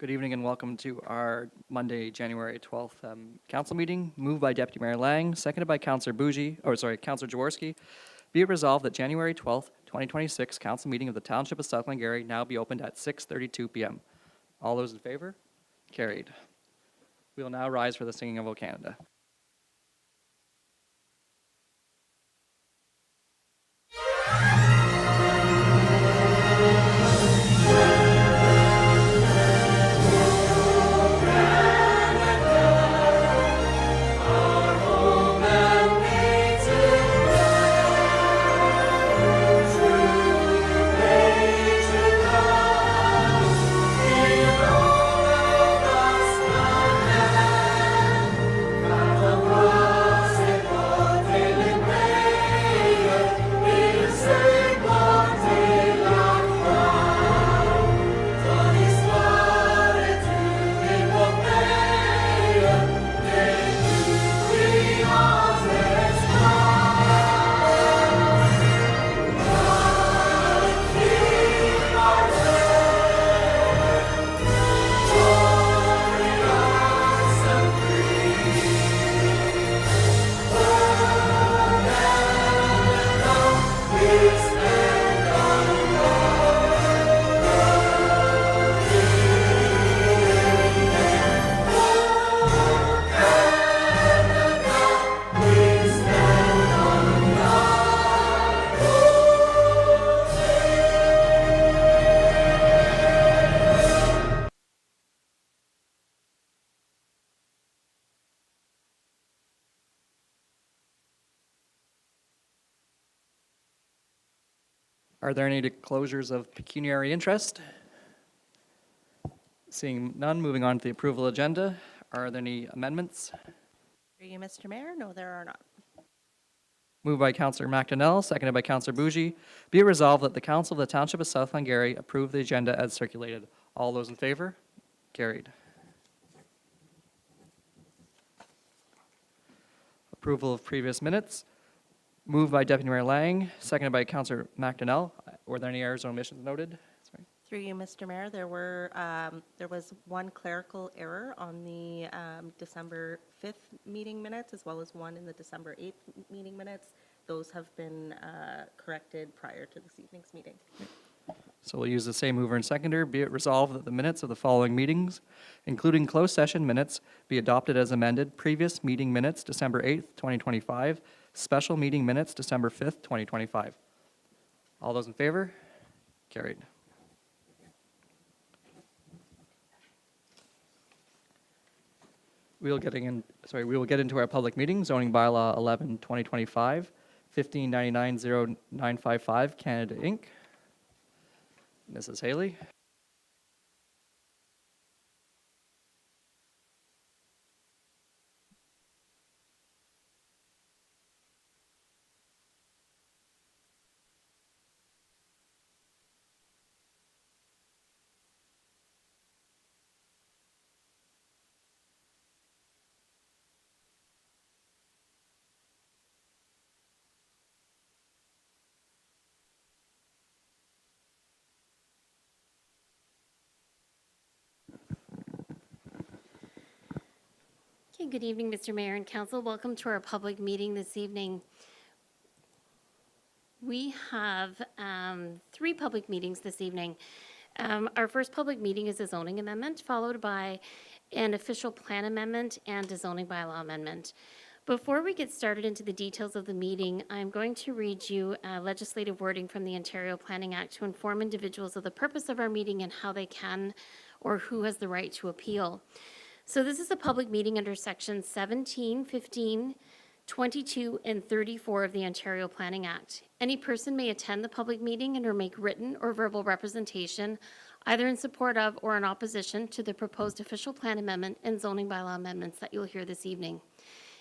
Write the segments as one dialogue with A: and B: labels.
A: Good evening and welcome to our Monday, January 12th council meeting. Moved by Deputy Mayor Lang, seconded by Councillor Councillor Jaworski. Be it resolved that January 12th, 2026 council meeting of the Township of South Glengarry now be opened at 6:32 p.m. All those in favor? Carried. We will now rise for the singing of O Canada. Are there any disclosures of pecuniary interest? Seeing none, moving on to the approval agenda. Are there any amendments?
B: Through you, Mr. Mayor. No, there are not.
A: Moved by Councillor McDonnell, seconded by Councillor Bougie. Be it resolved that the Council of the Township of South Glengarry approve the agenda as circulated. All those in favor? Carried. Approval of previous minutes. Moved by Deputy Mayor Lang, seconded by Councillor McDonnell. Were there any errors or omissions noted? Sorry.
B: Through you, Mr. Mayor. There was one clerical error on the December 5th meeting minutes, as well as one in the December 8th meeting minutes. Those have been corrected prior to this evening's meeting.
A: So we'll use the same mover and seconder. Be it resolved that the minutes of the following meetings, including closed session minutes, be adopted as amended. Previous meeting minutes, December 8th, 2025. Special meeting minutes, December 5th, 2025. All those in favor? Carried. We will get into our public meeting, zoning bylaw 11, 2025, 1599-0955, Canada Inc. Mrs. Haley.
C: Okay, good evening, Mr. Mayor and Council. Welcome to our public meeting this evening. We have 3 public meetings this evening. Our first public meeting is a zoning amendment, followed by an official plan amendment and a zoning bylaw amendment. Before we get started into the details of the meeting, I'm going to read you legislative wording from the Ontario Planning Act to inform individuals of the purpose of our meeting and how they can or who has the right to appeal. So this is a public meeting under sections 17, 15, 22, and 34 of the Ontario Planning Act. Any person may attend the public meeting and or make written or verbal representation either in support of or in opposition to the proposed official plan amendment and zoning bylaw amendments that you'll hear this evening.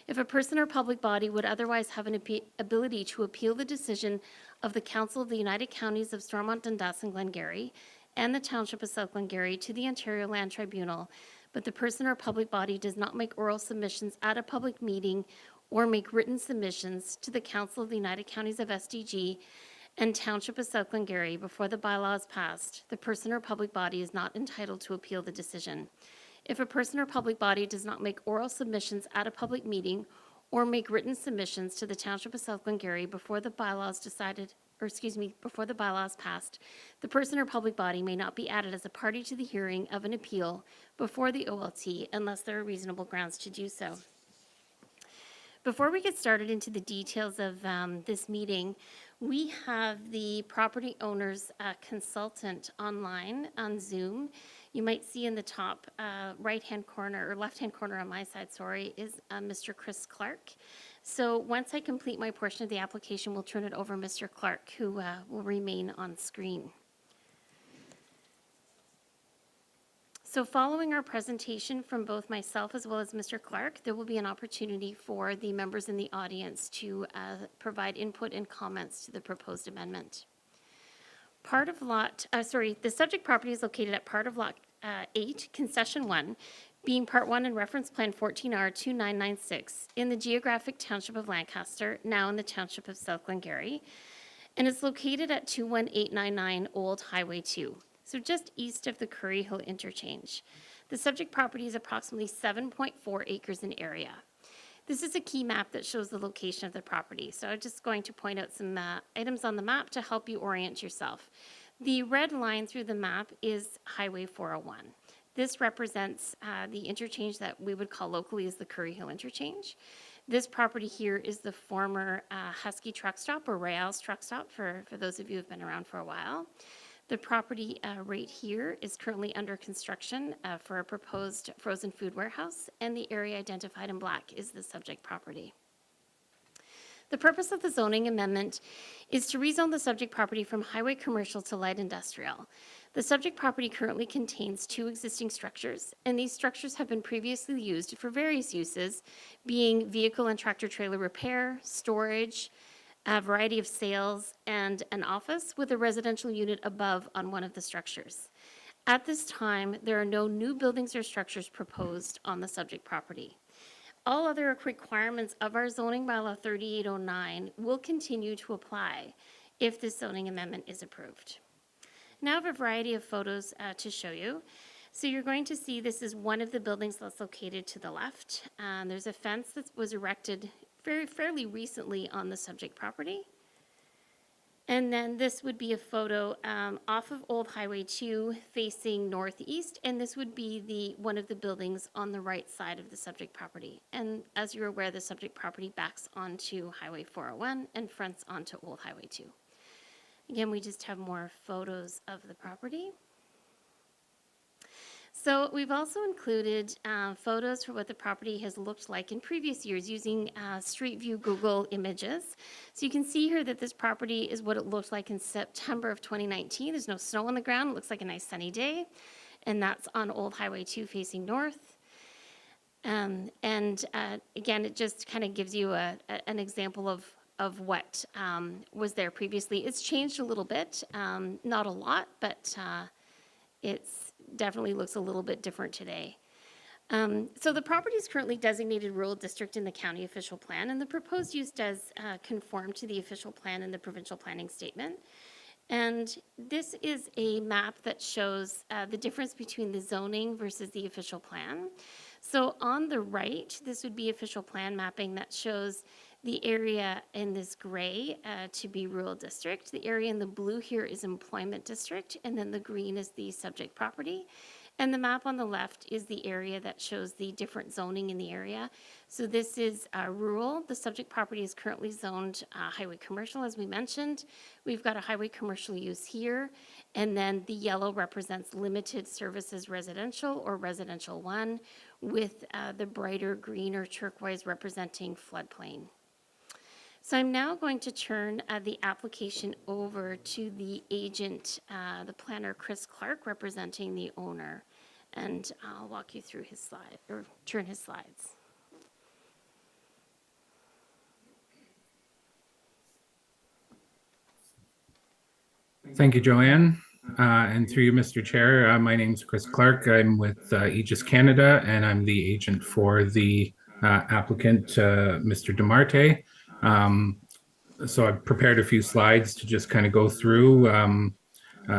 C: If a person or public body would otherwise have an ability to appeal the decision of the Council of the United Counties of Stormont, Dundas, and Glengarry and the Township of South Glengarry to the Ontario Land Tribunal, but the person or public body does not make oral submissions at a public meeting or make written submissions to the Council of the United Counties of SDG and Township of South Glengarry before the bylaw is passed, the person or public body is not entitled to appeal the decision. If a person or public body does not make oral submissions at a public meeting or make written submissions to the Township of South Glengarry before the bylaw is before the bylaw is passed, the person or public body may not be added as a party to the hearing of an appeal before the OLT unless there are reasonable grounds to do so. Before we get started into the details of this meeting, we have the property owner's consultant online on Zoom. You might see in the top right-hand corner, or left-hand corner on my side, sorry, is Mr. Chris Clark. So once I complete my portion of the application, we'll turn it over to Mr. Clark, who will remain on screen. So following our presentation from both myself as well as Mr. Clark, there will be an opportunity for the members in the audience to provide input and comments to the proposed amendment. The subject property is located at part of Lot 8, Concession 1, being Part 1 in Reference Plan 14R 2996 in the geographic township of Lancaster, now in the township of South Glengarry, and it's located at 21899 Old Highway 2. So just east of the Curry Hill interchange. The subject property is approximately 7.4 acres in area. This is a key map that shows the location of the property. So I'm just going to point out some items on the map to help you orient yourself. The red line through the map is Highway 401. This represents the interchange that we would call locally as the Curry Hill interchange. This property here is the former Husky truck stop, or Royale's truck stop for those of you who have been around for a while. The property right here is currently under construction for a proposed frozen food warehouse, and the area identified in black is the subject property. The purpose of the zoning amendment is to rezone the subject property from highway commercial to light industrial. The subject property currently contains 2 existing structures, and these structures have been previously used for various uses, being vehicle and tractor trailer repair, storage, a variety of sales, and an office with a residential unit above on one of the structures. At this time, there are no new buildings or structures proposed on the subject property. All other requirements of our zoning bylaw 3809 will continue to apply if this zoning amendment is approved. Now I have a variety of photos to show you. So you're going to see this is one of the buildings that's located to the left. There's a fence that was erected fairly recently on the subject property. And then this would be a photo off of Old Highway 2 facing northeast, and this would be one of the buildings on the right side of the subject property. And as you're aware, the subject property backs onto Highway 401 and fronts onto Old Highway 2. Again, we just have more photos of the property. So we've also included photos for what the property has looked like in previous years using Street View Google Images. So you can see here that this property is what it looked like in September of 2019. There's no snow on the ground. It looks like a nice sunny day. And that's on Old Highway 2 facing north. Again, it just kind of gives you an example of what was there previously. It's changed a little bit, not a lot, but it's definitely looks a little bit different today. So the property is currently designated rural district in the county official plan, and the proposed use does conform to the official plan and the provincial planning statement. And this is a map that shows the difference between the zoning versus the official plan. So on the right, this would be official plan mapping that shows the area in this gray to be rural district. The area in the blue here is employment district, and then the green is the subject property. And the map on the left is the area that shows the different zoning in the area. So this is rural. The subject property is currently zoned highway commercial, as we mentioned. We've got a highway commercial use here, and then the yellow represents limited services residential or residential 1, with the brighter green or turquoise representing floodplain. So I'm now going to turn the application over to the agent, the planner, Chris Clark, representing the owner. And I'll walk you through his slide, or turn his slides.
D: Thank you, Joanne. And through you, Mr. Chair, my name's Chris Clark. I'm with Aegis Canada, and I'm the agent for the applicant, Mr. DeMarte. So I've prepared a few slides to just kind of go through.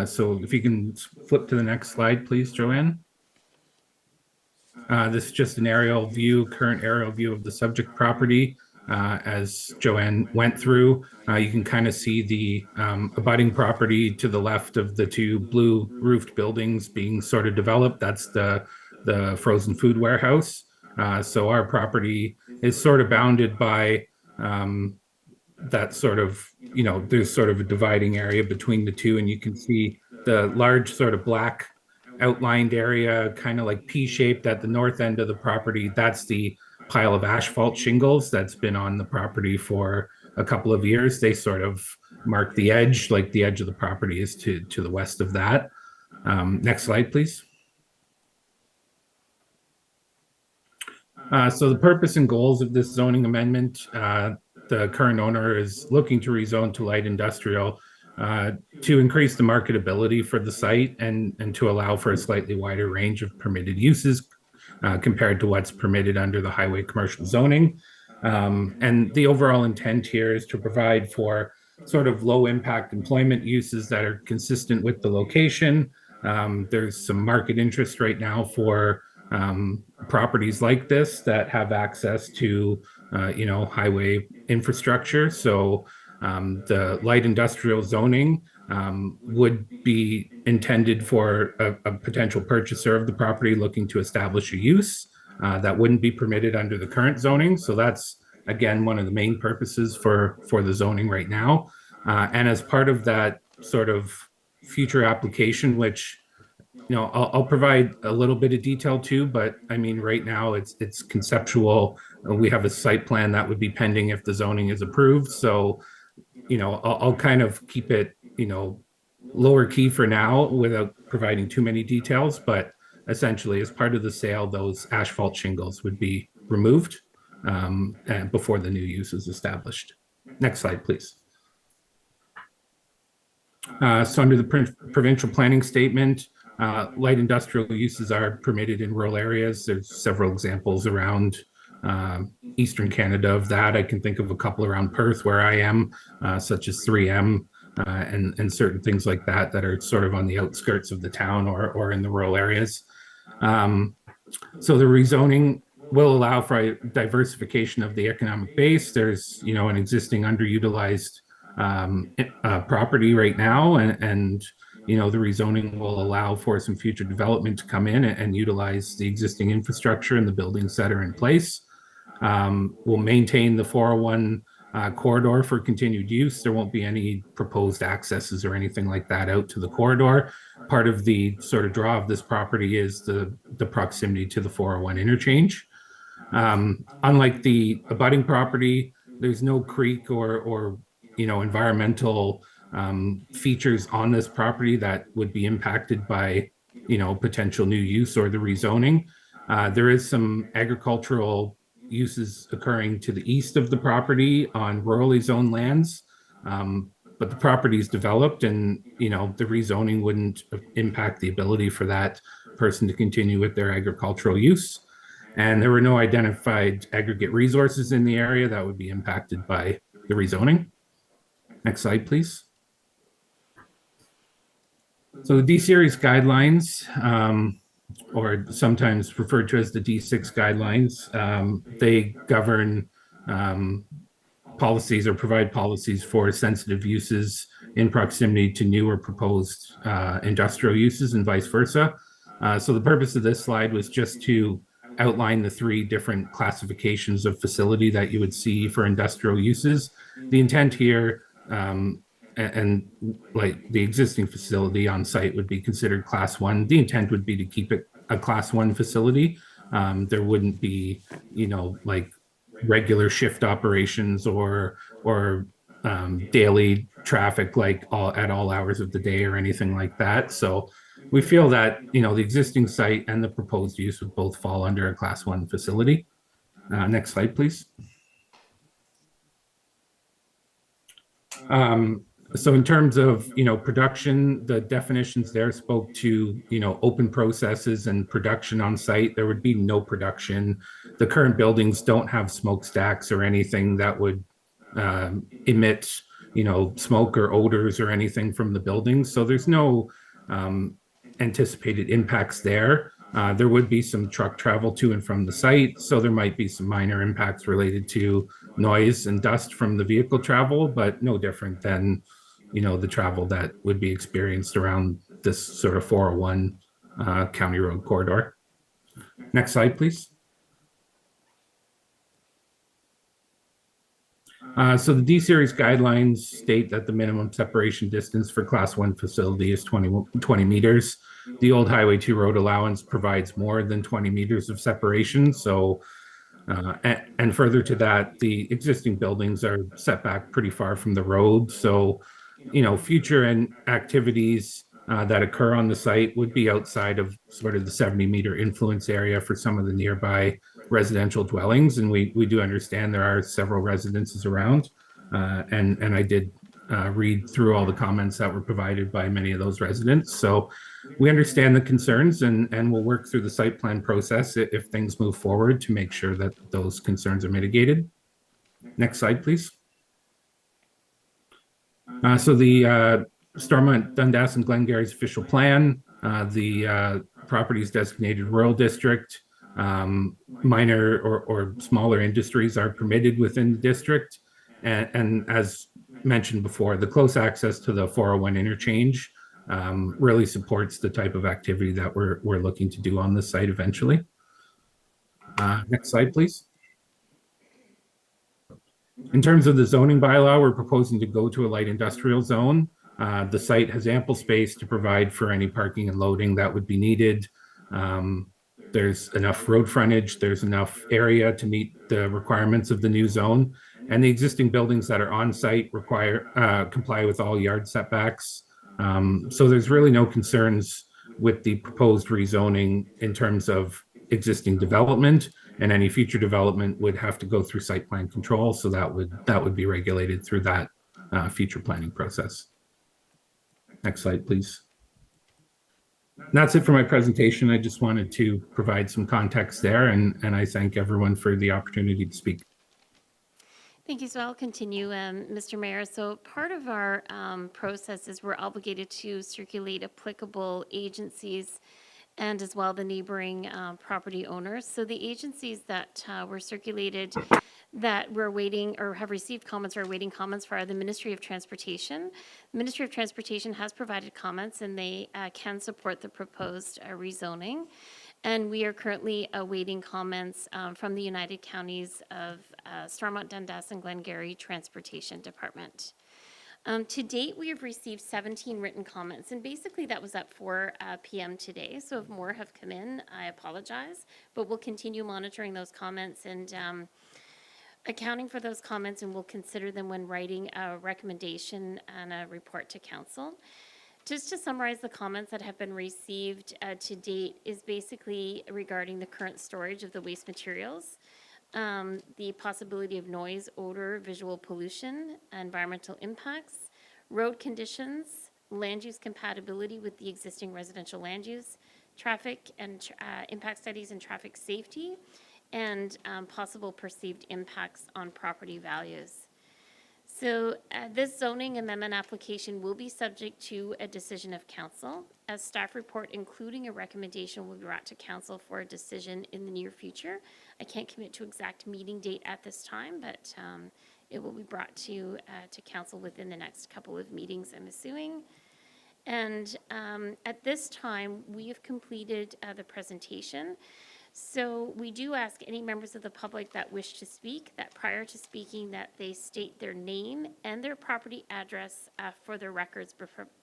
D: So if you can flip to the next slide, please, Joanne. This is just an aerial view, current aerial view of the subject property. As Joanne went through, you can kind of see the abutting property to the left of the two blue roofed buildings being sort of developed. That's the frozen food warehouse. So our property is sort of bounded by that sort of, there's sort of a dividing area between the two, and you can see the large sort of black outlined area, kind of like P-shaped at the north end of the property. That's the pile of asphalt shingles that's been on the property for a couple of years. They sort of mark the edge, like the edge of the property is to the west of that. Next slide, please. So the purpose and goals of this zoning amendment, the current owner is looking to rezone to light industrial to increase the marketability for the site and to allow for a slightly wider range of permitted uses compared to what's permitted under the highway commercial zoning. And the overall intent here is to provide for sort of low impact employment uses that are consistent with the location. There's some market interest right now for properties like this that have access to highway infrastructure. So the light industrial zoning would be intended for a potential purchaser of the property looking to establish a use that wouldn't be permitted under the current zoning. So that's, again, one of the main purposes for the zoning right now. And as part of that sort of future application, which I'll provide a little bit of detail too, but I mean, right now it's conceptual. We have a site plan that would be pending if the zoning is approved. So, I'll kind of keep it, lower key for now without providing too many details. But essentially, as part of the sale, those asphalt shingles would be removed and before the new use is established. Next slide, please. So under the provincial planning statement, light industrial uses are permitted in rural areas. There's several examples around Eastern Canada of that. I can think of a couple around Perth where I am, such as 3M and certain things like that that are sort of on the outskirts of the town or in the rural areas. So the rezoning will allow for a diversification of the economic base. There's, an existing underutilized property right now, and the rezoning will allow for some future development to come in and utilize the existing infrastructure and the buildings that are in place. We'll maintain the 401 corridor for continued use. There won't be any proposed accesses or anything like that out to the corridor. Part of the sort of draw of this property is the proximity to the 401 interchange. Unlike the abutting property, there's no creek or environmental features on this property that would be impacted by potential new use or the rezoning. There is some agricultural uses occurring to the east of the property on rurally zoned lands, but the property is developed, and the rezoning wouldn't impact the ability for that person to continue with their agricultural use. And there were no identified aggregate resources in the area that would be impacted by the rezoning. Next slide, please. So the D-Series guidelines, or sometimes referred to as the D6 guidelines, they govern policies or provide policies for sensitive uses in proximity to new or proposed industrial uses and vice versa. So the purpose of this slide was just to outline the three different classifications of facility that you would see for industrial uses. The intent here, and like the existing facility on site would be considered class 1. The intent would be to keep it a class 1 facility. There wouldn't be, like regular shift operations or daily traffic like at all hours of the day or anything like that. So we feel that, the existing site and the proposed use would both fall under a class 1 facility. Next slide, please. So in terms of, production, the definitions there spoke to, open processes and production on site. There would be no production. The current buildings don't have smokestacks or anything that would emit, smoke or odors or anything from the buildings. So there's no anticipated impacts there. There would be some truck travel to and from the site, so there might be some minor impacts related to noise and dust from the vehicle travel, but no different than, the travel that would be experienced around this sort of 401 county road corridor. Next slide, please. So the D-Series guidelines state that the minimum separation distance for Class 1 facility is 20 meters. The old Highway 2 road allowance provides more than 20 meters of separation. So, and further to that, the existing buildings are set back pretty far from the road. So, future activities that occur on the site would be outside of sort of the 70-meter influence area for some of the nearby residential dwellings. And we do understand there are several residences around. And I did read through all the comments that were provided by many of those residents. So we understand the concerns, and we'll work through the site plan process if things move forward to make sure that those concerns are mitigated. Next slide, please. So the Stormont, Dundas, and Glengarry's official plan, the property is designated rural district. Minor or smaller industries are permitted within the district. And as mentioned before, the close access to the 401 interchange really supports the type of activity that we're looking to do on this site eventually. Next slide, please. In terms of the zoning bylaw, we're proposing to go to a light industrial zone. The site has ample space to provide for any parking and loading that would be needed. There's enough road frontage, there's enough area to meet the requirements of the new zone. And the existing buildings that are on site comply with all yard setbacks. So there's really no concerns with the proposed rezoning in terms of existing development, and any future development would have to go through site plan control. So that would be regulated through that future planning process. Next slide, please. And that's it for my presentation. I just wanted to provide some context there, and I thank everyone for the opportunity to speak.
C: Thank you. So I'll continue, Mr. Mayor. So part of our process is we're obligated to circulate applicable agencies and as well the neighboring property owners. So the agencies that were circulated that we're waiting or have received comments or are waiting comments for are the Ministry of Transportation. The Ministry of Transportation has provided comments, and they can support the proposed rezoning. And we are currently awaiting comments from the United Counties of Stormont, Dundas, and Glengarry Transportation Department. To date, we have received 17 written comments, and basically that was at 4 p.m. today. So if more have come in, I apologize, but we'll continue monitoring those comments and accounting for those comments, and we'll consider them when writing a recommendation and a report to council. Just to summarize the comments that have been received to date is basically regarding the current storage of the waste materials, the possibility of noise, odor, visual pollution, environmental impacts, road conditions, land use compatibility with the existing residential land use, traffic and impact studies and traffic safety, and possible perceived impacts on property values. So this zoning amendment application will be subject to a decision of council. A staff report, including a recommendation, will be brought to council for a decision in the near future. I can't commit to exact meeting date at this time, but it will be brought to council within the next couple of meetings, I'm assuming. And at this time, we have completed the presentation. So we do ask any members of the public that wish to speak that prior to speaking that they state their name and their property address for their records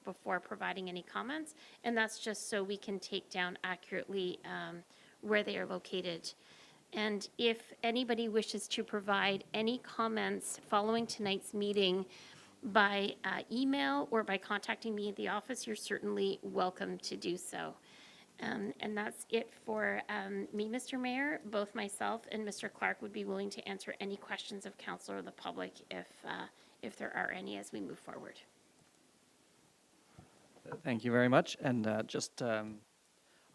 C: before providing any comments. And that's just so we can take down accurately where they are located. And if anybody wishes to provide any comments following tonight's meeting by email or by contacting me at the office, you're certainly welcome to do so. And that's it for me, Mr. Mayor. Both myself and Mr. Clark would be willing to answer any questions of council or the public if there are any as we move forward.
A: Thank you very much. And just on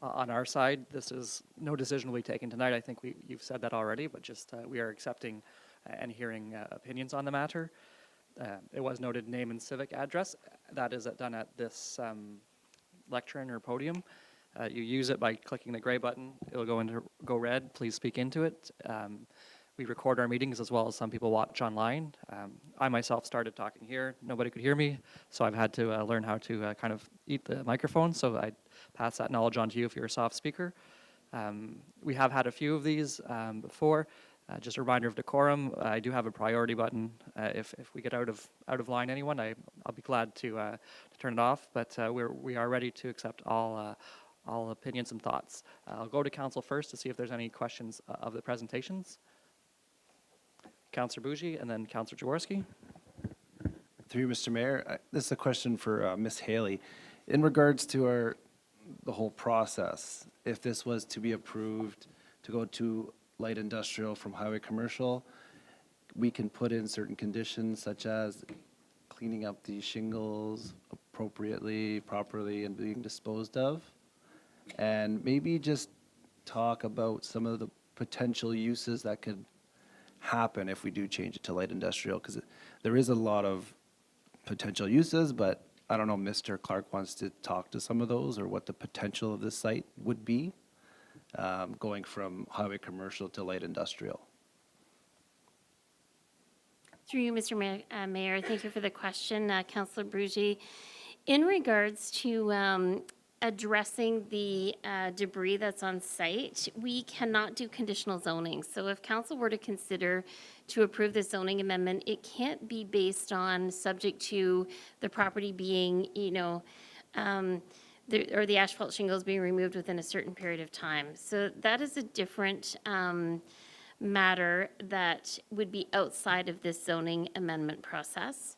A: our side, this is no decision will be taken tonight. I think you've said that already, but just we are accepting and hearing opinions on the matter. It was noted name and civic address. That is done at this lectern or podium. You use it by clicking the gray button. It'll go red. Please speak into it. We record our meetings as well as some people watch online. I myself started talking here. Nobody could hear me, so I've had to learn how to kind of eat the microphone. So I pass that knowledge on to you if you're a soft speaker. We have had a few of these before. Just a reminder of decorum. I do have a priority button. If we get out of line anyone, I'll be glad to turn it off. But we are ready to accept all opinions and thoughts. I'll go to council first to see if there's any questions of the presentations. Councillor Bougie and then Councillor Jaworski.
E: Through you, Mr. Mayor, this is a question for Ms. Haley. In regards to the whole process, if this was to be approved to go to light industrial from highway commercial, we can put in certain conditions such as cleaning up the shingles appropriately, properly, and being disposed of. And maybe just talk about some of the potential uses that could happen if we do change it to light industrial, because there is a lot of potential uses, but I don't know, Mr. Clark wants to talk to some of those or what the potential of this site would be, going from highway commercial to light industrial.
C: Through you, Mr. Mayor, thank you for the question, Councillor Bougie. In regards to addressing the debris that's on site, we cannot do conditional zoning. So if council were to consider to approve the zoning amendment, it can't be based on subject to the property being, or the asphalt shingles being removed within a certain period of time. So that is a different matter that would be outside of this zoning amendment process.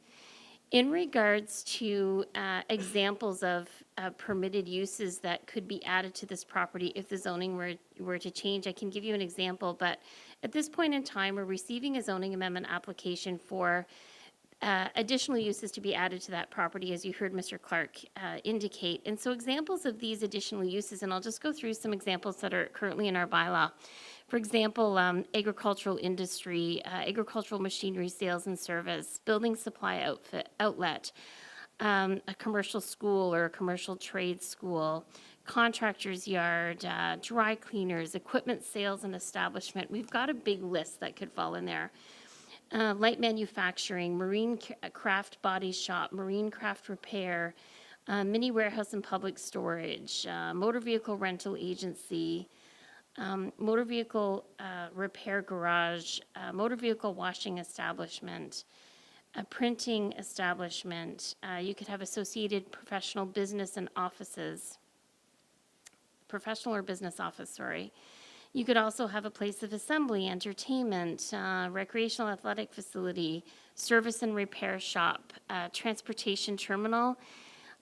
C: In regards to examples of permitted uses that could be added to this property if the zoning were to change, I can give you an example, but at this point in time, we're receiving a zoning amendment application for additional uses to be added to that property, as you heard Mr. Clark indicate. And so examples of these additional uses, and I'll just go through some examples that are currently in our bylaw. For example, agricultural industry, agricultural machinery sales and service, building supply outlet, a commercial school or a commercial trade school, contractor's yard, dry cleaners, equipment sales and establishment. We've got a big list that could fall in there. Light manufacturing, marine craft body shop, marine craft repair, mini warehouse and public storage, motor vehicle rental agency, motor vehicle repair garage, motor vehicle washing establishment, a printing establishment. You could have associated professional business and offices, professional or business office, sorry. You could also have a place of assembly, entertainment, recreational athletic facility, service and repair shop, transportation terminal,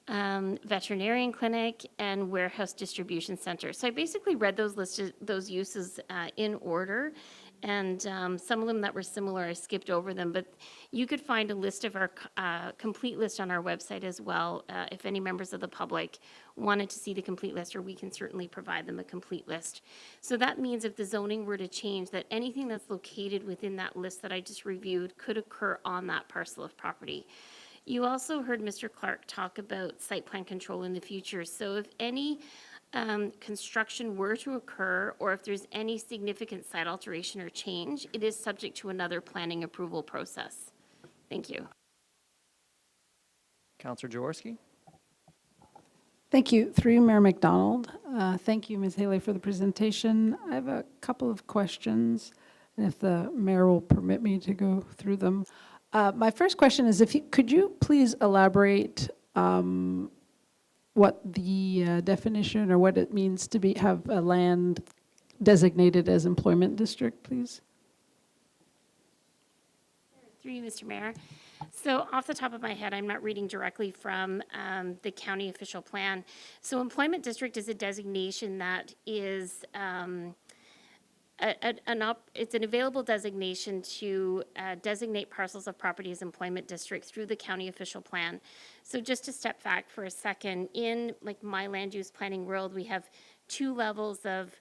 C: veterinarian clinic, and warehouse distribution center. So I basically read those uses in order, and some of them that were similar, I skipped over them, but you could find a list of our complete list on our website as well. If any members of the public wanted to see the complete list, or we can certainly provide them a complete list. So that means if the zoning were to change, that anything that's located within that list that I just reviewed could occur on that parcel of property. You also heard Mr. Clark talk about site plan control in the future. So if any construction were to occur, or if there's any significant site alteration or change, it is subject to another planning approval process. Thank you.
A: Councillor Jaworski.
F: Thank you. Through you, Mayor McDonald. Thank you, Ms. Haley, for the presentation. I have a couple of questions, and if the mayor will permit me to go through them. My first question is, could you please elaborate what the definition or what it means to have a land designated as employment district, please?
C: Through you, Mr. Mayor. So off the top of my head, I'm not reading directly from the county official plan. So employment district is a designation that is it's an available designation to designate parcels of property as employment districts through the county official plan. So just to step back for a second, in like my land use planning world, we have two levels of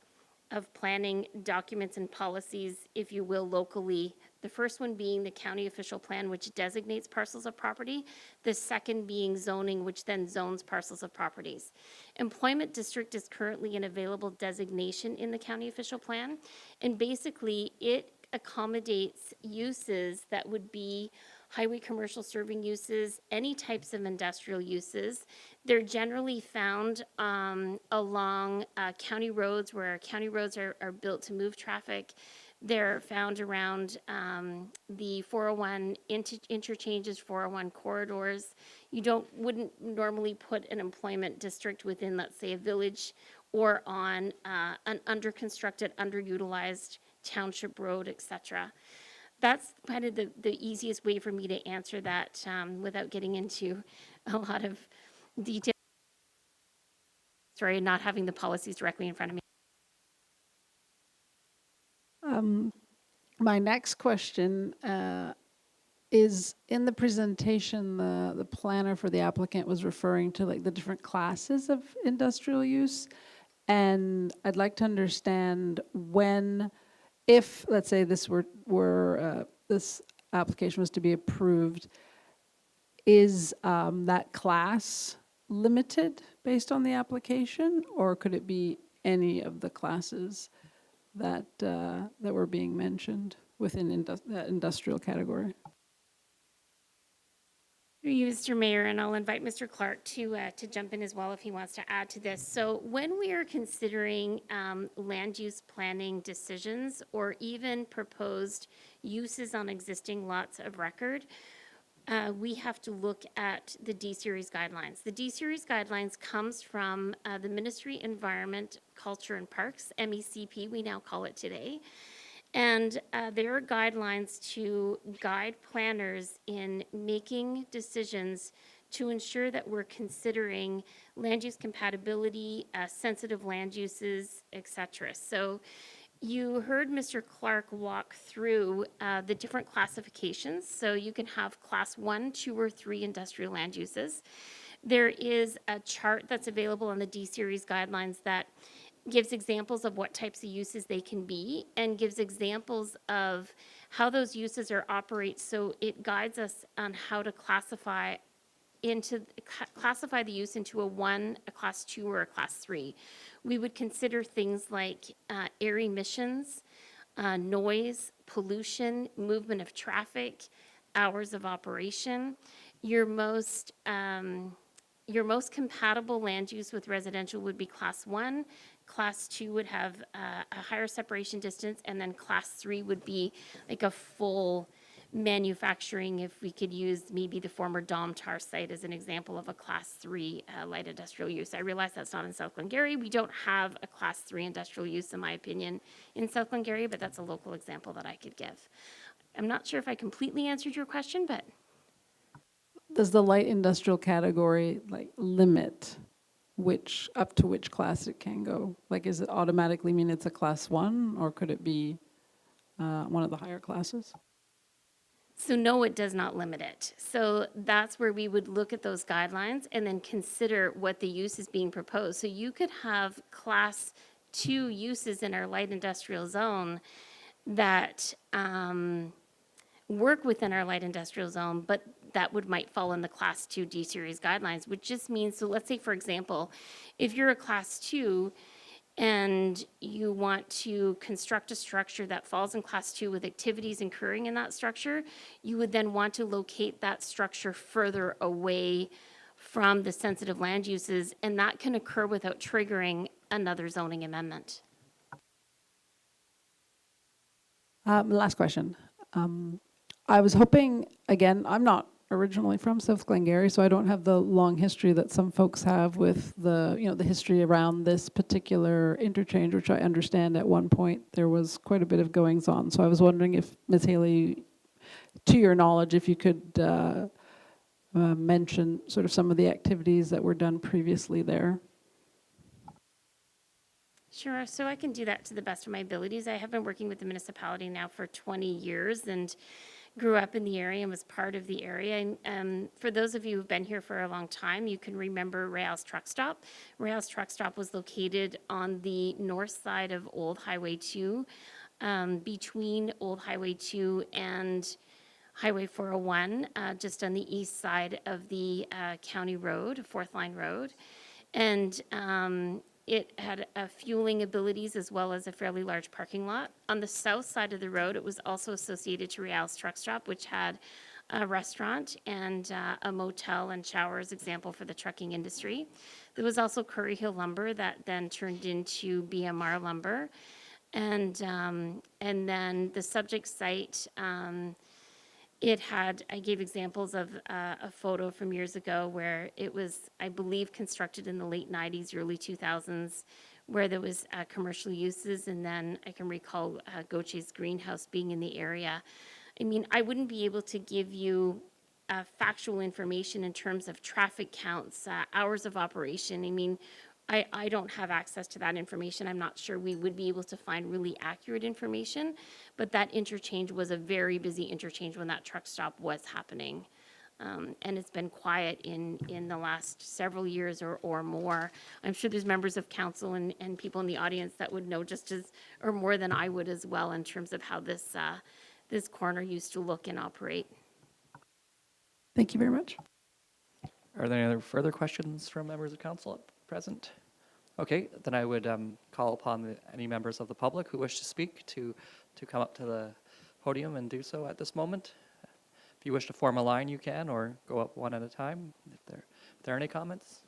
C: planning documents and policies, if you will, locally The first one being the county official plan, which designates parcels of property. The second being zoning, which then zones parcels of properties. Employment district is currently an available designation in the county official plan. And basically, it accommodates uses that would be highway commercial serving uses, any types of industrial uses. They're generally found along county roads where county roads are built to move traffic. They're found around the 401 interchanges, 401 corridors. You wouldn't normally put an employment district within, let's say, a village or on an under-constructed, underutilized township road, et cetera. That's kind of the easiest way for me to answer that without getting into a lot of detail. Sorry, not having the policies directly in front of me.
F: My next question is, in the presentation, the planner for the applicant was referring to like the different classes of industrial use. And I'd like to understand when, if, let's say this this application was to be approved, is that class limited based on the application, or could it be any of the classes that that were being mentioned within that industrial category?
C: Through you, Mr. Mayor, and I'll invite Mr. Clark to jump in as well if he wants to add to this. So when we are considering land use planning decisions or even proposed uses on existing lots of record, we have to look at the D-Series guidelines. The D-Series guidelines comes from the Ministry of Environment, Culture and Parks, MECP, we now call it today. And there are guidelines to guide planners in making decisions to ensure that we're considering land use compatibility, sensitive land uses, et cetera. So you heard Mr. Clark walk through the different classifications. So you can have class 1, 2, or 3 industrial land uses. There is a chart that's available on the D-Series guidelines that gives examples of what types of uses they can be and gives examples of how those uses are operate. So it guides us on how to classify the use into a 1, a class 2, or a class 3. We would consider things like air emissions, noise, pollution, movement of traffic, hours of operation. Your most compatible land use with residential would be class 1. Class 2 would have a higher separation distance, and then class 3 would be like a full manufacturing, if we could use maybe the former Domtar site as an example of a class 3 light industrial use. I realize that's not in South Glengarry. We don't have a class 3 industrial use, in my opinion, in South Glengarry, but that's a local example that I could give. I'm not sure if I completely answered your question, but.
F: Does the light industrial category like limit up to which class it can go? Like, is it automatically mean it's a class 1, or could it be one of the higher classes?
C: So no, it does not limit it. So that's where we would look at those guidelines and then consider what the use is being proposed. So you could have class 2 uses in our light industrial zone that work within our light industrial zone, but that might fall in the class 2 D-Series guidelines, which just means, so let's say, for example, if you're a class 2 and you want to construct a structure that falls in class 2 with activities occurring in that structure, you would then want to locate that structure further away from the sensitive land uses, and that can occur without triggering another zoning amendment.
F: Last question. I was hoping, again, I'm not originally from South Glengarry, so I don't have the long history that some folks have with the history around this particular interchange, which I understand at one point there was quite a bit of goings on. So I was wondering if, Ms. Haley, to your knowledge, if you could mention sort of some of the activities that were done previously there.
C: Sure, so I can do that to the best of my abilities. I have been working with the municipality now for 20 years and grew up in the area and was part of the area. And for those of you who've been here for a long time, you can remember Rails Truck Stop. Rails Truck Stop was located on the north side of Old Highway 2. between Old Highway 2 and Highway 401, just on the east side of the county road, Fourth Line Road. And it had fueling abilities as well as a fairly large parking lot. On the south side of the road, it was also associated to Real's Truck Stop, which had a restaurant and a motel and showers, example for the trucking industry. There was also Curry Hill Lumber that then turned into BMR Lumber. And then the subject site, it had, I gave examples of a photo from years ago where it was, I believe, constructed in the late 90s, early 2000s, where there was commercial uses, and then I can recall Gautier's greenhouse being in the area. I mean, I wouldn't be able to give you factual information in terms of traffic counts, hours of operation. I mean, I don't have access to that information. I'm not sure we would be able to find really accurate information, but that interchange was a very busy interchange when that truck stop was happening. And it's been quiet in the last several years or more. I'm sure there's members of council and people in the audience that would know just as, or more than I would as well, in terms of how this, this corner used to look and operate.
F: Thank you very much.
A: Are there any other further questions from members of council at present? Okay, then I would call upon any members of the public who wish to speak to come up to the podium and do so at this moment. If you wish to form a line, you can, or go up one at a time, if there are any comments.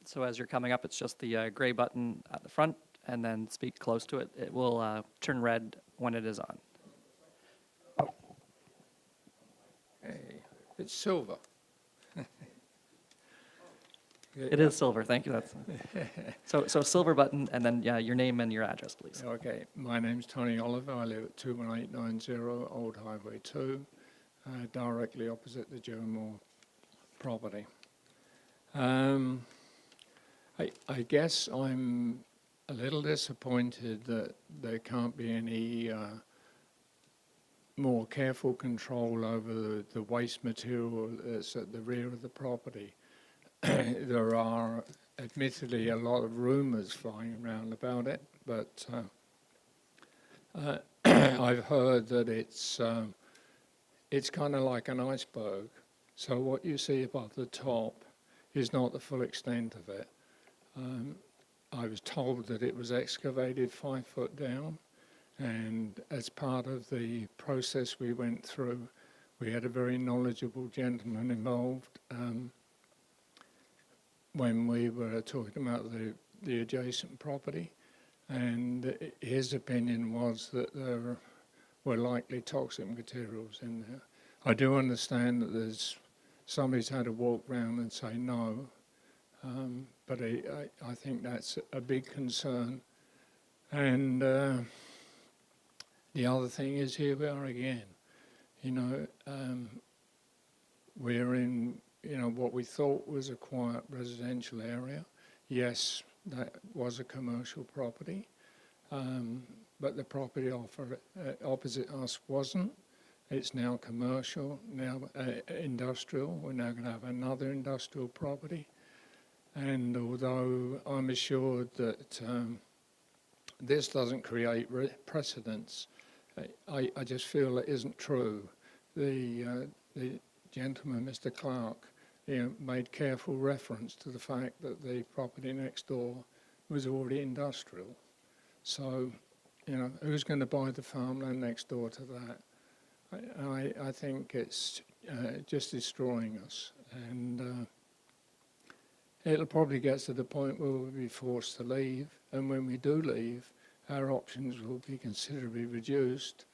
A: So as you're coming up, it's just the gray button at the front, and then speak close to it. It will turn red when it is on.
G: Hey, it's silver.
A: It is silver, thank you. That's so silver button, and then your name and your address, please.
G: Okay, my name's Tony Oliver. I live at 21890 Old Highway 2, directly opposite the Joe Moore property. I guess I'm a little disappointed that there can't be any more careful control over the waste material that's at the rear of the property. There are admittedly a lot of rumors flying around about it, but I've heard that it's kind of like an iceberg. So what you see above the top is not the full extent of it. I was told that it was excavated 5 foot down, and as part of the process we went through, we had a very knowledgeable gentleman involved when we were talking about the adjacent property, and his opinion was that there were likely toxic materials in there. I do understand that somebody's had to walk round and say no, but I think that's a big concern. And the other thing is, here we are again. You know, we're in, what we thought was a quiet residential area. Yes, that was a commercial property, but the property opposite us wasn't. It's now commercial, now industrial. We're now going to have another industrial property. And although I'm assured that this doesn't create precedents, I just feel it isn't true. The gentleman, Mr. Clark, made careful reference to the fact that the property next door was already industrial. So, who's going to buy the farmland next door to that? I think it's just destroying us. And it'll probably get to the point where we'll be forced to leave, and when we do leave, our options will be considerably reduced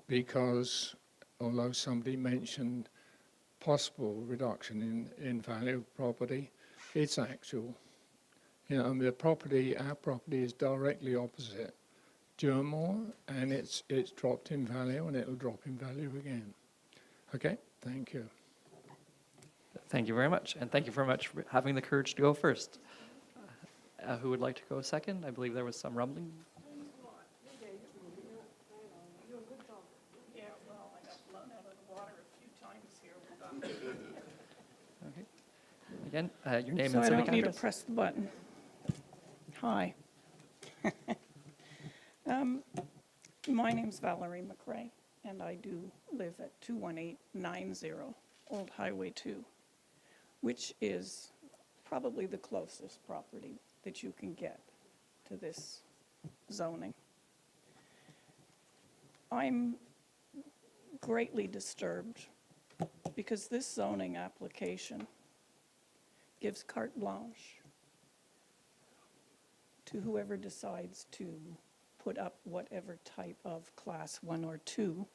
G: because, although somebody mentioned possible reduction in value of property, it's actual. Our property is directly opposite Joe Moore, and it's dropped in value, and it'll drop in value again. Okay, thank you.
A: Thank you very much, and thank you very much for having the courage to go first. Who would like to go second? I believe there was some rumbling.
H: Yeah, well, I got blown out of the water a few times here.
A: Okay. Again, your name
H: So
A: and
H: I
A: civic
H: don't need to
A: address.
H: press the button. Hi. My name's Valerie McRae, and I do live at 21890 Old Highway 2, which is probably the closest property that you can get to this zoning. I'm greatly disturbed because this zoning application gives carte blanche to whoever decides to put up whatever type of class 1 or 2,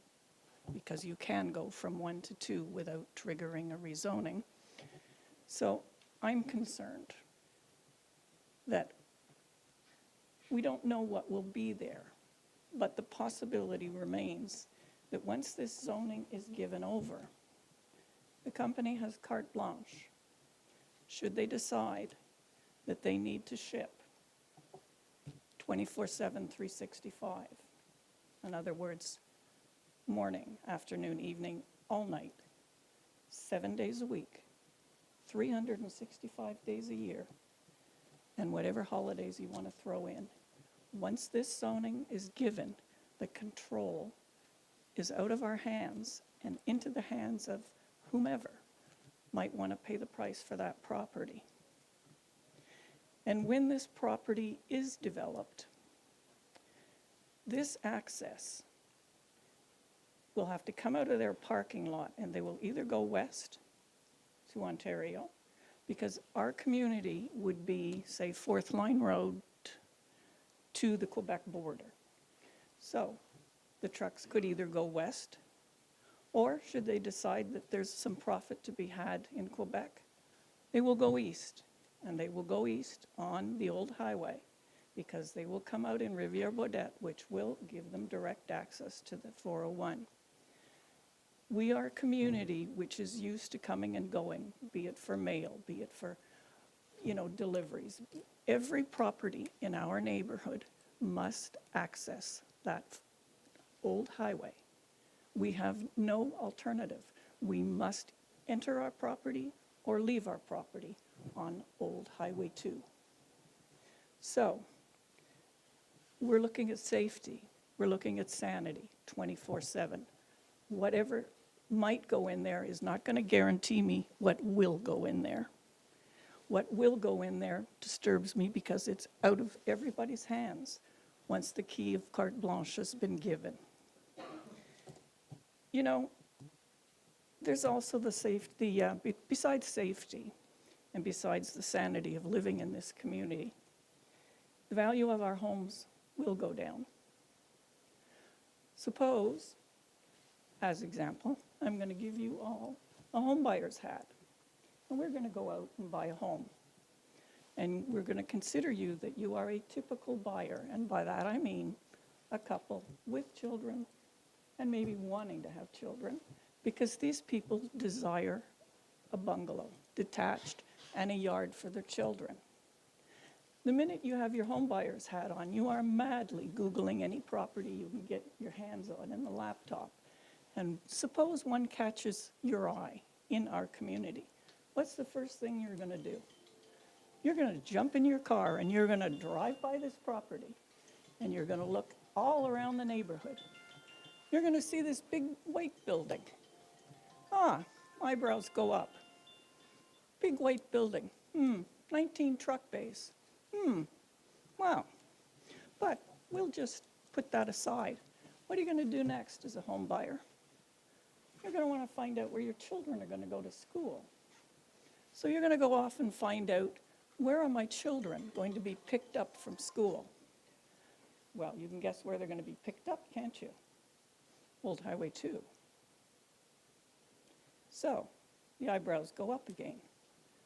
H: because you can go from 1 to 2 without triggering a rezoning. So I'm concerned that we don't know what will be there, but the possibility remains that once this zoning is given over, the company has carte blanche. Should they decide that they need to ship 24/7, 365, in other words, morning, afternoon, evening, all night, 7 days a week, 365 days a year, and whatever holidays you want to throw in. Once this zoning is given, the control is out of our hands and into the hands of whomever might want to pay the price for that property. And when this property is developed, this access will have to come out of their parking lot, and they will either go west to Ontario, because our community would be, say, Fourth Line Road to the Quebec border. So the trucks could either go west, or should they decide that there's some profit to be had in Quebec, they will go east. And they will go east on the old highway, because they will come out in Rivière-Baudette, which will give them direct access to the 401. We are a community which is used to coming and going, be it for mail, be it for, deliveries. Every property in our neighborhood must access that old highway. We have no alternative. We must enter our property or leave our property on Old Highway 2. So we're looking at safety. We're looking at sanity 24/7. Whatever might go in there is not going to guarantee me what will go in there. What will go in there disturbs me because it's out of everybody's hands once the key of carte blanche has been given. There's also the safety, besides safety, and besides the sanity of living in this community, the value of our homes will go down. Suppose, as example, I'm going to give you all a home buyer's hat, and we're going to go out and buy a home. And we're going to consider you that you are a typical buyer, and by that I mean a couple with children and maybe wanting to have children, because these people desire a bungalow, detached, and a yard for their children. The minute you have your home buyer's hat on, you are madly Googling any property you can get your hands on in the laptop. And suppose one catches your eye in our community. What's the first thing you're going to do? You're going to jump in your car and you're going to drive by this property, and you're going to look all around the neighborhood. You're going to see this big white building. Eyebrows go up. Big white building. 19 truck bays. Wow. But we'll just put that aside. What are you going to do next as a home buyer? You're going to want to find out where your children are going to go to school. So you're going to go off and find out, where are my children going to be picked up from school? Well, you can guess where they're going to be picked up, can't you? Old Highway 2. So the eyebrows go up again.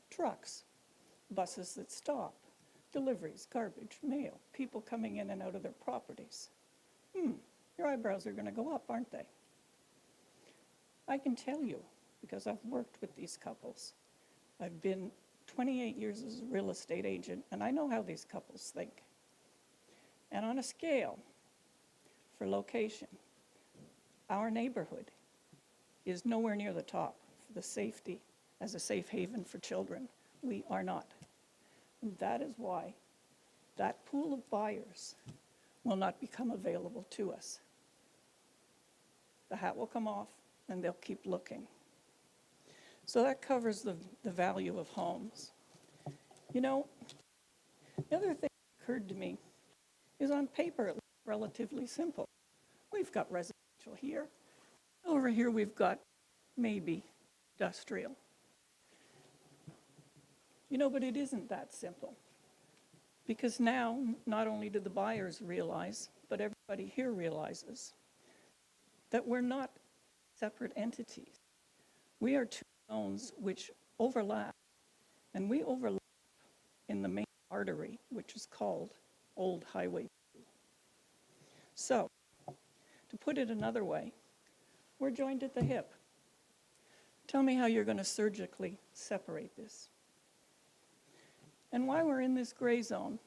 H: Trucks, buses that stop, deliveries, garbage, mail, people coming in and out of their properties. Your eyebrows are going to go up, aren't they? I can tell you, because I've worked with these couples. I've been 28 years as a real estate agent, and I know how these couples think. And on a scale for location, our neighborhood is nowhere near the top for the safety as a safe haven for children. We are not. And that is why that pool of buyers will not become available to us. The hat will come off and they'll keep looking. So that covers the value of homes. You know, the other thing that occurred to me is on paper it looks relatively simple. We've got residential here. Over here we've got maybe industrial. You know, but it isn't that simple. Because now, not only do the buyers realize, but everybody here realizes that we're not separate entities. We are two zones which overlap, and we overlap in the main artery, which is called Old Highway 2. So, to put it another way, we're joined at the hip. Tell me how you're going to surgically separate this. And while we're in this gray zone,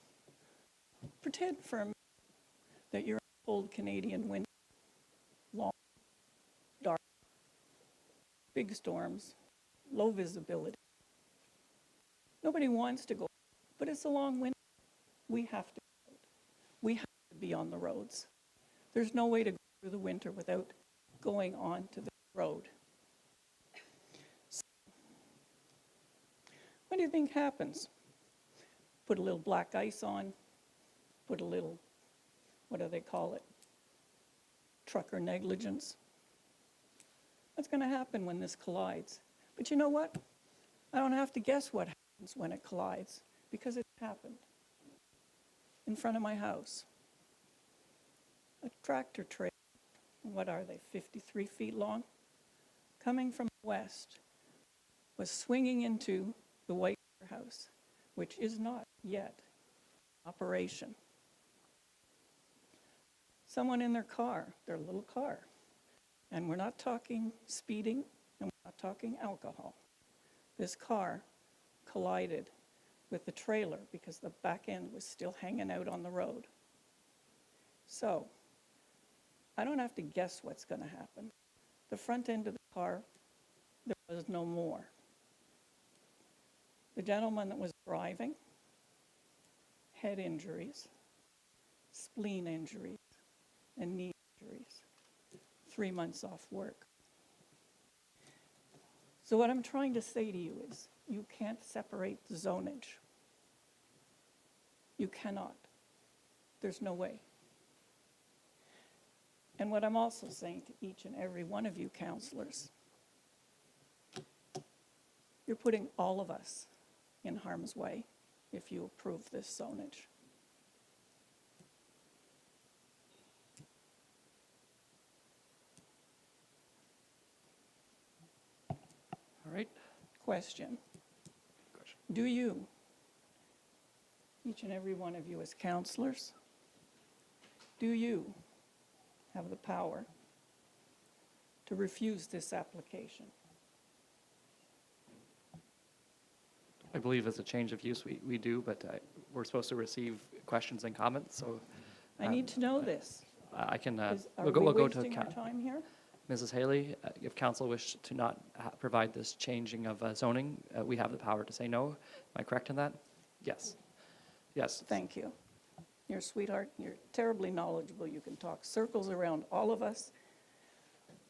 H: pretend for a minute that you're in a cold Canadian winter, long, dark, big storms, low visibility. Nobody wants to go, but it's a long winter. We have to go out. We have to be on the roads. There's no way to go through the winter without going on to the road. So, what do you think happens? Put a little black ice on, put a little, what do they call it? Trucker negligence. What's going to happen when this collides? But you know what? I don't have to guess what happens when it collides, because it happened in front of my house. A tractor trailer, what are they, 53 feet long, coming from the west, was swinging into the White House, which is not yet in operation. Someone in their car, their little car, and we're not talking speeding, and we're not talking alcohol. This car collided with the trailer because the back end was still hanging out on the road. So, I don't have to guess what's going to happen. The front end of the car, there was no more. The gentleman that was driving, head injuries, spleen injuries, and knee injuries. 3 months off work. So what I'm trying to say to you is, you can't separate the zonage. You cannot. There's no way. And what I'm also saying to each and every one of you councillors, you're putting all of us in harm's way if you approve this zonage.
A: All right.
H: Question. Do you, each and every one of you as councillors, do you have the power to refuse this application?
A: I believe as a change of use, we do, but we're supposed to receive questions and comments, so
H: I need to know this.
A: I can,
H: Are
A: we'll
H: we
A: go to
H: wasting our time here?
A: Mrs. Haley. If council wish to not provide this changing of zoning, we have the power to say no. Am I correct in that? Yes. Yes.
H: Thank you. You're a sweetheart. You're terribly knowledgeable. You can talk circles around all of us,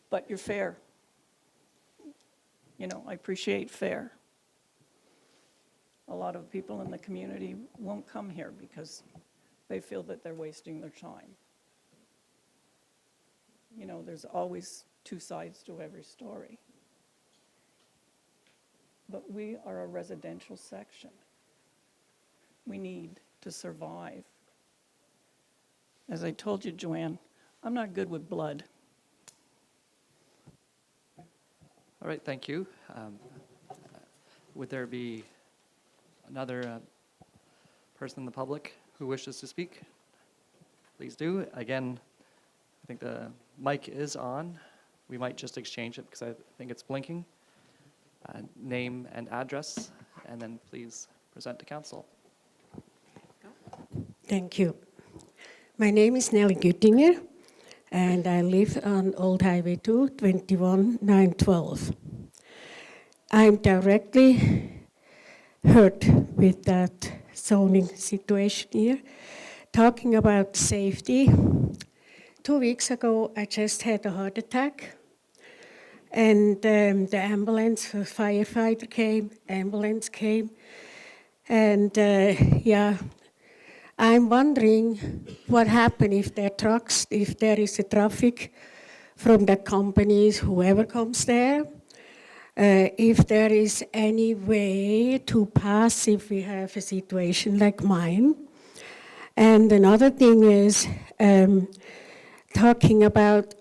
H: but you're fair. You know, I appreciate fair. A lot of people in the community won't come here because they feel that they're wasting their time. You know, there's always two sides to every story. But we are a residential section. We need to survive. As I told you, Joanne, I'm not good with blood.
A: All right, thank you. Would there be another person in the public who wishes to speak? Please do. Again, I think the mic is on. We might just exchange it because I think it's blinking. Name and address, and then please present to council.
I: Thank you. My name is Nelly Güttinger, and I live on Old Highway 2, 21912. I'm directly hurt with that zoning situation here. Talking about safety, 2 weeks ago I just had a heart attack, and the ambulance, the firefighter came, ambulance came, and yeah, I'm wondering what happens if there are trucks, if there is a traffic from the companies, whoever comes there, if there is any way to pass if we have a situation like mine. And another thing is talking about,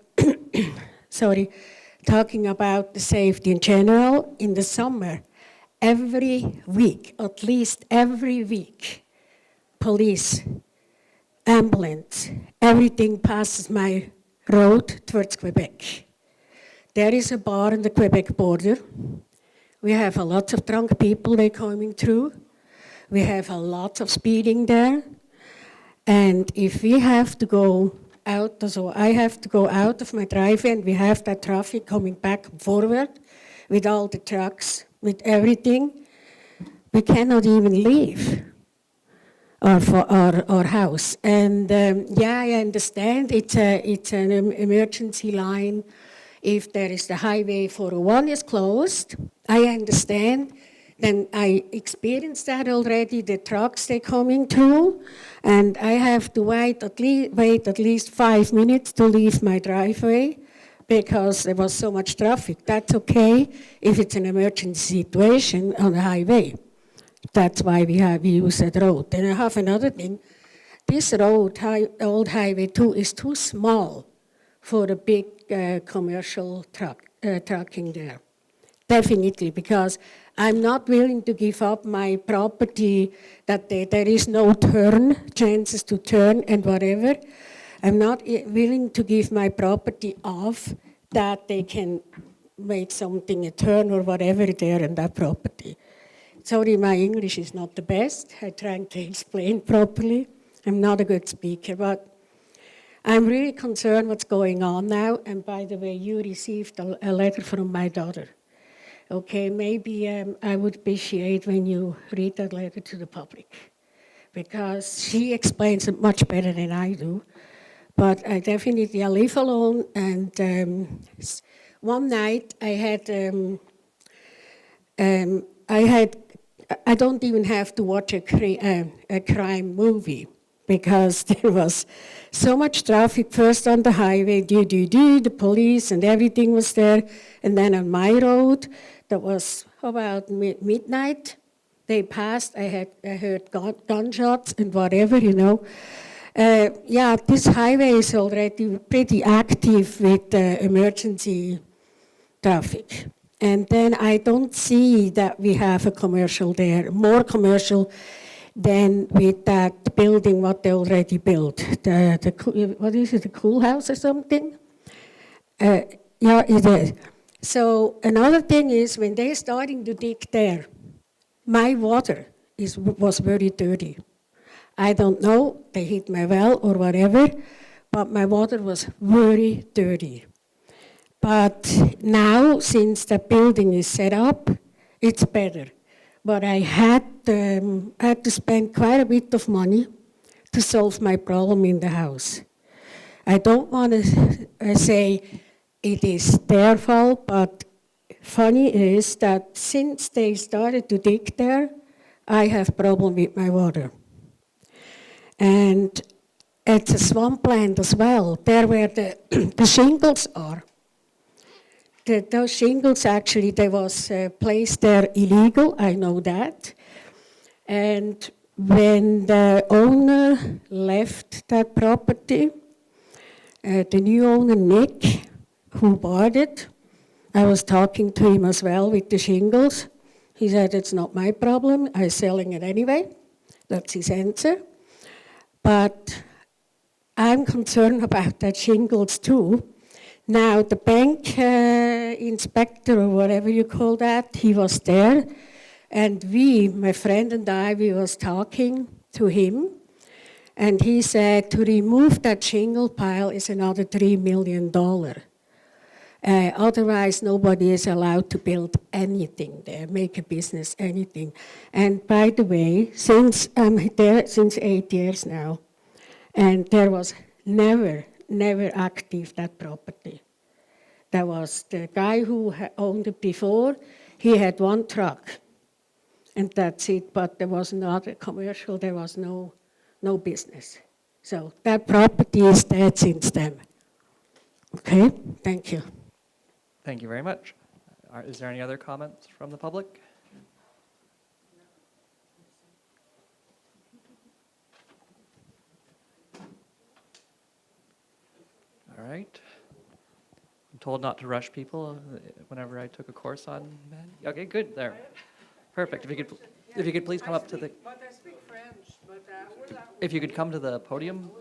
I: talking about the safety in general in the summer. Every week, at least every week, police, ambulance, everything passes my road towards Quebec. There is a bar on the Quebec border. We have a lot of drunk people they coming through. We have a lot of speeding there. And if we have to go out, so I have to go out of my driveway and we have that traffic coming back and forward with all the trucks, with everything, we cannot even leave our house. And yeah, I understand it's an emergency line. If there is the highway 401 is closed, I understand. Then I experienced that already, the trucks they coming through, and I have to wait at least 5 minutes to leave my driveway because there was so much traffic. That's okay if it's an emergency situation on the highway. That's why we use that road. And I have another thing. This road, Old Highway 2, is too small for a big commercial trucking there. Definitely, because I'm not willing to give up my property that there is no chances to turn and whatever. I'm not willing to give my property off that they can make something a turn or whatever there in that property. Sorry, my English is not the best. I'm trying to explain properly. I'm not a good speaker, but I'm really concerned what's going on now. And by the way, you received a letter from my daughter. Okay, maybe I would appreciate when you read that letter to the public, because she explains it much better than I do. But I live alone, and one night I don't even have to watch a crime movie, because there was so much traffic first on the highway, the police and everything was there, and then on my road, that was about midnight, they passed, I heard gunshots and whatever, you know. Yeah, this highway is already pretty active with emergency traffic. And then I don't see that we have a commercial there, more commercial than with that building what they already built. What is it, the Cool House or something? Yeah, it is. So another thing is when they're starting to dig there, my water was very dirty. I don't know, they hit my well or whatever, but my water was very dirty. But now, since the building is set up, it's better. But I had to spend quite a bit of money to solve my problem in the house. I don't want to say it is their fault, but funny is that since they started to dig there, I have problem with my water. And it's a swampland as well, there where the shingles are. Those shingles actually, they was placed there illegal, I know that. And when the owner left that property, the new owner, Nick, who bought it, I was talking to him as well with the shingles. He said, it's not my problem, I'm selling it anyway. That's his answer. But I'm concerned about that shingles too. Now, the bank inspector, or whatever you call that, he was there. And we, my friend and I, we was talking to him. And he said to remove that shingle pile is another $3 million. Otherwise, nobody is allowed to build anything there, make a business, anything. And by the way, since I'm there since 8 years now, and there was never active, that property. There was the guy who owned it before, he had one truck, and that's it, but there was not a commercial, there was no business. So that property is dead since then. Okay, thank you.
A: Thank you very much. Is there any other comments from the public? All right. I'm told not to rush people whenever I took a course on that. Okay, good, there. Perfect. If you could please come up to the,
F: But I speak French, but
A: if you could come to the podium.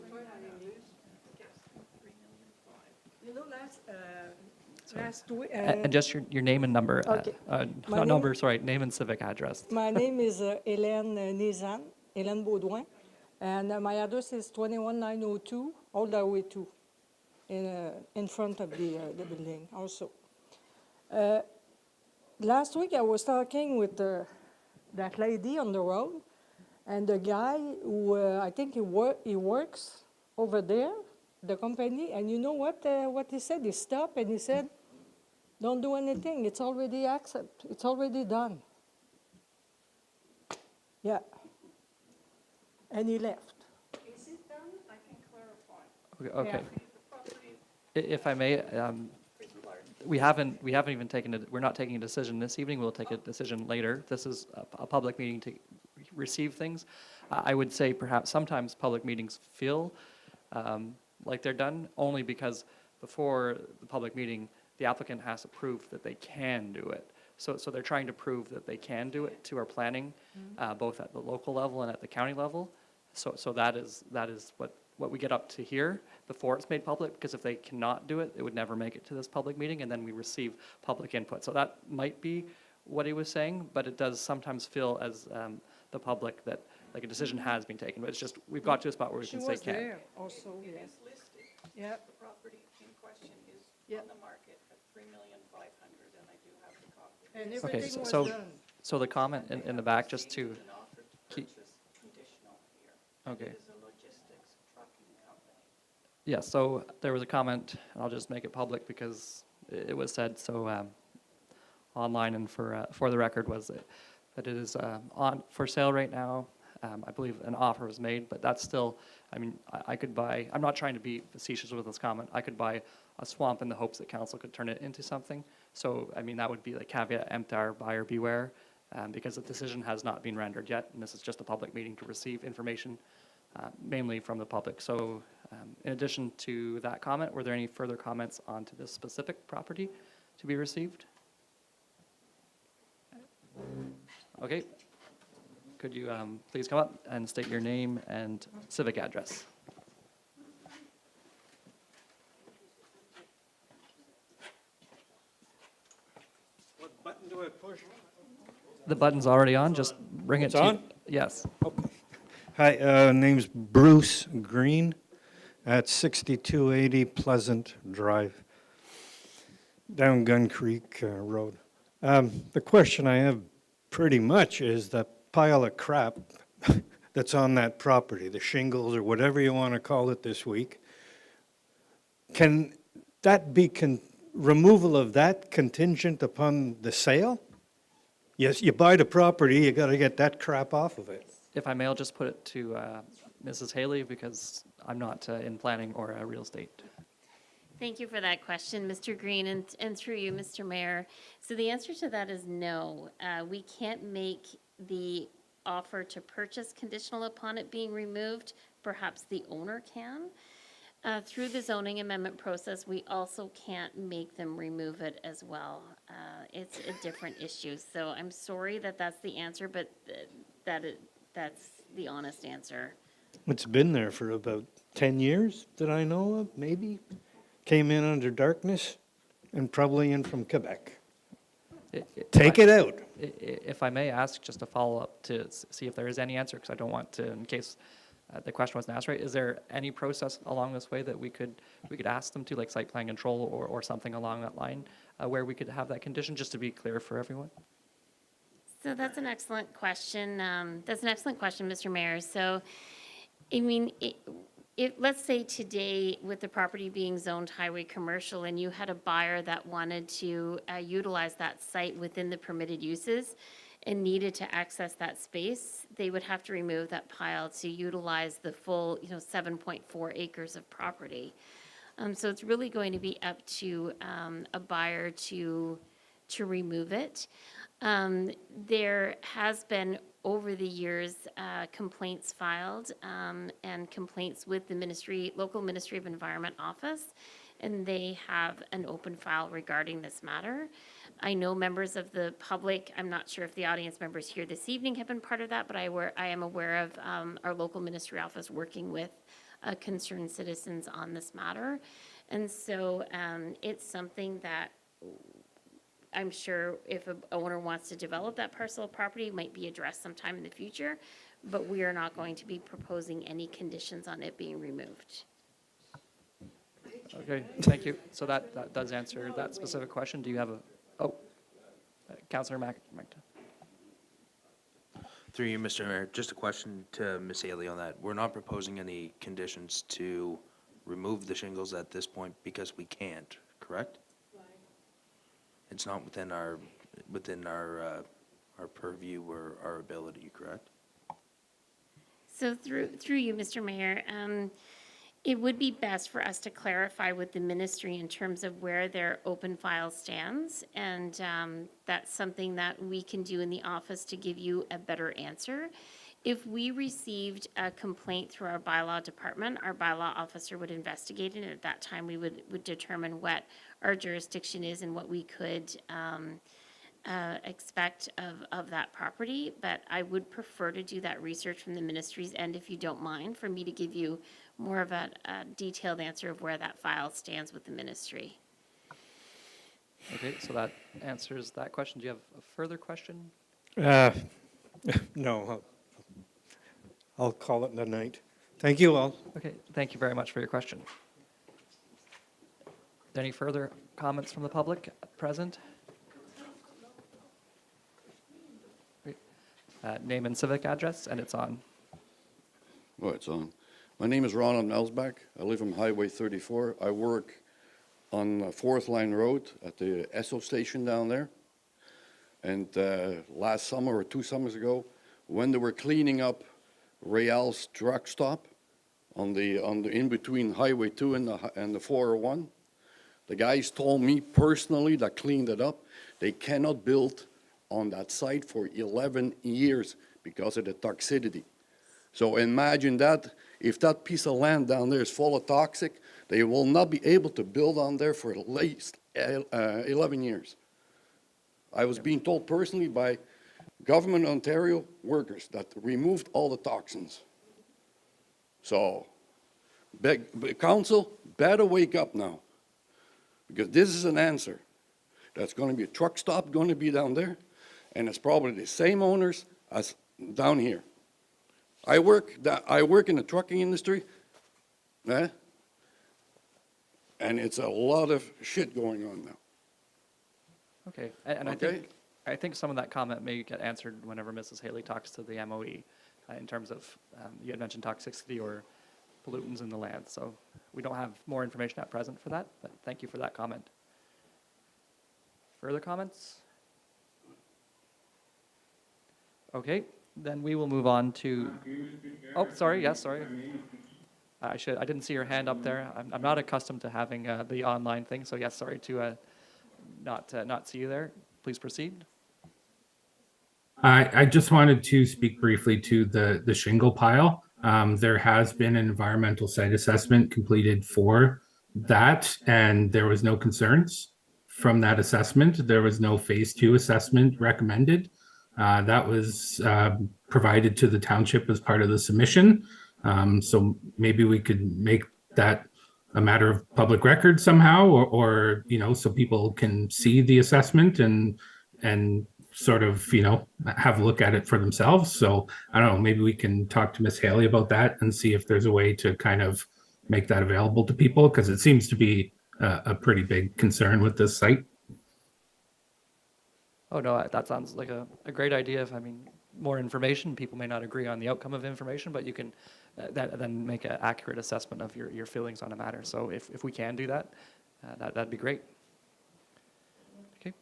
F: you know, last week.
A: And just your name and number.
F: Okay. My
A: Not
F: name-
A: number, sorry, name and civic address.
F: My name is Hélène Nizan, Hélène Baudouin, and my address is 21902, all the way to, in front of the building also. Last week I was talking with that lady on the road, and the guy who I think he works over there, the company, and you know what he said? He stopped and he said, "Don't do anything. It's already accepted. It's already done." Yeah. And he left.
H: Is it done? I can clarify.
A: Okay. If I may, we haven't even taken we're not taking a decision this evening. We'll take a decision later. This is a public meeting to receive things. I would say perhaps sometimes public meetings feel like they're done only because before the public meeting, the applicant has to prove that they can do it. So they're trying to prove that they can do it to our planning, both at the local level and at the county level. So that is what we get up to here before it's made public, because if they cannot do it, it would never make it to this public meeting, and then we receive public input. So that might be what he was saying, but it does sometimes feel as the public that like a decision has been taken, but it's just, we've got to a spot where we
F: She
A: can say
F: was
A: can.
F: there also,
H: It
F: yeah.
H: is listed.
F: Yeah.
H: The property in question is
F: Yeah.
H: on the market at $3,500,000, and I do have the copy.
F: And
A: Okay,
F: everything was
A: so
F: done.
A: so the comment in the back, just to
H: An offer to
A: keep,
H: purchase conditional here.
A: okay.
H: It is a logistics trucking company.
A: Yeah, so there was a comment, and I'll just make it public because it was said so online and for the record was that it is on for sale right now. I believe an offer was made, but that's still, I mean, I could buy, I'm not trying to be facetious with this comment, I could buy a swamp in the hopes that council could turn it into something. So, I mean, that would be the caveat emptor, buyer beware, because the decision has not been rendered yet, and this is just a public meeting to receive information, mainly from the public. So, in addition to that comment, were there any further comments onto this specific property to be received? Okay. Could you please come up and state your name and civic address?
J: What button do I push?
A: The button's already on, just bring it
J: It's
A: to.
J: on?
A: Yes.
J: Hi, name's Bruce Green at 6280 Pleasant Drive, down Gun Creek Road. The question I have pretty much is the pile of crap that's on that property, the shingles or whatever you want to call it this week. Can that be removal of that contingent upon the sale? Yes, you buy the property, you got to get that crap off of it.
A: If I may, I'll just put it to Mrs. Haley because I'm not in planning or real estate.
C: Thank you for that question, Mr. Green, and through you, Mr. Mayor. So the answer to that is no. We can't make the offer to purchase conditional upon it being removed. Perhaps the owner can. Through the zoning amendment process, we also can't make them remove it as well. It's a different issue. So I'm sorry that that's the answer, but that's the honest answer.
J: It's been there for about 10 years that I know of, maybe. came in under darkness and probably in from Quebec.
A: Take
J: Take it out.
A: If I may ask, just a follow-up to see if there is any answer, because I don't want to, in case the question wasn't asked right, is there any process along this way that we could ask them to, like site plan control or something along that line, where we could have that condition, just to be clear for everyone?
C: So that's an excellent question. That's an excellent question, Mr. Mayor. So, I mean, let's say today, with the property being zoned highway commercial, and you had a buyer that wanted to utilize that site within the permitted uses and needed to access that space, they would have to remove that pile to utilize the full, 7.4 acres of property. So it's really going to be up to a buyer to remove it. There has been, over the years, complaints filed and complaints with the local Ministry of Environment office, and they have an open file regarding this matter. I know members of the public, I'm not sure if the audience members here this evening have been part of that, but I am aware of our local ministry office working with concerned citizens on this matter. And so it's something that I'm sure if an owner wants to develop that parcel of property, it might be addressed sometime in the future, but we are not going to be proposing any conditions on it being removed.
A: Okay, thank you. So that does answer that specific question. Do you have Councillor McIntyre?
K: Through you, Mr. Mayor, just a question to Ms. Haley on that. We're not proposing any conditions to remove the shingles at this point because we can't, correct? It's not within our purview or our ability, correct?
C: So through you, Mr. Mayor, it would be best for us to clarify with the ministry in terms of where their open file stands, and that's something that we can do in the office to give you a better answer. If we received a complaint through our bylaw department, our bylaw officer would investigate it, and at that time we would determine what our jurisdiction is and what we could expect of that property. But I would prefer to do that research from the ministry's end, if you don't mind, for me to give you more of a detailed answer of where that file stands with the ministry.
A: Okay, so that answers that question. Do you have a further question?
J: No, I'll call it a night. Thank you all.
A: Okay, thank you very much for your question. Any further comments from the public present? Great. Name and civic address, and it's on.
L: Oh, it's on. My name is Ronald Melsbach. I live on Highway 34. I work on Fourth Line Road at the Esso station down there. And last summer or 2 summers ago, when they were cleaning up Real's truck stop on the in between Highway 2 and the 401, the guys told me personally that cleaned it up, they cannot build on that site for 11 years because of the toxicity. So imagine that, if that piece of land down there is full of toxic, they will not be able to build on there for at least 11 years. I was being told personally by Government of Ontario workers that removed all the toxins. So, council, better wake up now, because this is an answer. That's going to be a truck stop going to be down there, and it's probably the same owners as down here. I work in the trucking industry, and it's a lot of shit going on now.
A: Okay, and
L: Okay.
A: I think some of that comment may get answered whenever Mrs. Haley talks to the MOE in terms of, you had mentioned toxicity or pollutants in the land. So we don't have more information at present for that, but thank you for that comment. Further comments? Okay, then we will move on to, oh, sorry, yes, sorry. I didn't see your hand up there. I'm not accustomed to having the online thing, so yes, sorry to not see you there. Please proceed.
D: I just wanted to speak briefly to the shingle pile. There has been an environmental site assessment completed for that, and there was no concerns from that assessment. There was no phase 2 assessment recommended. That was provided to the township as part of the submission. So maybe we could make that a matter of public record somehow, or so people can see the assessment and sort of have a look at it for themselves. So I don't know, maybe we can talk to Miss Haley about that and see if there's a way to kind of make that available to people, because it seems to be a pretty big concern with this site.
A: Oh, no, that sounds like a great idea. If, I mean, more information, people may not agree on the outcome of information, but you can then make an accurate assessment of your feelings on a matter. So if we can do that, that'd be great. Okay.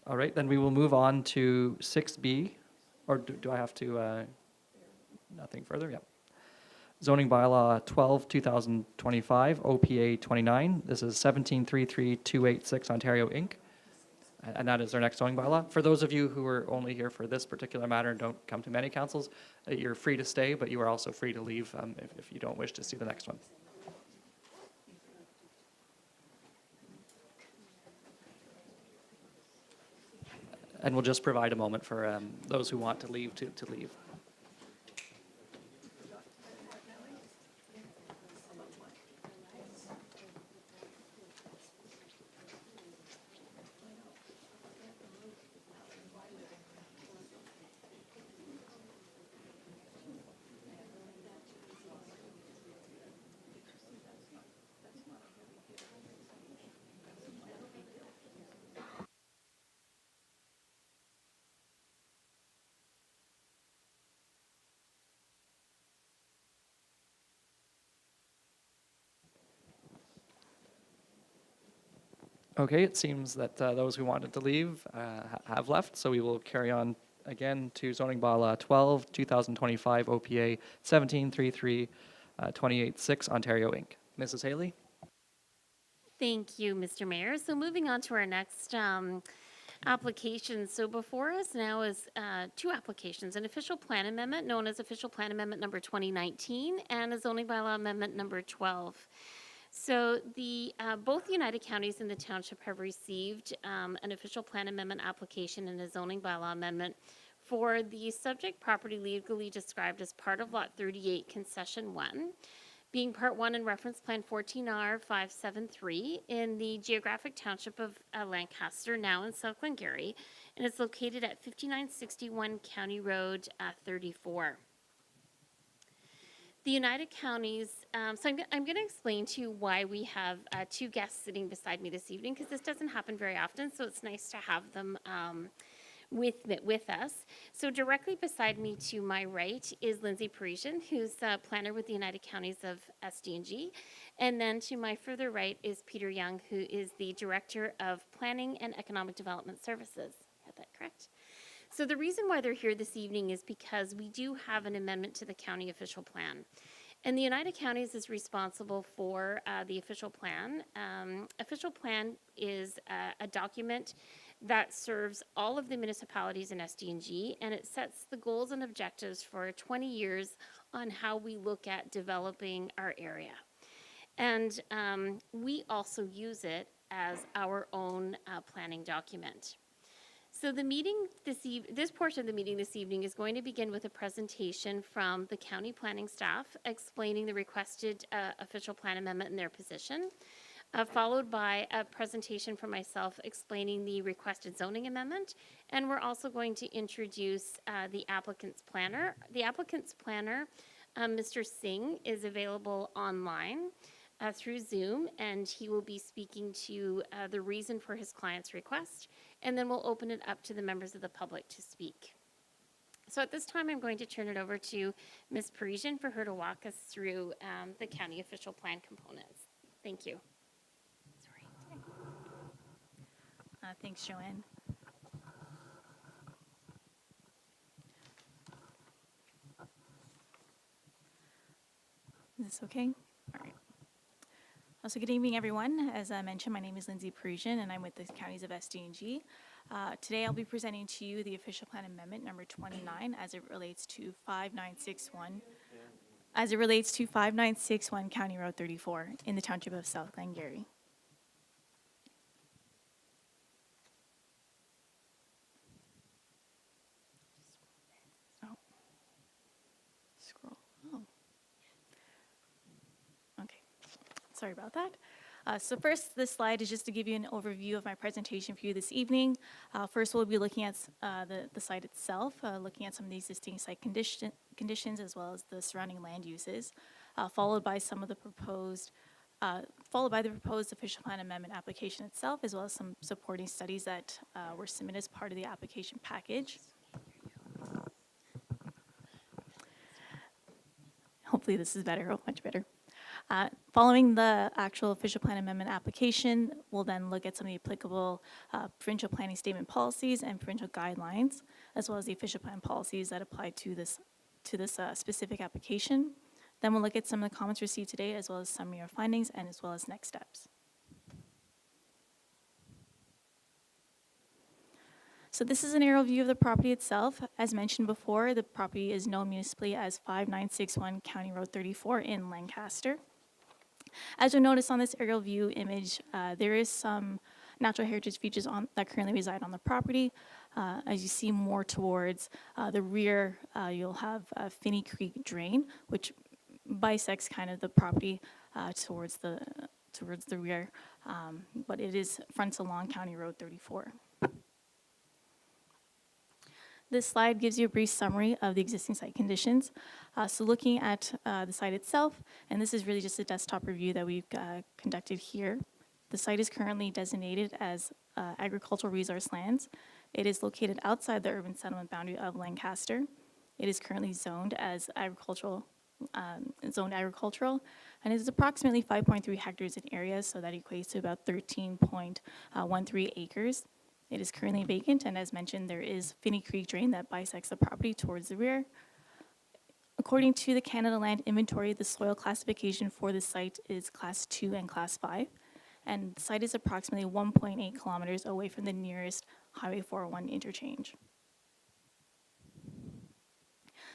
A: All right, then we will move on to 6B, or do I have to, nothing further? Yeah. Zoning bylaw 12, 2025, OPA 29. This is 1733286 Ontario Inc. And that is our next zoning bylaw. For those of you who are only here for this particular matter and don't come to many councils, you're free to stay, but you are also free to leave if you don't wish to see the next one. And we'll just provide a moment for those who want to leave to leave. Okay, it seems that those who wanted to leave have left, so we will carry on again to zoning bylaw 12, 2025, OPA 1733286 Ontario Inc. Mrs. Haley?
C: Thank you, Mr. Mayor. So moving on to our next application. So before us now is two applications, an official plan amendment known as official plan amendment number 2019 and a zoning bylaw amendment number 12. So the both the United Counties and the township have received an official plan amendment application and a zoning bylaw amendment for the subject property legally described as part of Lot 38 Concession 1, being Part 1 in Reference Plan 14R 573 in the geographic township of Lancaster, now in South Glengarry, and it's located at 5961 County Road 34. The United Counties, so I'm going to explain to you why we have two guests sitting beside me this evening, because this doesn't happen very often, so it's nice to have them with us. So directly beside me to my right is Lindsay Parisian, who's a planner with the United Counties of SD&G. And then to my further right is Peter Young, who is the Director of Planning and Economic Development Services. Is that correct? So the reason why they're here this evening is because we do have an amendment to the county official plan. And the United Counties is responsible for the official plan. Official plan is a document that serves all of the municipalities in SD&G, and it sets the goals and objectives for 20 years on how we look at developing our area. And we also use it as our own planning document. So the meeting this portion of the meeting this evening is going to begin with a presentation from the county planning staff explaining the requested official plan amendment and their position, followed by a presentation from myself explaining the requested zoning amendment. And we're also going to introduce the applicant's planner. The applicant's planner, Mr. Singh, is available online through Zoom, and he will be speaking to the reason for his client's request, and then we'll open it up to the members of the public to speak. So at this time, I'm going to turn it over to Ms. Parisian for her to walk us through the county official plan components. Thank you.
M: Thanks, Joanne. Is this okay? All right. So good evening, everyone. As I mentioned, my name is Lindsay Parisian, and I'm with the counties of SD&G. Today, I'll be presenting to you the official plan amendment number 29 as it relates to 5961 County Road 34 in the township of South Glengarry. Sorry about that. So first, this slide is just to give you an overview of my presentation for you this evening. First, we'll be looking at the site itself, looking at some of the existing site conditions as well as the surrounding land uses, followed by the proposed official plan amendment application itself, as well as some supporting studies that were submitted as part of the application package. Hopefully this is better, oh, much better. Following the actual official plan amendment application, we'll then look at some of the applicable provincial planning statement policies and provincial guidelines, as well as the official plan policies that apply to this specific application. Then we'll look at some of the comments received today, as well as summary of findings, and as well as next steps. So this is an aerial view of the property itself. As mentioned before, the property is known municipally as 5961 County Road 34 in Lancaster. As you'll notice on this aerial view image, there is some natural heritage features that currently reside on the property. As you see more towards the rear, you'll have Finney Creek Drain, which bisects kind of the property towards the rear, but it fronts along County Road 34. This slide gives you a brief summary of the existing site conditions. So looking at the site itself, and this is really just a desktop review that we've conducted here. The site is currently designated as agricultural resource lands. It is located outside the urban settlement boundary of Lancaster. It is currently zoned as agricultural, and it is approximately 5.3 hectares in area, so that equates to about 13.13 acres. It is currently vacant, and as mentioned, there is Finney Creek Drain that bisects the property towards the rear. According to the Canada Land Inventory, the soil classification for the site is Class 2 and Class 5, and the site is approximately 1.8 kilometers away from the nearest Highway 401 interchange.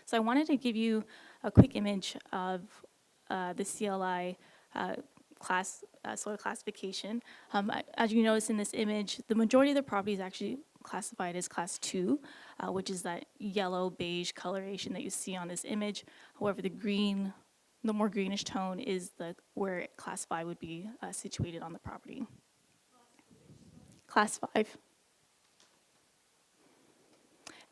M: So I wanted to give you a quick image of the CLI soil classification. As you notice in this image, the majority of the property is actually classified as Class 2, which is that yellow beige coloration that you see on this image. However, the more greenish tone is where Class 5 would be situated on the property. Class 5.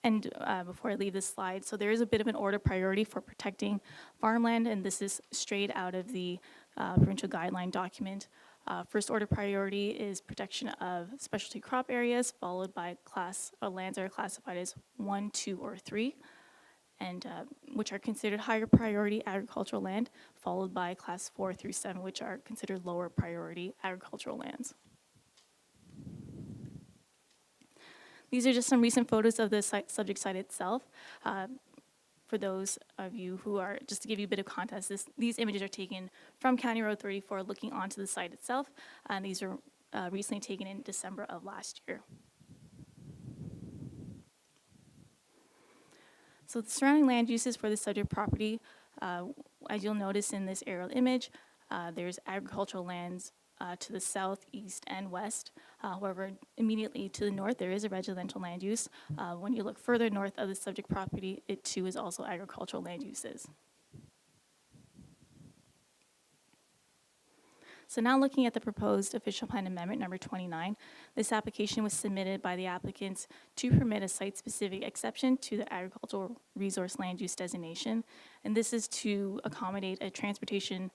M: And before I leave this slide, so there is a bit of an order priority for protecting farmland, and this is straight out of the provincial guideline document. First order priority is protection of specialty crop areas, followed by lands that are classified as 1, 2, or 3, and which are considered higher priority agricultural land, followed by Class 4 through 7, which are considered lower priority agricultural lands. These are just some recent photos of the subject site itself. For those of you who are, just to give you a bit of context, these images are taken from County Road 34 looking onto the site itself, and these are recently taken in December of last year. So the surrounding land uses for the subject property, as you'll notice in this aerial image, there's agricultural lands to the south, east, and west. However, immediately to the north, there is a residential land use. When you look further north of the subject property, it too is also agricultural land uses. So now looking at the proposed official plan amendment number 29, this application was submitted by the applicants to permit a site-specific exception to the agricultural resource land use designation. And this is to accommodate a transportation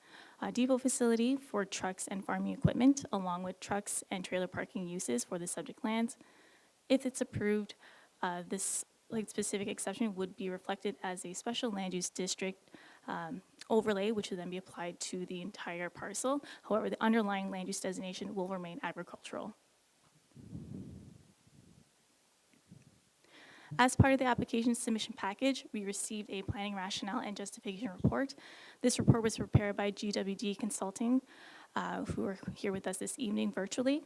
M: depot facility for trucks and farming equipment, along with trucks and trailer parking uses for the subject lands. If it's approved, this specific exception would be reflected as a special land use district overlay, which would then be applied to the entire parcel. However, the underlying land use designation will remain agricultural. As part of the application submission package, we received a planning rationale and justification report. This report was prepared by GWD Consulting, who are here with us this evening virtually.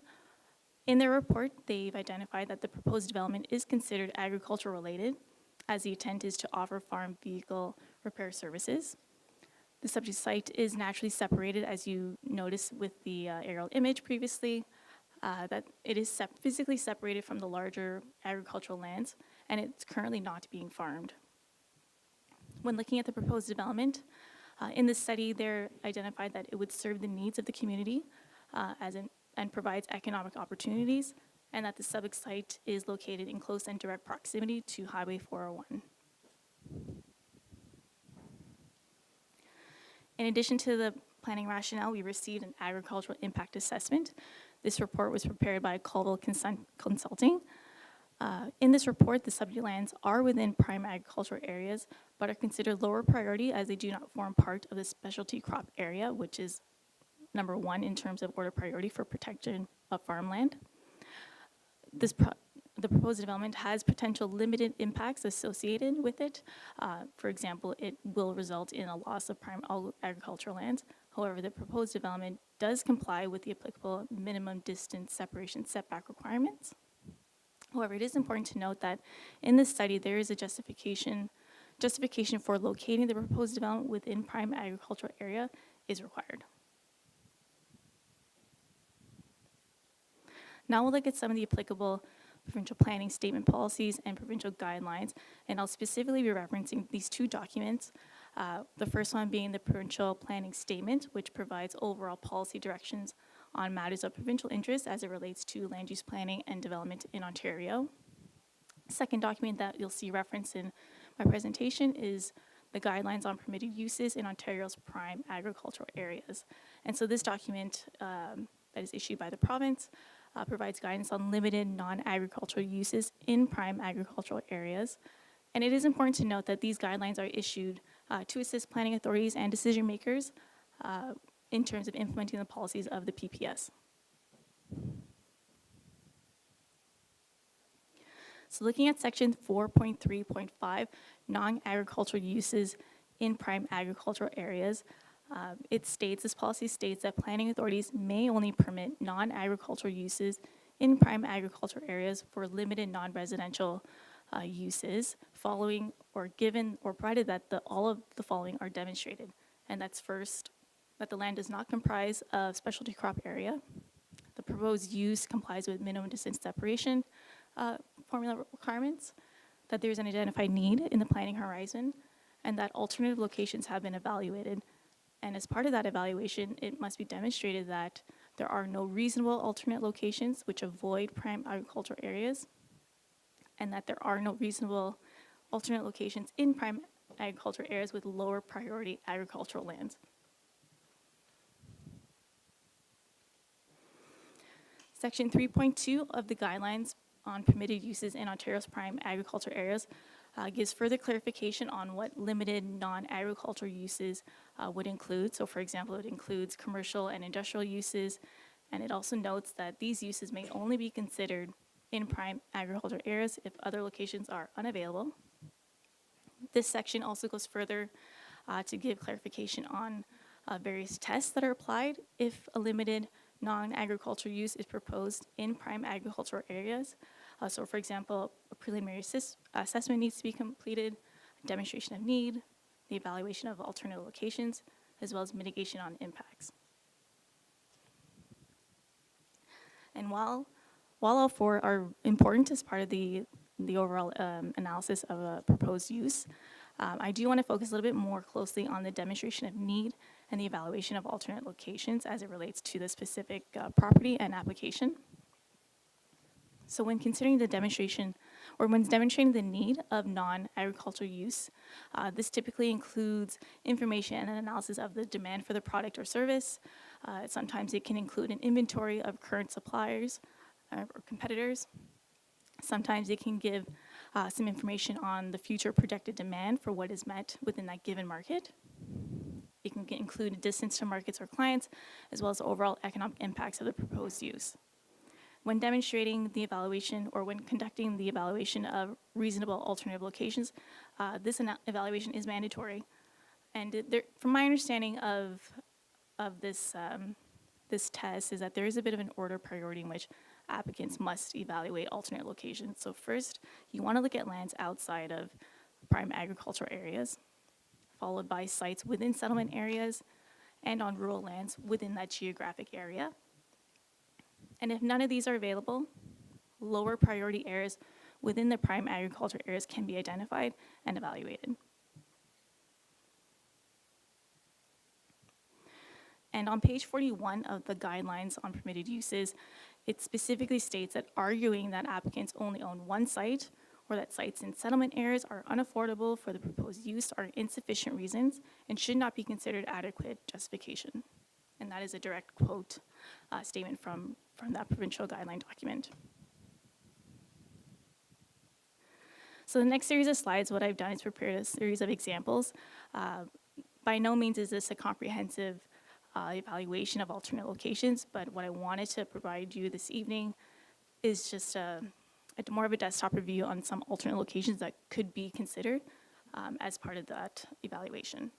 M: In their report, they've identified that the proposed development is considered agriculture related, as the intent is to offer farm vehicle repair services. The subject site is naturally separated, as you noticed with the aerial image previously, that it is physically separated from the larger agricultural lands, and it's currently not being farmed. When looking at the proposed development, In this study, they're identified that it would serve the needs of the community and provides economic opportunities, and that the subject site is located in close and direct proximity to Highway 401. In addition to the planning rationale, we received an agricultural impact assessment. This report was prepared by Colville Consulting. In this report, the subject lands are within prime agricultural areas, but are considered lower priority as they do not form part of the specialty crop area, which is number 1 in terms of order priority for protection of farmland. The proposed development has potential limited impacts associated with it. For example, it will result in a loss of prime agricultural lands. However, the proposed development does comply with the applicable minimum distance separation setback requirements. However, it is important to note that in this study, there is a justification for locating the proposed development within prime agricultural area is required. Now we'll look at some of the applicable provincial planning statement policies and provincial guidelines, and I'll specifically be referencing these 2 documents. The first one being the provincial planning statement, which provides overall policy directions on matters of provincial interest as it relates to land use planning and development in Ontario. Second document that you'll see referenced in my presentation is the guidelines on permitted uses in Ontario's prime agricultural areas. And so this document that is issued by the province provides guidance on limited non-agricultural uses in prime agricultural areas. And it is important to note that these guidelines are issued to assist planning authorities and decision makers in terms of implementing the policies of the PPS. So looking at section 4.3.5, non-agricultural uses in prime agricultural areas, this policy states that planning authorities may only permit non-agricultural uses in prime agricultural areas for limited non-residential uses following or given or provided that all of the following are demonstrated. And that's first, that the land does not comprise of specialty crop area, the proposed use complies with minimum distance separation formula requirements, that there's an identified need in the planning horizon, and that alternative locations have been evaluated. And as part of that evaluation, it must be demonstrated that there are no reasonable alternate locations which avoid prime agricultural areas, and that there are no reasonable alternate locations in prime agricultural areas with lower priority agricultural lands. Section 3.2 of the guidelines on permitted uses in Ontario's prime agricultural areas gives further clarification on what limited non-agricultural uses would include. So for example, it includes commercial and industrial uses, and it also notes that these uses may only be considered in prime agricultural areas if other locations are unavailable. This section also goes further to give clarification on various tests that are applied if a limited non-agricultural use is proposed in prime agricultural areas. So for example, a preliminary assessment needs to be completed, a demonstration of need, the evaluation of alternative locations, as well as mitigation on impacts. And while all 4 are important as part of the overall analysis of a proposed use, I do want to focus a little bit more closely on the demonstration of need and the evaluation of alternate locations as it relates to the specific property and application. So when considering the demonstration, or when demonstrating the need of non-agricultural use, this typically includes information and an analysis of the demand for the product or service. Sometimes it can include an inventory of current suppliers or competitors. Sometimes it can give some information on the future projected demand for what is met within that given market. It can include a distance to markets or clients, as well as the overall economic impacts of the proposed use. When demonstrating the evaluation or when conducting the evaluation of reasonable alternative locations, this evaluation is mandatory. And from my understanding of this, this test is that there is a bit of an order priority in which applicants must evaluate alternate locations. So first, you want to look at lands outside of prime agricultural areas, followed by sites within settlement areas, and on rural lands within that geographic area. And if none of these are available, lower priority areas within the prime agriculture areas can be identified and evaluated. And on page 41 of the guidelines on permitted uses, it specifically states that arguing that applicants only own one site or that sites in settlement areas are unaffordable for the proposed use are insufficient reasons and should not be considered adequate justification. And that is a direct quote statement from that provincial guideline document. So the next series of slides, what I've done is prepared a series of examples. By no means is this a comprehensive evaluation of alternate locations, but what I wanted to provide you this evening is just more of a desktop review on some alternate locations that could be considered as part of that evaluation.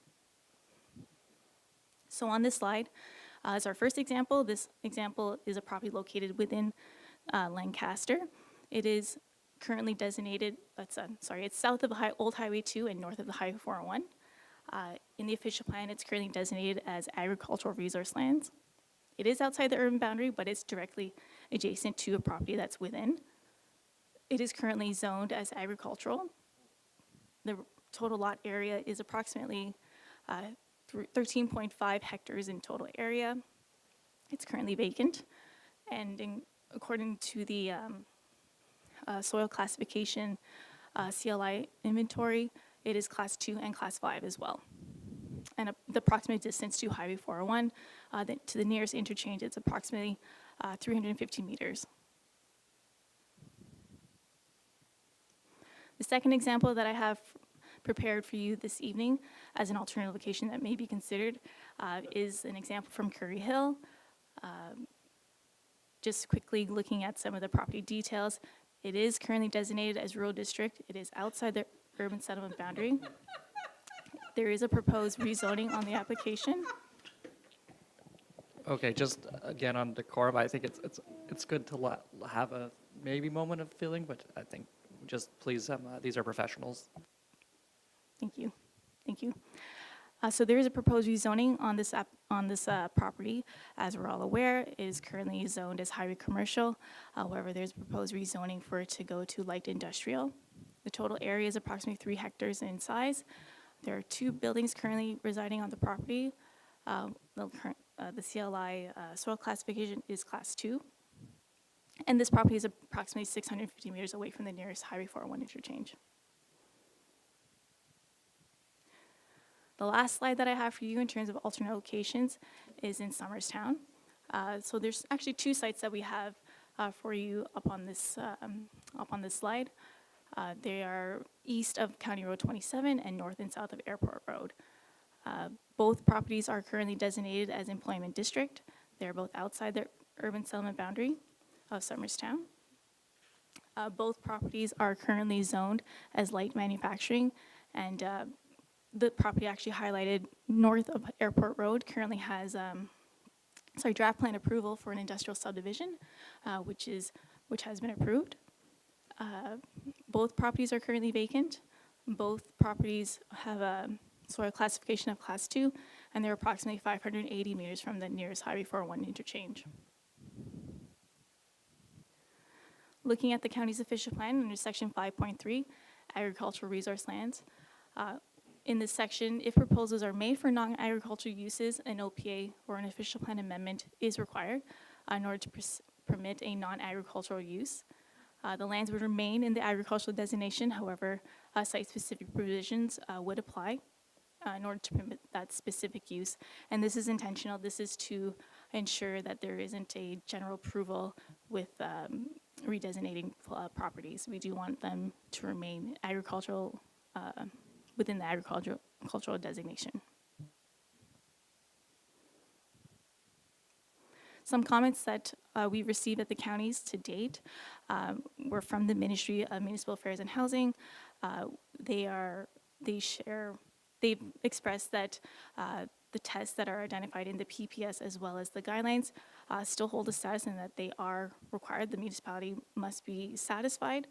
M: So on this slide is our first example. This example is a property located within Lancaster. It is currently designated, it's south of Old Highway 2 and north of the Highway 401. In the official plan, it's currently designated as agricultural resource lands. It is outside the urban boundary, but it's directly adjacent to a property that's within. It is currently zoned as agricultural. The total lot area is approximately 13.5 hectares in total area. It's currently vacant, and according to the soil classification CLI inventory, it is class 2 and class 5 as well. And the approximate distance to Highway 401 to the nearest interchange, it's approximately 350 meters. The second example that I have prepared for you this evening as an alternative location that may be considered is an example from Curry Hill. Just quickly looking at some of the property details, it is currently designated as rural district. It is outside the urban settlement boundary. There is a proposed rezoning on the application.
A: Okay, just again on decorum, I think it's good to have a maybe moment of feeling, but I think just please, these are professionals.
M: Thank you. Thank you. So there is a proposed rezoning on this property. As we're all aware, it is currently zoned as highway commercial. However, there's proposed rezoning for it to go to light industrial. The total area is approximately 3 hectares in size. There are 2 buildings currently residing on the property. The CLI soil classification is class 2. And this property is approximately 650 meters away from the nearest Highway 401 interchange. The last slide that I have for you in terms of alternate locations is in Somerstown. So there's actually 2 sites that we have for you up on this slide. They are east of County Road 27 and north and south of Airport Road. Both properties are currently designated as employment district. They're both outside the urban settlement boundary of Somerstown. Both properties are currently zoned as light manufacturing, and the property actually highlighted north of Airport Road currently has draft plan approval for an industrial subdivision, which has been approved. Both properties are currently vacant. Both properties have a soil classification of class 2, and they're approximately 580 meters from the nearest Highway 401 interchange. Looking at the county's official plan under section 5.3, agricultural resource lands. In this section, if proposals are made for non-agricultural uses, an OPA or an official plan amendment is required in order to permit a non-agricultural use. The lands would remain in the agricultural designation, however, site-specific provisions would apply in order to permit that specific use. And this is intentional. This is to ensure that there isn't a general approval with redesignating properties. We do want them to remain agricultural within the agricultural designation. Some comments that we received at the counties to date were from the Ministry of Municipal Affairs and Housing. They've expressed that the tests that are identified in the PPS as well as the guidelines still hold a status and that they are required. The municipality must be satisfied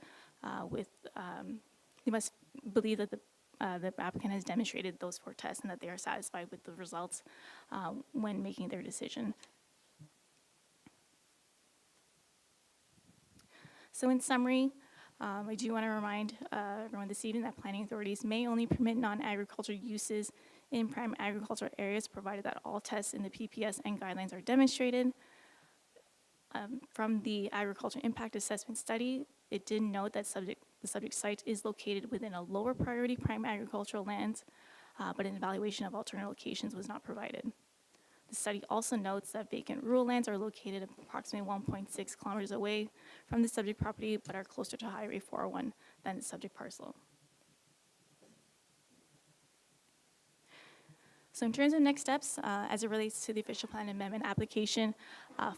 M: they must believe that the applicant has demonstrated those 4 tests and that they are satisfied with the results when making their decision. So in summary, I do want to remind everyone this evening that planning authorities may only permit non-agricultural uses in prime agricultural areas, provided that all tests in the PPS and guidelines are demonstrated. From the agriculture impact assessment study, it did note that the subject site is located within a lower priority prime agricultural land, but an evaluation of alternate locations was not provided. The study also notes that vacant rural lands are located approximately 1.6 kilometers away from the subject property, but are closer to Highway 401 than the subject parcel. So in terms of next steps, as it relates to the official plan amendment application,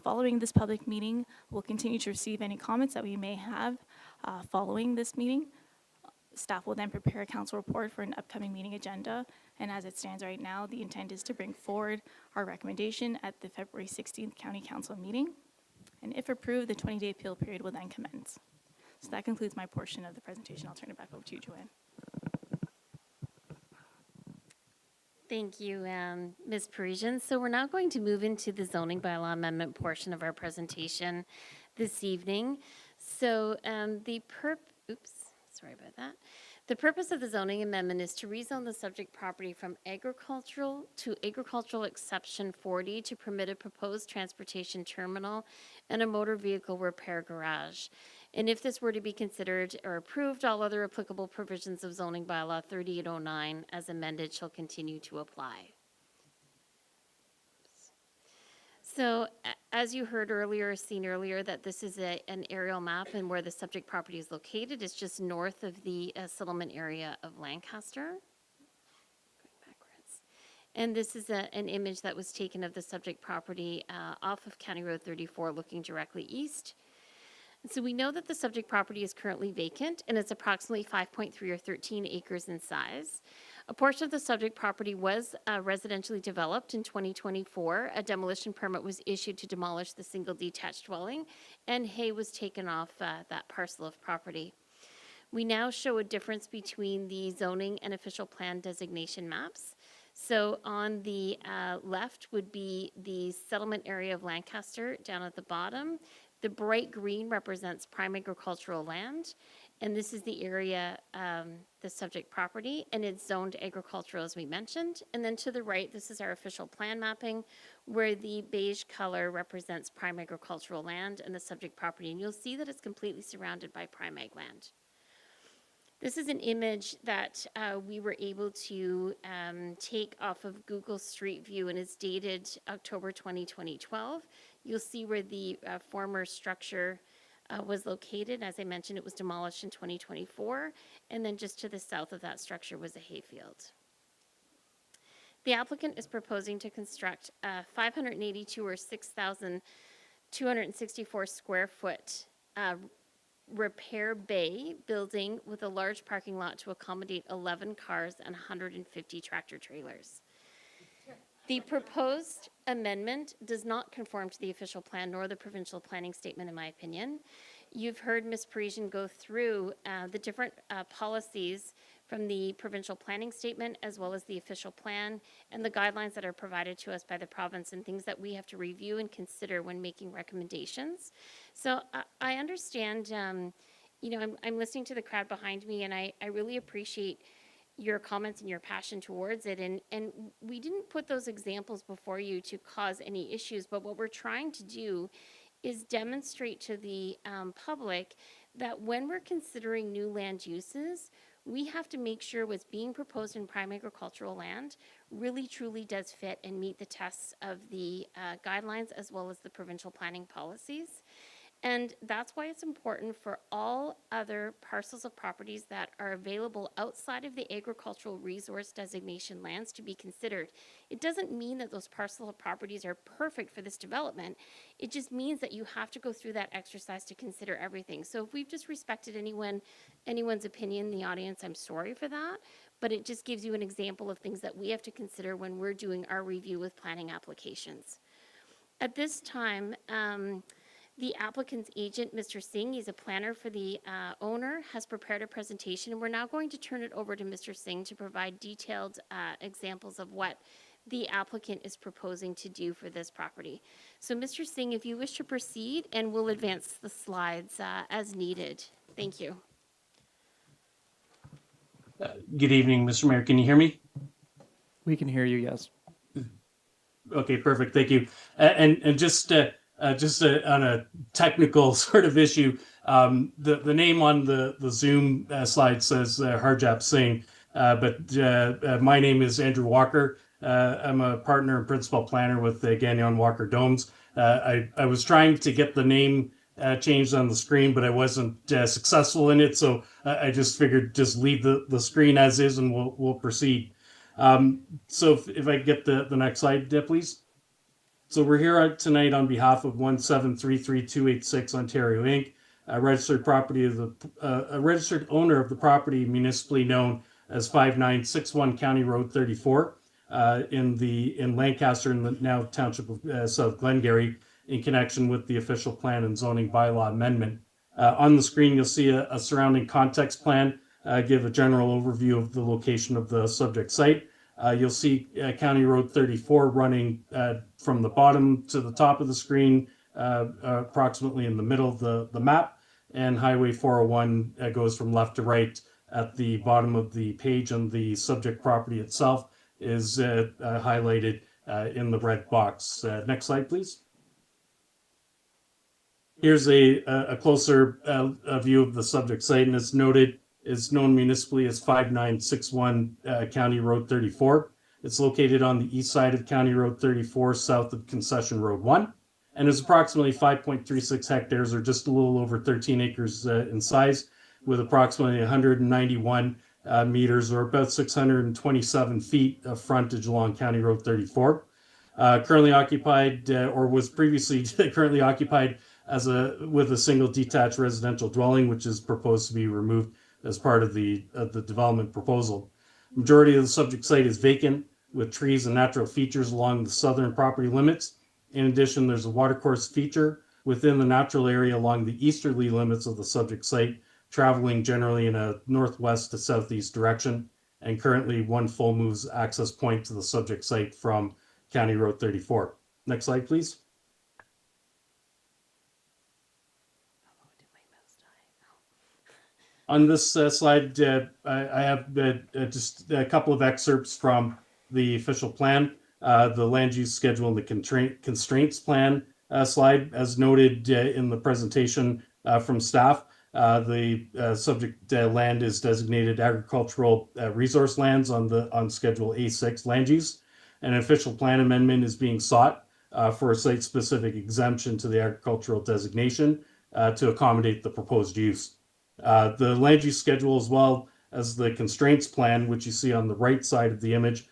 M: following this public meeting, we'll continue to receive any comments that we may have following this meeting. Staff will then prepare a council report for an upcoming meeting agenda, and as it stands right now, the intent is to bring forward our recommendation at the February 16th County Council meeting, and if approved, the 20-day appeal period will then commence. So that concludes my portion of the presentation. I'll turn it back over to you, Joanne.
C: Thank you, Ms. Parisian. So we're now going to move into the zoning bylaw amendment portion of our presentation this evening. So sorry about that. The purpose of the zoning amendment is to rezone the subject property from agricultural to agricultural exception 40 to permit a proposed transportation terminal and a motor vehicle repair garage. And if this were to be considered or approved, all other applicable provisions of zoning bylaw 3809 as amended shall continue to apply. So as you heard earlier, seen earlier, that this is an aerial map, and where the subject property is located is just north of the settlement area of Lancaster. Going backwards. And this is an image that was taken of the subject property off of County Road 34 looking directly east. And so we know that the subject property is currently vacant, and it's approximately 5.3 or 13 acres in size. A portion of the subject property was residentially developed in 2024. A demolition permit was issued to demolish the single detached dwelling, and hay was taken off that parcel of property. We now show a difference between the zoning and official plan designation maps. So on the left would be the settlement area of Lancaster down at the bottom. The bright green represents prime agricultural land, and this is the area, the subject property, and it's zoned agricultural as we mentioned. And then to the right, this is our official plan mapping, where the beige color represents prime agricultural land and the subject property, and you'll see that it's completely surrounded by prime ag land. This is an image that we were able to take off of Google Street View, and is dated October 2012. You'll see where the former structure was located. As I mentioned, it was demolished in 2024, and then just to the south of that structure was a hayfield. The applicant is proposing to construct a 582 or 6,264 square foot repair bay building with a large parking lot to accommodate 11 cars and 150 tractor trailers. The proposed amendment does not conform to the official plan nor the provincial planning statement, in my opinion. You've heard Ms. Parisian go through the different policies from the provincial planning statement, as well as the official plan, and the guidelines that are provided to us by the province, and things that we have to review and consider when making recommendations. So I understand, you know, I'm listening to the crowd behind me, and I really appreciate your comments and your passion towards it. And we didn't put those examples before you to cause any issues, but what we're trying to do is demonstrate to the public that when we're considering new land uses, we have to make sure what's being proposed in prime agricultural land really truly does fit and meet the tests of the guidelines, as well as the provincial planning policies. And that's why it's important for all other parcels of properties that are available outside of the agricultural resource designation lands to be considered. It doesn't mean that those parcel of properties are perfect for this development. It just means that you have to go through that exercise to consider everything. So if we've disrespected anyone's opinion in the audience, I'm sorry for that, but it just gives you an example of things that we have to consider when we're doing our review with planning applications. At this time, the applicant's agent, Mr. Singh, he's a planner for the owner, has prepared a presentation, and we're now going to turn it over to Mr. Singh to provide detailed examples of what the applicant is proposing to do for this property. So Mr. Singh, if you wish to proceed, and we'll advance the slides as needed. Thank you.
N: Good evening, Mr. Mayor. Can you hear me?
A: We can hear you, yes.
N: Okay, perfect. Thank you. And just on a technical sort of issue, the name on the Zoom slide says Harjap Singh, but my name is Andrew Walker. I'm a partner and principal planner with Gagnon Walker Domes. I was trying to get the name changed on the screen, but I wasn't successful in it, so I just figured just leave the screen as is, and we'll proceed. So if I get the next slide, please. So we're here tonight on behalf of 1733286 Ontario Inc., a registered registered owner of the property municipally known as 5961 County Road 34 in Lancaster, in the now township of South Glengarry, in connection with the official plan and zoning bylaw amendment. On the screen, you'll see a surrounding context plan, give a general overview of the location of the subject site. You'll see County Road 34 running from the bottom to the top of the screen, approximately in the middle of the map, and Highway 401 goes from left to right at the bottom of the page, and the subject property itself is highlighted in the red box. Next slide, please. Here's a closer view of the subject site, and it's noted is known municipally as 5961 County Road 34. It's located on the east side of County Road 34, south of Concession Road 1, and is approximately 5.36 hectares, or just a little over 13 acres in size, with approximately 191 meters, or about 627 feet of frontage along County Road 34. Currently occupied, or was previously currently occupied with a single detached residential dwelling, which is proposed to be removed as part of the development proposal. Majority of the subject site is vacant, with trees and natural features along the southern property limits. In addition, there's a watercourse feature within the natural area along the easterly limits of the subject site, traveling generally in a northwest to southeast direction, and currently one full moves access point to the subject site from County Road 34. Next slide, please. On this slide, I have just a couple of excerpts from the official plan, the land use schedule and the constraints plan slide. As noted in the presentation from staff, the subject land is designated agricultural resource lands on Schedule A6 land use. An official plan amendment is being sought for a site-specific exemption to the agricultural designation to accommodate the proposed use. The land use schedule, as well as the constraints plan, which you see on the right side of the image,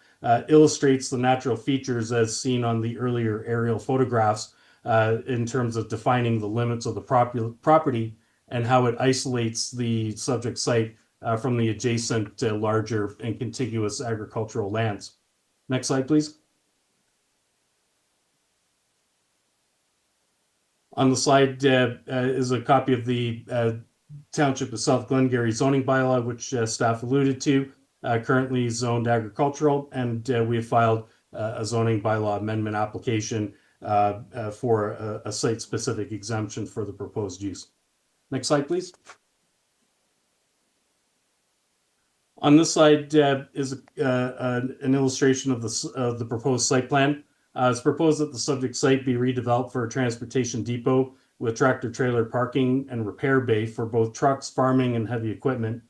N: illustrates the natural features as seen on the earlier aerial photographs in terms of defining the limits of the property and how it isolates the subject site from the adjacent larger and contiguous agricultural lands. Next slide, please. On the slide is a copy of the Township of South Glengarry zoning bylaw, which staff alluded to, currently zoned agricultural, and we have filed a zoning bylaw amendment application for a site-specific exemption for the proposed use. Next slide, please. On this slide is an illustration of the proposed site plan. It's proposed that the subject site be redeveloped for a transportation depot with tractor trailer parking and repair bay for both trucks, farming, and heavy equipment,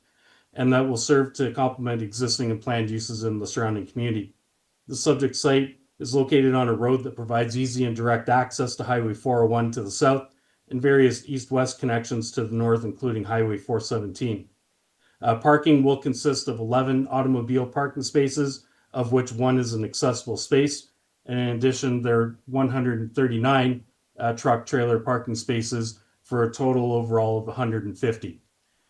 N: and that will serve to complement existing and planned uses in the surrounding community. The subject site is located on a road that provides easy and direct access to Highway 401 to the south and various east-west connections to the north, including Highway 417. Parking will consist of 11 automobile parking spaces, of which one is an accessible space. And in addition, there are 139 truck trailer parking spaces for a total overall of 150.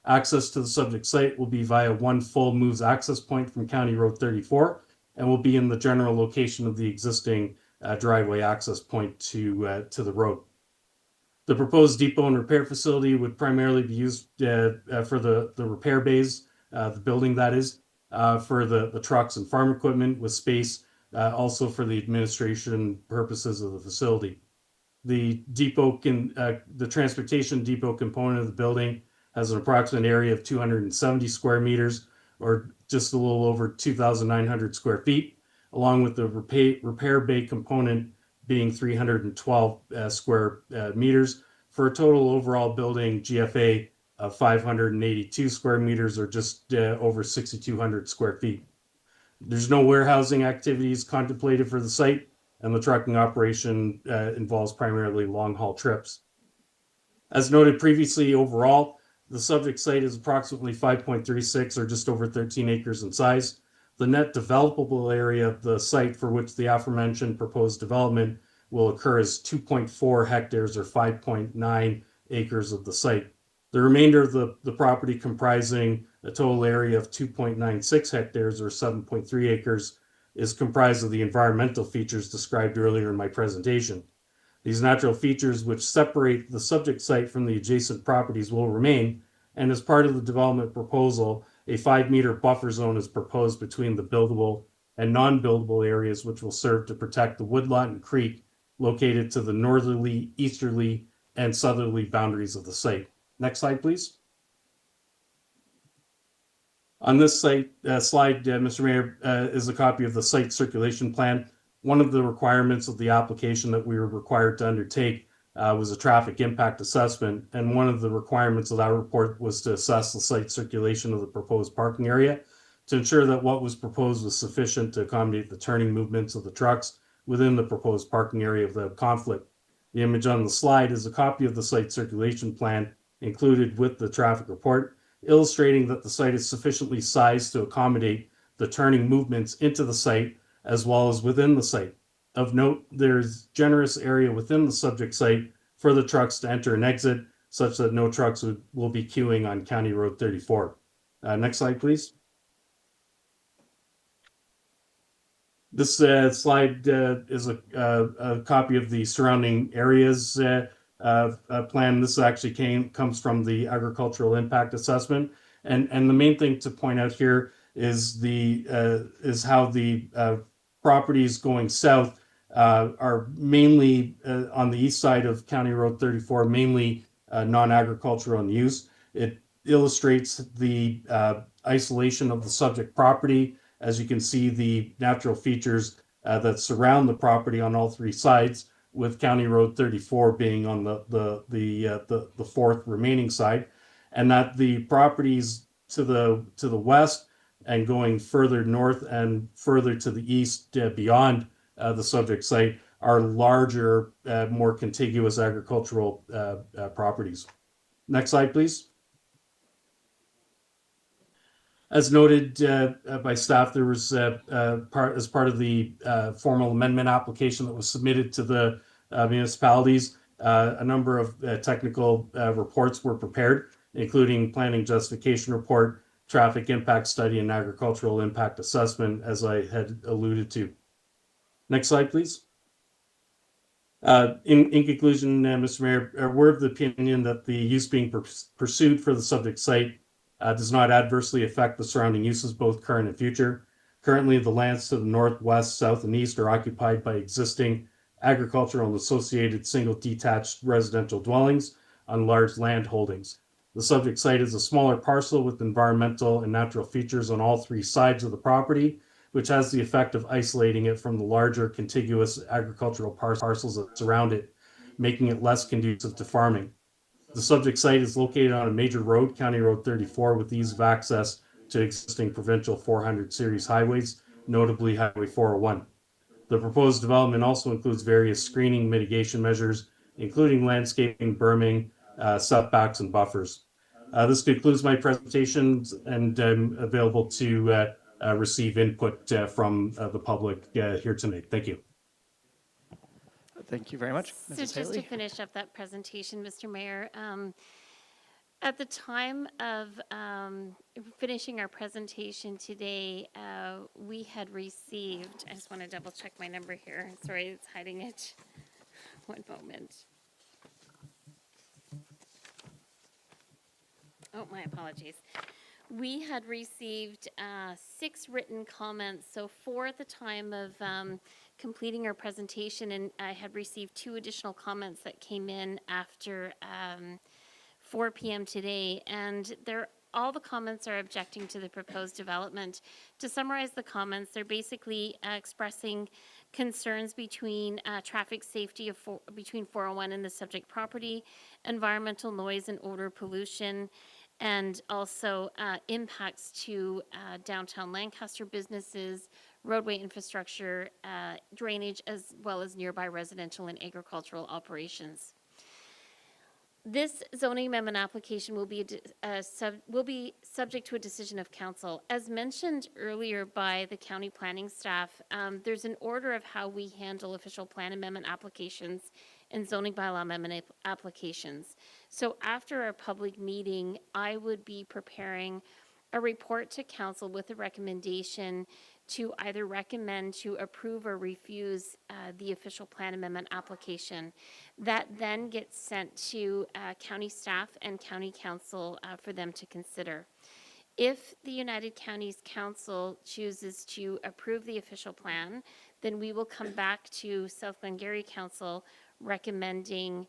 N: Access to the subject site will be via one full moves access point from County Road 34 and will be in the general location of the existing driveway access point to the road. The proposed depot and repair facility would primarily be used for the repair bays, the building that is, for the trucks and farm equipment, with space also for the administration purposes of the facility. The transportation depot component of the building has an approximate area of 270 square meters, or just a little over 2,900 square feet, along with the repair bay component being 312 square meters, for a total overall building GFA of 582 square meters, or just over 6,200 square feet. There's no warehousing activities contemplated for the site, and the trucking operation involves primarily long-haul trips. As noted previously, overall, the subject site is approximately 5.36 or just over 13 acres in size. The net developable area of the site for which the aforementioned proposed development will occur is 2.4 hectares or 5.9 acres of the site. The remainder of the property, comprising a total area of 2.96 hectares or 7.3 acres, is comprised of the environmental features described earlier in my presentation. These natural features, which separate the subject site from the adjacent properties, will remain, and as part of the development proposal, a 5-meter buffer zone is proposed between the buildable and non-buildable areas, which will serve to protect the woodlot and creek located to the northerly, easterly, and southerly boundaries of the site. Next slide, please. On this slide, Mr. Mayor, is a copy of the site circulation plan. One of the requirements of the application that we were required to undertake was a traffic impact assessment, and one of the requirements of that report was to assess the site circulation of the proposed parking area to ensure that what was proposed was sufficient to accommodate the turning movements of the trucks within the proposed parking area without conflict. The image on the slide is a copy of the site circulation plan included with the traffic report, illustrating that the site is sufficiently sized to accommodate the turning movements into the site as well as within the site. Of note, there's generous area within the subject site for the trucks to enter and exit, such that no trucks will be queuing on County Road 34. Next slide, please. This slide is a copy of the surrounding areas plan. This actually comes from the agricultural impact assessment, and the main thing to point out here is how the properties going south are mainly on the east side of County Road 34, mainly non-agricultural in use. It illustrates the isolation of the subject property. As you can see, the natural features that surround the property on all three sides, with County Road 34 being on the fourth remaining side, and that the properties to the west and going further north and further to the east beyond the subject site are larger, more contiguous agricultural properties. Next slide, please. As noted by staff, there was as part of the formal amendment application that was submitted to the municipalities, a number of technical reports were prepared, including planning justification report, traffic impact study, and agricultural impact assessment, as I had alluded to. Next slide, please. In conclusion, Mr. Mayor, we're of the opinion that the use being pursued for the subject site does not adversely affect the surrounding uses, both current and future. Currently, the lands to the north, west, south, and east are occupied by existing agricultural and associated single detached residential dwellings on large land holdings. The subject site is a smaller parcel with environmental and natural features on all three sides of the property, which has the effect of isolating it from the larger contiguous agricultural parcels that surround it, making it less conducive to farming. The subject site is located on a major road, County Road 34, with ease of access to existing provincial 400 series highways, notably Highway 401. The proposed development also includes various screening mitigation measures, including landscaping, berming, setbacks, and buffers. This concludes my presentation, and I'm available to receive input from the public here tonight. Thank you.
A: Thank you very much,
C: So
A: Mrs.
C: just
A: Haley.
C: to finish up that presentation, Mr. Mayor, at the time of finishing our presentation today, we had received, I just want to double check my number here. Sorry, it's hiding it. One moment. Oh, my apologies. We had received 6 written comments, so 4 at the time of completing our presentation, and I had received 2 additional comments that came in after 4 p.m. today, and there all the comments are objecting to the proposed development. To summarize the comments, they're basically expressing concerns between traffic safety between 401 and the subject property, environmental noise and odor pollution, and also impacts to downtown Lancaster businesses, roadway infrastructure, drainage, as well as nearby residential and agricultural operations. This zoning amendment application will be subject to a decision of council. As mentioned earlier by the county planning staff, there's an order of how we handle official plan amendment applications and zoning bylaw amendment applications. So after our public meeting, I would be preparing a report to council with a recommendation to either recommend to approve or refuse the official plan amendment application. That then gets sent to county staff and county council for them to consider. If the United Counties Council chooses to approve the official plan, then we will come back to South Glengarry Council recommending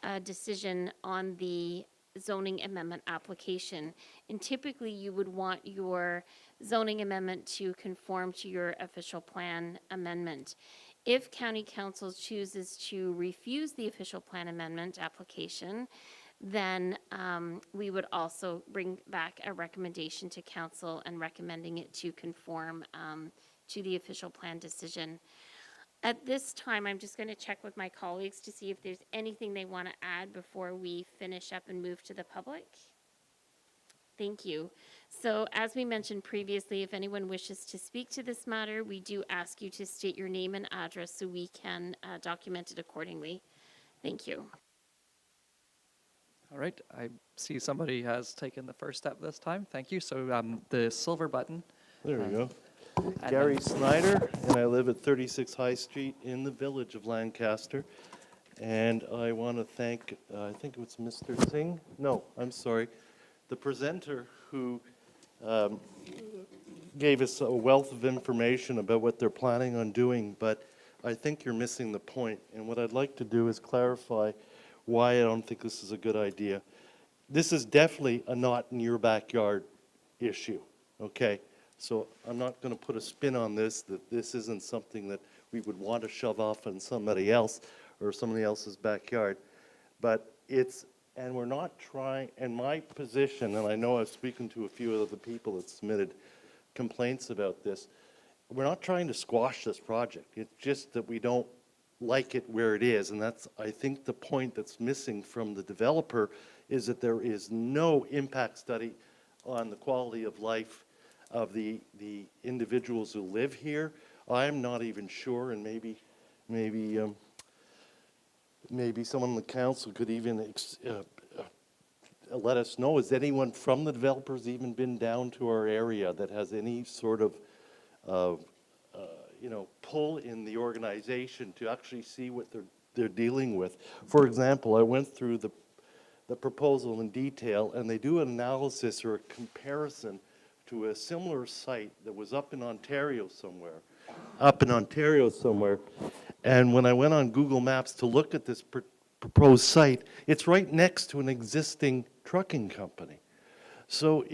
C: a decision on the zoning amendment application. And typically you would want your zoning amendment to conform to your official plan amendment. If county council chooses to refuse the official plan amendment application, then we would also bring back a recommendation to council and recommending it to conform to the official plan decision. At this time, I'm just going to check with my colleagues to see if there's anything they want to add before we finish up and move to the public. Thank you. So as we mentioned previously, if anyone wishes to speak to this matter, we do ask you to state your name and address so we can document it accordingly. Thank you.
A: All right, I see somebody has taken the first step this time. Thank you. So the silver button.
O: There we go.
A: and
O: Gary
A: then-
O: Snyder, and I live at 36 High Street in the village of Lancaster. And I want to thank, I think it was Mr. Singh? No, I'm sorry. The presenter who gave us a wealth of information about what they're planning on doing, but I think you're missing the point. And what I'd like to do is clarify why I don't think this is a good idea. This is definitely a not in your backyard issue, okay? So I'm not going to put a spin on this, that this isn't something that we would want to shove off on somebody else or somebody else's backyard. But it's, and we're not trying, and my position, and I know I've spoken to a few of the people that submitted complaints about this, we're not trying to squash this project. It's just that we don't like it where it is, and that's, I think, the point that's missing from the developer is that there is no impact study on the quality of life of the individuals who live here. I'm not even sure, and maybe someone on the council could even let us know, has anyone from the developers even been down to our area that has any sort of pull in the organization to actually see what they're dealing with. For example, I went through the proposal in detail, and they do an analysis or a comparison to a similar site that was up in Ontario somewhere. And when I went on Google Maps to look at this proposed site, it's right next to an existing trucking company. So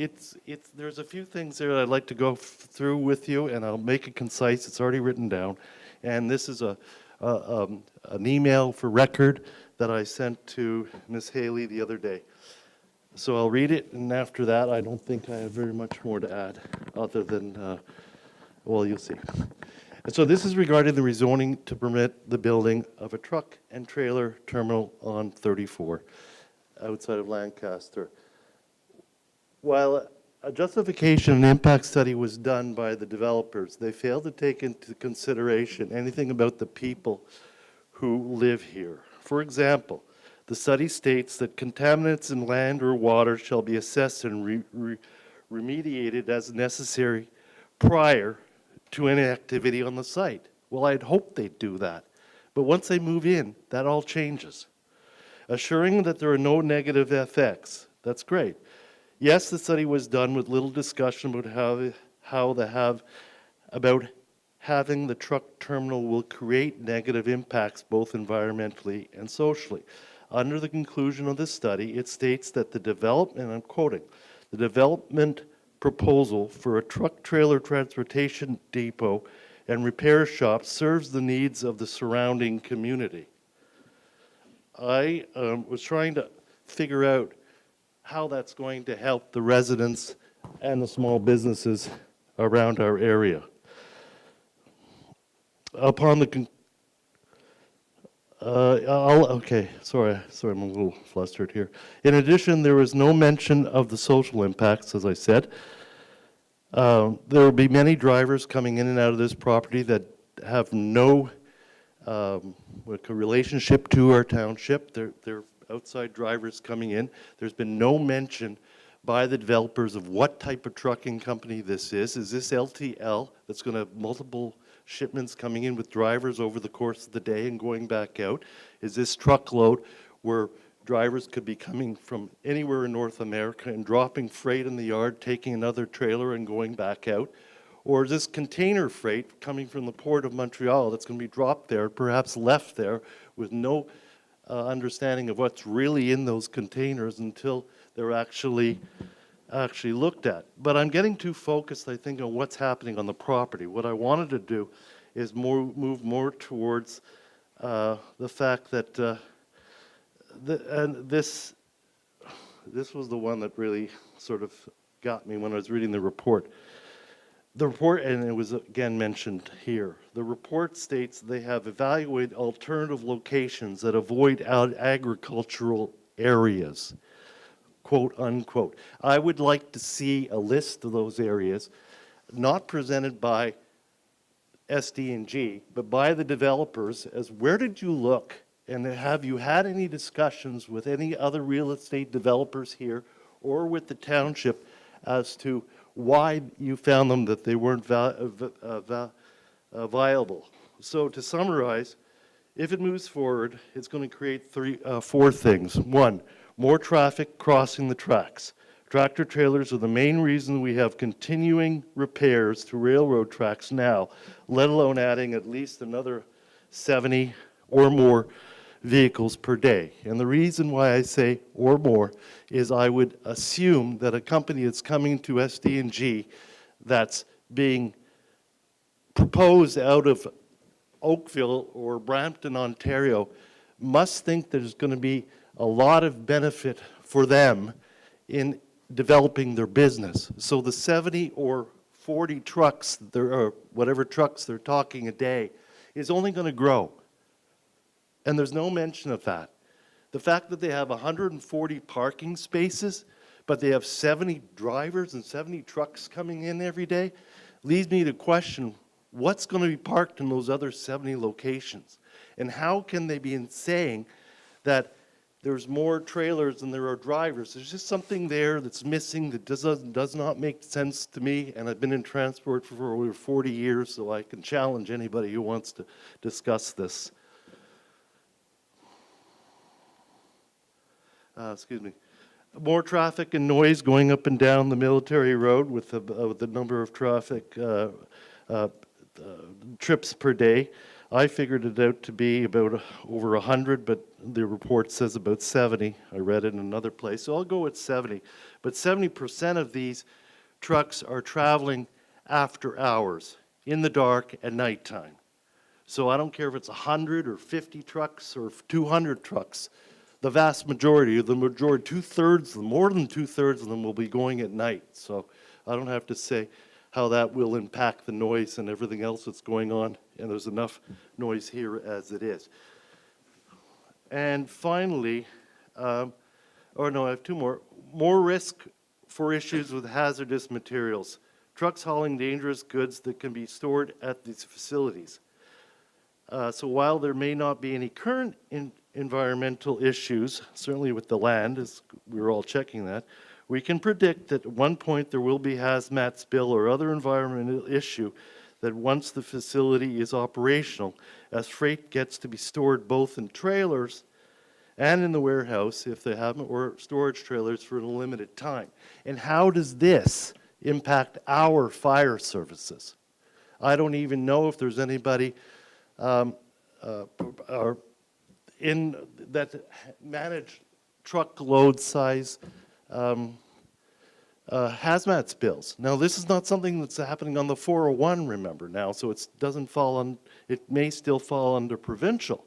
O: there's a few things there that I'd like to go through with you, and I'll make it concise. It's already written down. And this is an email for record that I sent to Ms. Haley the other day. So I'll read it, and after that, I don't think I have very much more to add, other than, well, you'll see. And so this is regarding the rezoning to permit the building of a truck and trailer terminal on 34 outside of Lancaster. While a justification and impact study was done by the developers, they failed to take into consideration anything about the people who live here. For example, the study states that contaminants in land or water shall be assessed and remediated as necessary prior to any activity on the site. Well, I'd hope they'd do that. But once they move in, that all changes. Assuring that there are no negative effects, that's great. Yes, the study was done with little discussion about about having the truck terminal will create negative impacts both environmentally and socially. Under the conclusion of this study, it states that the development, and I'm quoting, the development proposal for a truck trailer transportation depot and repair shop serves the needs of the surrounding community. I was trying to figure out how that's going to help the residents and the small businesses around our area. Upon the okay, sorry, I'm a little flustered here. In addition, there was no mention of the social impacts, as I said. There will be many drivers coming in and out of this property that have no relationship to our township. They're outside drivers coming in. There's been no mention by the developers of what type of trucking company this is. Is this LTL that's going to have multiple shipments coming in with drivers over the course of the day and going back out? Is this truckload where drivers could be coming from anywhere in North America and dropping freight in the yard, taking another trailer and going back out? Or is this container freight coming from the Port of Montreal that's going to be dropped there, perhaps left there, with no understanding of what's really in those containers until they're actually looked at? But I'm getting too focused, I think, on what's happening on the property. What I wanted to do is move more towards the fact that and this was the one that really sort of got me when I was reading the report. The report, and it was again mentioned here, the report states they have evaluated alternative locations that avoid agricultural areas, quote unquote. I would like to see a list of those areas, not presented by SD&G, but by the developers, as where did you look? And have you had any discussions with any other real estate developers here or with the township as to why you found them that they weren't viable? So to summarize, if it moves forward, it's going to create four things. One, more traffic crossing the tracks. Tractor trailers are the main reason we have continuing repairs to railroad tracks now, let alone adding at least another 70 or more vehicles per day. And the reason why I say or more is I would assume that a company that's coming to SD&G that's being proposed out of Oakville or Brampton, Ontario, must think there's going to be a lot of benefit for them in developing their business. So the 70 or 40 trucks, or whatever trucks they're talking a day, is only going to grow. And there's no mention of that. The fact that they have 140 parking spaces, but they have 70 drivers and 70 trucks coming in every day, leads me to question what's going to be parked in those other 70 locations. And how can they be saying that there's more trailers than there are drivers? There's just something there that's missing that does not make sense to me, and I've been in transport for over 40 years, so I can challenge anybody who wants to discuss this. Excuse me. More traffic and noise going up and down the Military Road with the number of traffic trips per day. I figured it out to be about over 100, but the report says about 70. I read it in another place, so I'll go with 70. But 70% of these trucks are traveling after hours, in the dark, at nighttime. So I don't care if it's 100 or 50 trucks or 200 trucks. The vast majority, two-thirds of them, more than two-thirds of them will be going at night. So I don't have to say how that will impact the noise and everything else that's going on. And there's enough noise here as it is. And finally, I have two more. More risk for issues with hazardous materials. Trucks hauling dangerous goods that can be stored at these facilities. So while there may not be any current environmental issues, certainly with the land, as we're all checking that, we can predict that at one point there will be hazmat spill or other environmental issue that once the facility is operational, as freight gets to be stored both in trailers and in the warehouse, if they have, or storage trailers for a limited time. And how does this impact our fire services? I don't even know if there's anybody that manage truckload size hazmat spills. Now, this is not something that's happening on the 401, remember now, so it doesn't fall on, it may still fall under provincial.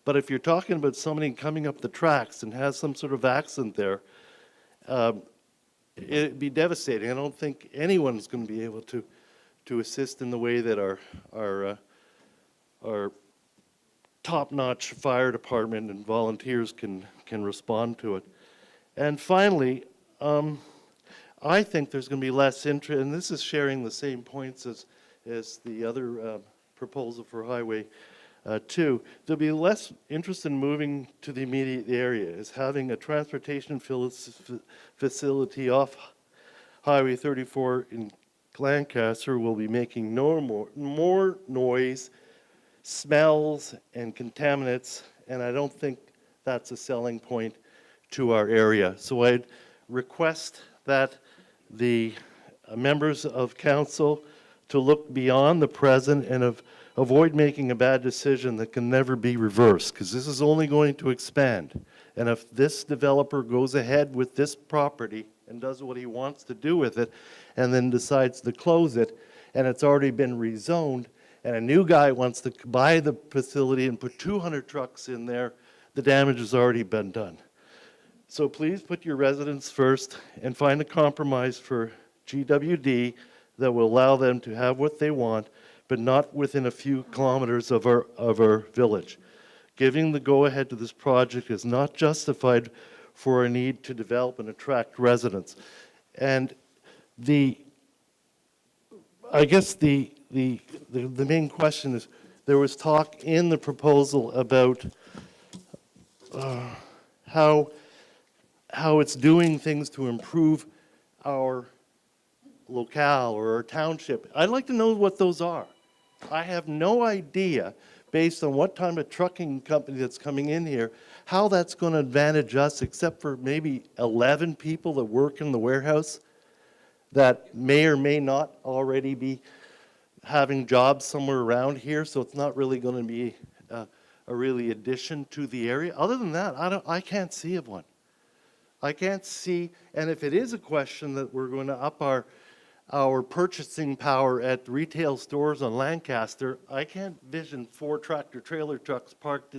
O: But if you're talking about somebody coming up the tracks and has some sort of accident there, it'd be devastating. I don't think anyone's going to be able to assist in the way that our top-notch fire department and volunteers can respond to it. And finally, I think there's going to be less interest, and this is sharing the same points as the other proposal for Highway 2. There'll be less interest in moving to the immediate area, is having a transportation facility off Highway 34 in Lancaster will be making more noise, smells, and contaminants, and I don't think that's a selling point to our area. So I'd request that the members of council to look beyond the present and avoid making a bad decision that can never be reversed, because this is only going to expand. And if this developer goes ahead with this property and does what he wants to do with it, and then decides to close it, and it's already been rezoned, and a new guy wants to buy the facility and put 200 trucks in there, the damage has already been done. So please put your residents first and find a compromise for GWD that will allow them to have what they want, but not within a few kilometers of our village. Giving the go-ahead to this project is not justified for a need to develop and attract residents. And I guess the main question is, there was talk in the proposal about how it's doing things to improve our locale or our township. I'd like to know what those are. I have no idea, based on what kind of trucking company that's coming in here, how that's going to advantage us, except for maybe 11 people that work in the warehouse that may or may not already be having jobs somewhere around here, so it's not really going to be a really addition to the area. Other than that, I can't see of one. I can't see, and if it is a question that we're going to up our purchasing power at retail stores on Lancaster, I can't vision 4 tractor-trailer trucks parked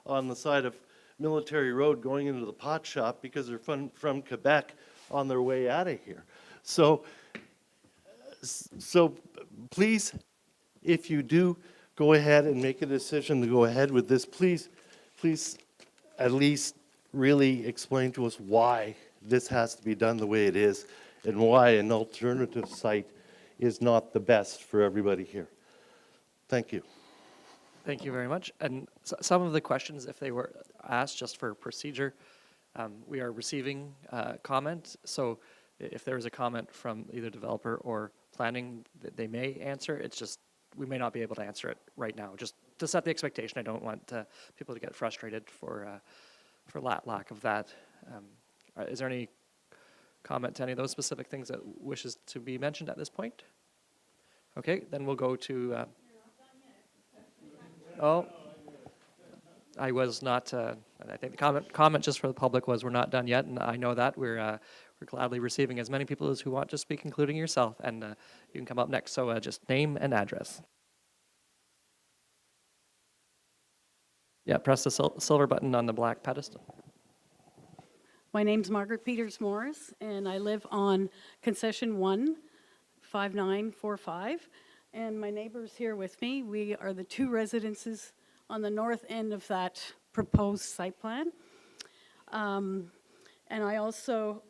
O: on the side of Military Road going into the pot shop because they're from Quebec on their way out of here. So please, if you do go ahead and make a decision to go ahead with this, please at least really explain to us why this has to be done the way it is and why an alternative site is not the best for everybody here. Thank you.
A: Thank you very much. And some of the questions, if they were asked just for procedure, we are receiving comment. So if there is a comment from either developer or planning that they may answer, it's just we may not be able to answer it right now. Just to set the expectation, I don't want people to get frustrated for lack of that. Is there any comment to any of those specific things that wishes to be mentioned at this point? Okay, then we'll go to. I was not. I think the comment just for the public was we're not done yet, and I know that we're gladly receiving as many people as who want to speak, including yourself, and you can come up next. So just name and address. Yeah, press the silver button on the black pedestal.
P: My name's Margaret Peters Morris, and I live on Concession 1, 5945. And my neighbor's here with me. We are the 2 residences on the north end of that proposed site plan. And I also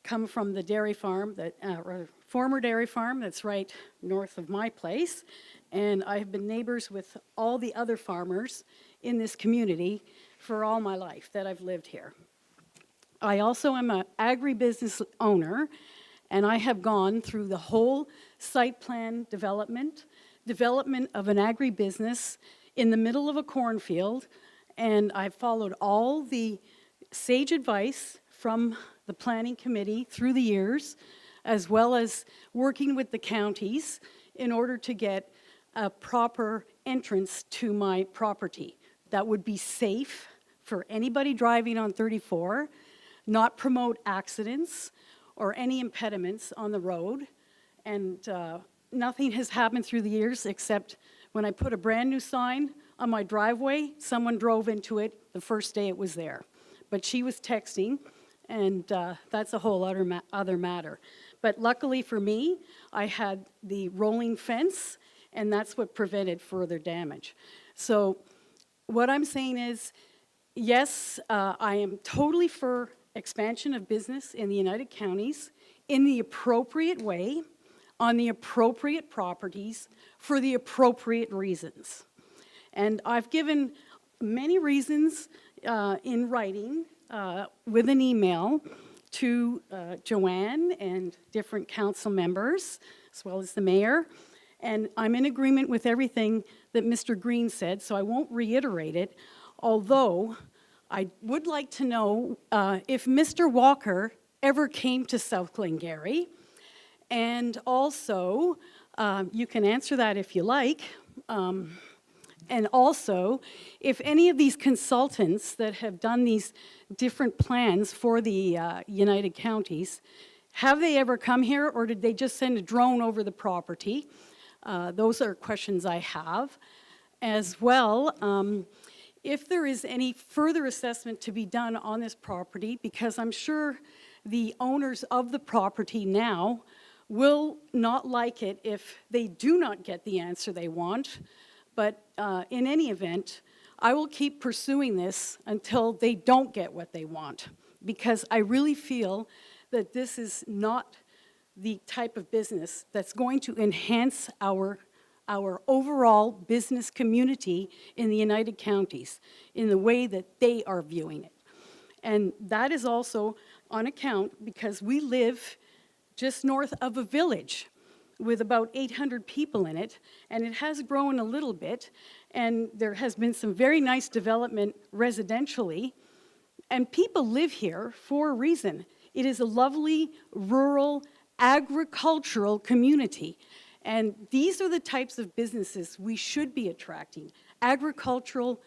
P: come from the dairy farm, or former dairy farm that's right north of my place. And I've been neighbors with all the other farmers in this community for all my life that I've lived here. I also am an agribusiness owner, and I have gone through the whole site plan development of an agribusiness in the middle of a cornfield, and I've followed all the sage advice from the planning committee through the years, as well as working with the counties in order to get a proper entrance to my property that would be safe for anybody driving on 34, not promote accidents or any impediments on the road. And nothing has happened through the years except when I put a brand-new sign on my driveway, someone drove into it the first day it was there. But she was texting, and that's a whole other matter. But luckily for me, I had the rolling fence, and that's what prevented further damage. So what I'm saying is, yes, I am totally for expansion of business in the United Counties in the appropriate way, on the appropriate properties, for the appropriate reasons. And I've given many reasons in writing with an email to Joanne and different council members, as well as the mayor. And I'm in agreement with everything that Mr. Green said, so I won't reiterate it, although I would like to know if Mr. Walker ever came to South Glengarry, and also, you can answer that if you like, and also, if any of these consultants that have done these different plans for the United Counties, have they ever come here, or did they just send a drone over the property? Those are questions I have. As well, if there is any further assessment to be done on this property, because I'm sure the owners of the property now will not like it if they do not get the answer they want. But in any event, I will keep pursuing this until they don't get what they want, because I really feel that this is not the type of business that's going to enhance our overall business community in the United Counties in the way that they are viewing it. And that is also on account because we live just north of a village with about 800 people in it, and it has grown a little bit, and there has been some very nice development residentially, and people live here for a reason. It is a lovely, rural, agricultural community, and these are the types of businesses we should be attracting. Agricultural,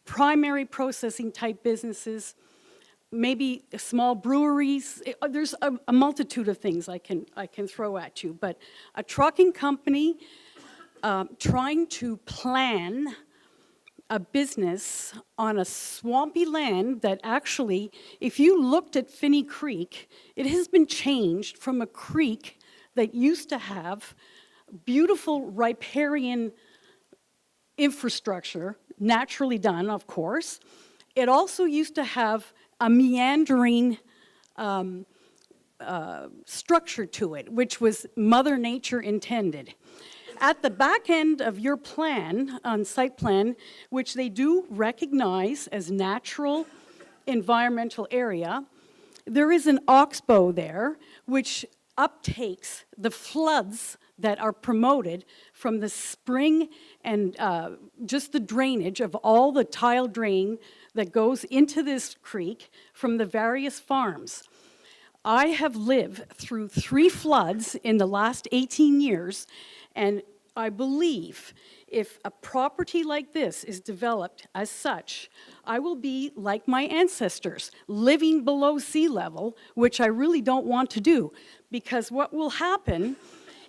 P: primary processing type businesses, maybe small breweries. There's a multitude of things I can throw at you, but a trucking company trying to plan a business on a swampy land that actually, if you looked at Finney Creek, it has been changed from a creek that used to have beautiful riparian infrastructure, naturally done, of course. It also used to have a meandering structure to it, which was Mother Nature intended. At the back end of your plan, on site plan, which they do recognize as natural environmental area, there is an oxbow there, which uptakes the floods that are promoted from the spring and just the drainage of all the tile drain that goes into this creek from the various farms. I have lived through 3 floods in the last 18 years, and I believe if a property like this is developed as such, I will be like my ancestors, living below sea level, which I really don't want to do, because what will happen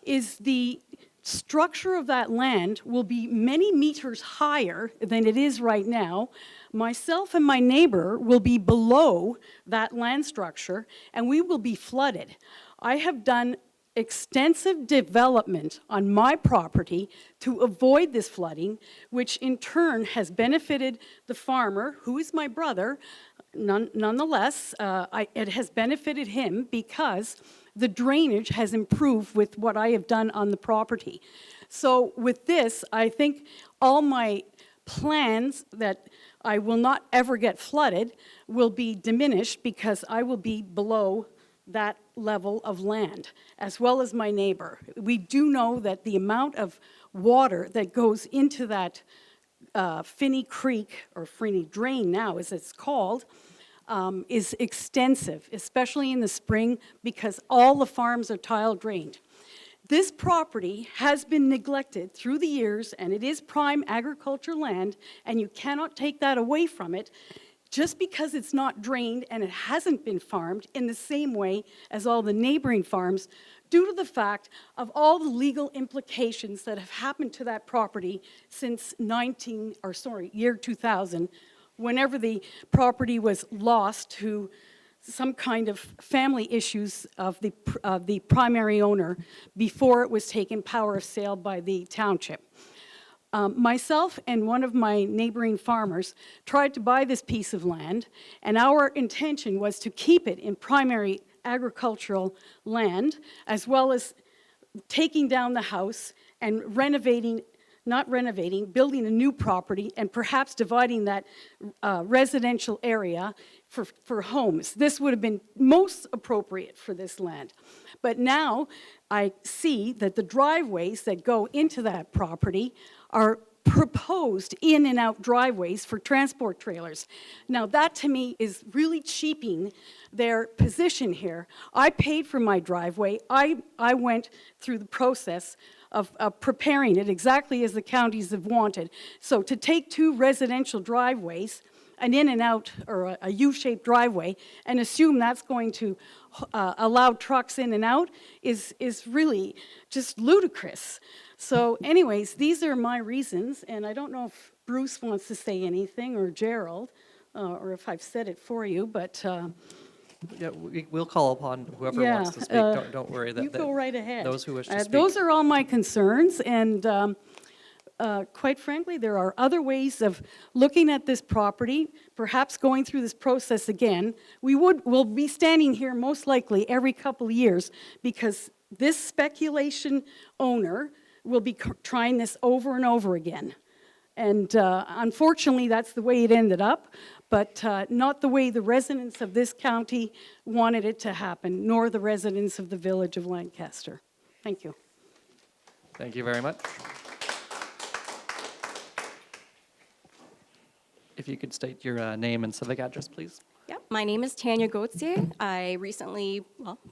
P: is the structure of that land will be many meters higher than it is right now. Myself and my neighbor will be below that land structure, and we will be flooded. I have done extensive development on my property to avoid this flooding, which in turn has benefited the farmer, who is my brother. Nonetheless, it has benefited him because the drainage has improved with what I have done on the property. So with this, I think all my plans that I will not ever get flooded will be diminished because I will be below that level of land, as well as my neighbor. We do know that the amount of water that goes into that Finney Creek, or Finney Drain now as it's called, is extensive, especially in the spring, because all the farms are tile drained. This property has been neglected through the years, and it is prime agriculture land, and you cannot take that away from it. just because it's not drained and it hasn't been farmed in the same way as all the neighboring farms, due to the fact of all the legal implications that have happened to that property since year 2000, whenever the property was lost to some kind of family issues of the primary owner before it was taken power of sale by the township. Myself and one of my neighboring farmers tried to buy this piece of land, and our intention was to keep it in primary agricultural land, as well as taking down the house and building a new property and perhaps dividing that residential area for homes. This would have been most appropriate for this land. But now I see that the driveways that go into that property are proposed in and out driveways for transport trailers. Now that to me is really cheaping their position here. I paid for my driveway. I went through the process of preparing it exactly as the counties have wanted. So to take two residential driveways, an in and out or a U-shaped driveway, and assume that's going to allow trucks in and out is really just ludicrous. So anyways, these are my reasons, and I don't know if Bruce wants to say anything, or Gerald, or if I've said it for you, but...
A: Yeah, we'll call upon whoever wants to speak. Don't worry.
P: You go right ahead.
A: Those who wish to speak.
P: Those are all my concerns, and quite frankly, there are other ways of looking at this property, perhaps going through this process again. We'll be standing here most likely every couple of years, because this speculation owner will be trying this over and over again. And unfortunately, that's the way it ended up, but not the way the residents of this county wanted it to happen, nor the residents of the village of Lancaster. Thank you.
A: Thank you very much. If you could state your name and civic address, please.
Q: Yep, my name is Tanya Gauthier. I recently,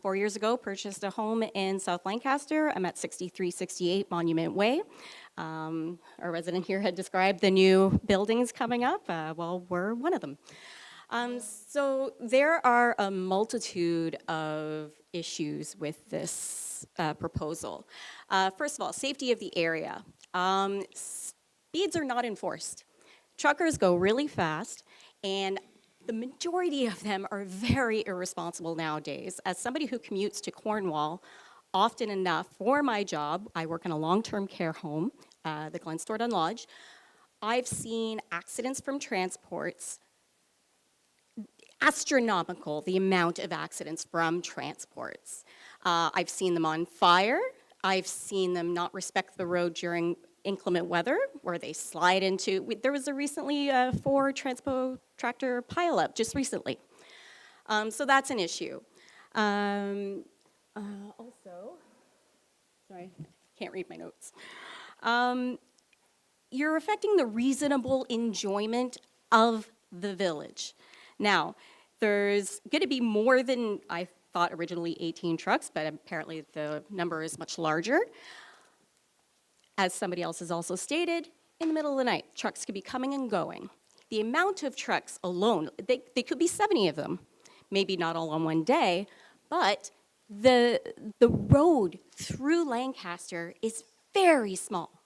Q: 4 years ago, purchased a home in South Lancaster. I'm at 6368 Monument Way. Our resident here had described the new buildings coming up. Well, we're one of them. So there are a multitude of issues with this proposal. First of all, safety of the area. Speeds are not enforced. Truckers go really fast, and the majority of them are very irresponsible nowadays. As somebody who commutes to Cornwall often enough for my job, I work in a long-term care home, the Glenstordon Lodge. I've seen accidents from transports, astronomical, the amount of accidents from transports. I've seen them on fire. I've seen them not respect the road during inclement weather, where they slide into, there was a recently Ford Transpo tractor pileup just recently. So that's an issue. Also, sorry, can't read my notes. You're affecting the reasonable enjoyment of the village. Now, there's going to be more than I thought originally 18 trucks, but apparently the number is much larger. As somebody else has also stated, in the middle of the night, trucks could be coming and going. The amount of trucks alone, they could be 70 of them, maybe not all on one day, but the road through Lancaster is very small.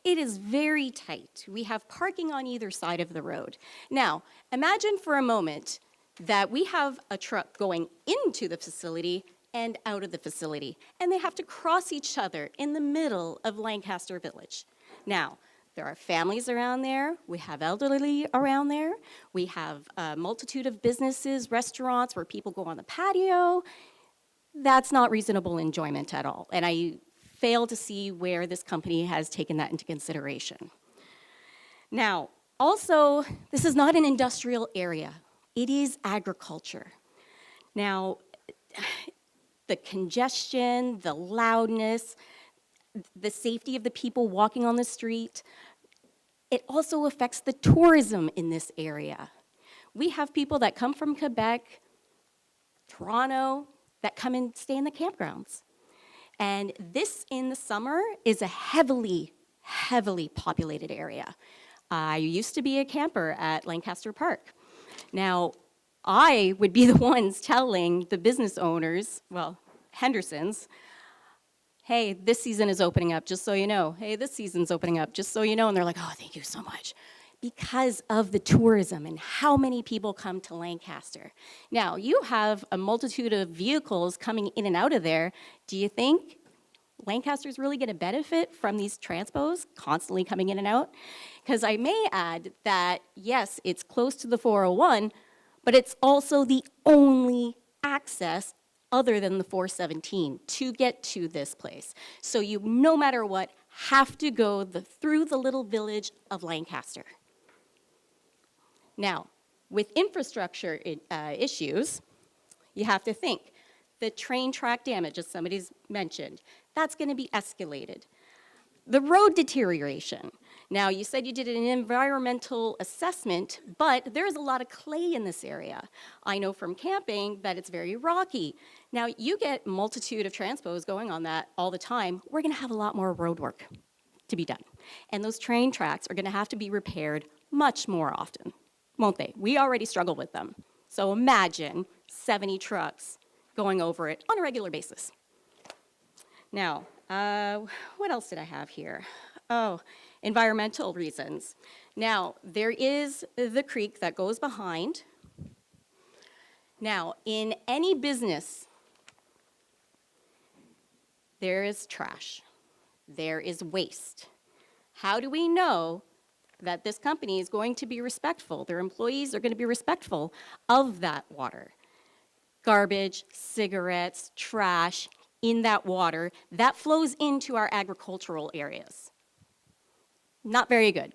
Q: It is very tight. We have parking on either side of the road. Now, imagine for a moment that we have a truck going into the facility and out of the facility, and they have to cross each other in the middle of Lancaster Village. Now, there are families around there, we have elderly around there, we have a multitude of businesses, restaurants where people go on the patio. That's not reasonable enjoyment at all, and I fail to see where this company has taken that into consideration. Now, also, this is not an industrial area. It is agriculture. Now, the congestion, the loudness, the safety of the people walking on the street, it also affects the tourism in this area. We have people that come from Quebec, Toronto, that come and stay in the campgrounds. And this in the summer is a heavily, heavily populated area. I used to be a camper at Lancaster Park. Now, I would be the ones telling the business owners, well, Henderson's, hey, this season is opening up, just so you know. Hey, this season's opening up, just so you know. And they're like, oh, thank you so much. Because of the tourism and how many people come to Lancaster. Now, you have a multitude of vehicles coming in and out of there. Do you think Lancaster's really going to benefit from these transpos constantly coming in and out? Because I may add that, yes, it's close to the 401, but it's also the only access other than the 417 to get to this place. So you, no matter what, have to go through the little village of Lancaster. Now, with infrastructure issues, you have to think. The train track damage, as somebody's mentioned, that's going to be escalated. The road deterioration. Now, you said you did an environmental assessment, but there's a lot of clay in this area. I know from camping that it's very rocky. Now, you get multitude of transpos going on that all the time. We're going to have a lot more road work to be done. And those train tracks are going to have to be repaired much more often, won't they? We already struggle with them. So imagine 70 trucks going over it on a regular basis. Now, what else did I have here? Oh, environmental reasons. Now, there is the creek that goes behind. Now, in any business, there is trash. There is waste. How do we know that this company is going to be respectful, their employees are going to be respectful of that water? Garbage, cigarettes, trash in that water that flows into our agricultural areas. Not very good.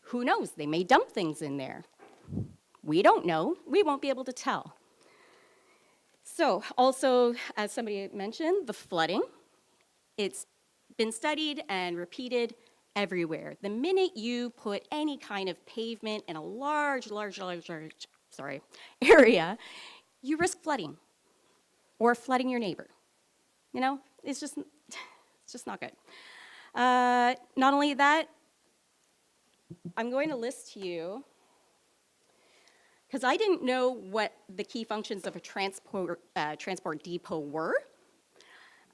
Q: Who knows? They may dump things in there. We don't know. We won't be able to tell. So also, as somebody mentioned, the flooding. It's been studied and repeated everywhere. The minute you put any kind of pavement in a large area, you risk flooding or flooding your neighbor. You know, it's just not good. Not only that, I'm going to list to you, because I didn't know what the key functions of a transport depot were.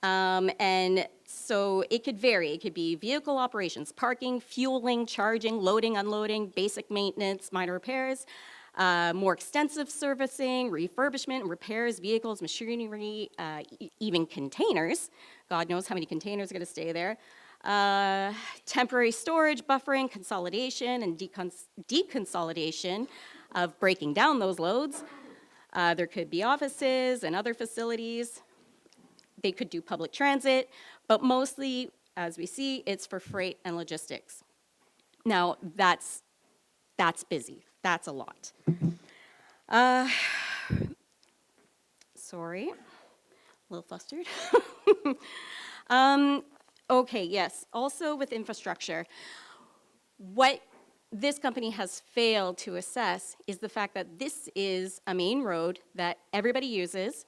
Q: And so it could vary. It could be vehicle operations, parking, fueling, charging, loading, unloading, basic maintenance, minor repairs, more extensive servicing, refurbishment, repairs, vehicles, machinery, even containers. God knows how many containers are going to stay there. Temporary storage, buffering, consolidation, and deconsolidation of breaking down those loads. There could be offices and other facilities. They could do public transit, but mostly, as we see, it's for freight and logistics. Now, that's busy. That's a lot. Sorry, a little flustered. Okay, yes, also with infrastructure, what this company has failed to assess is the fact that this is a main road that everybody uses,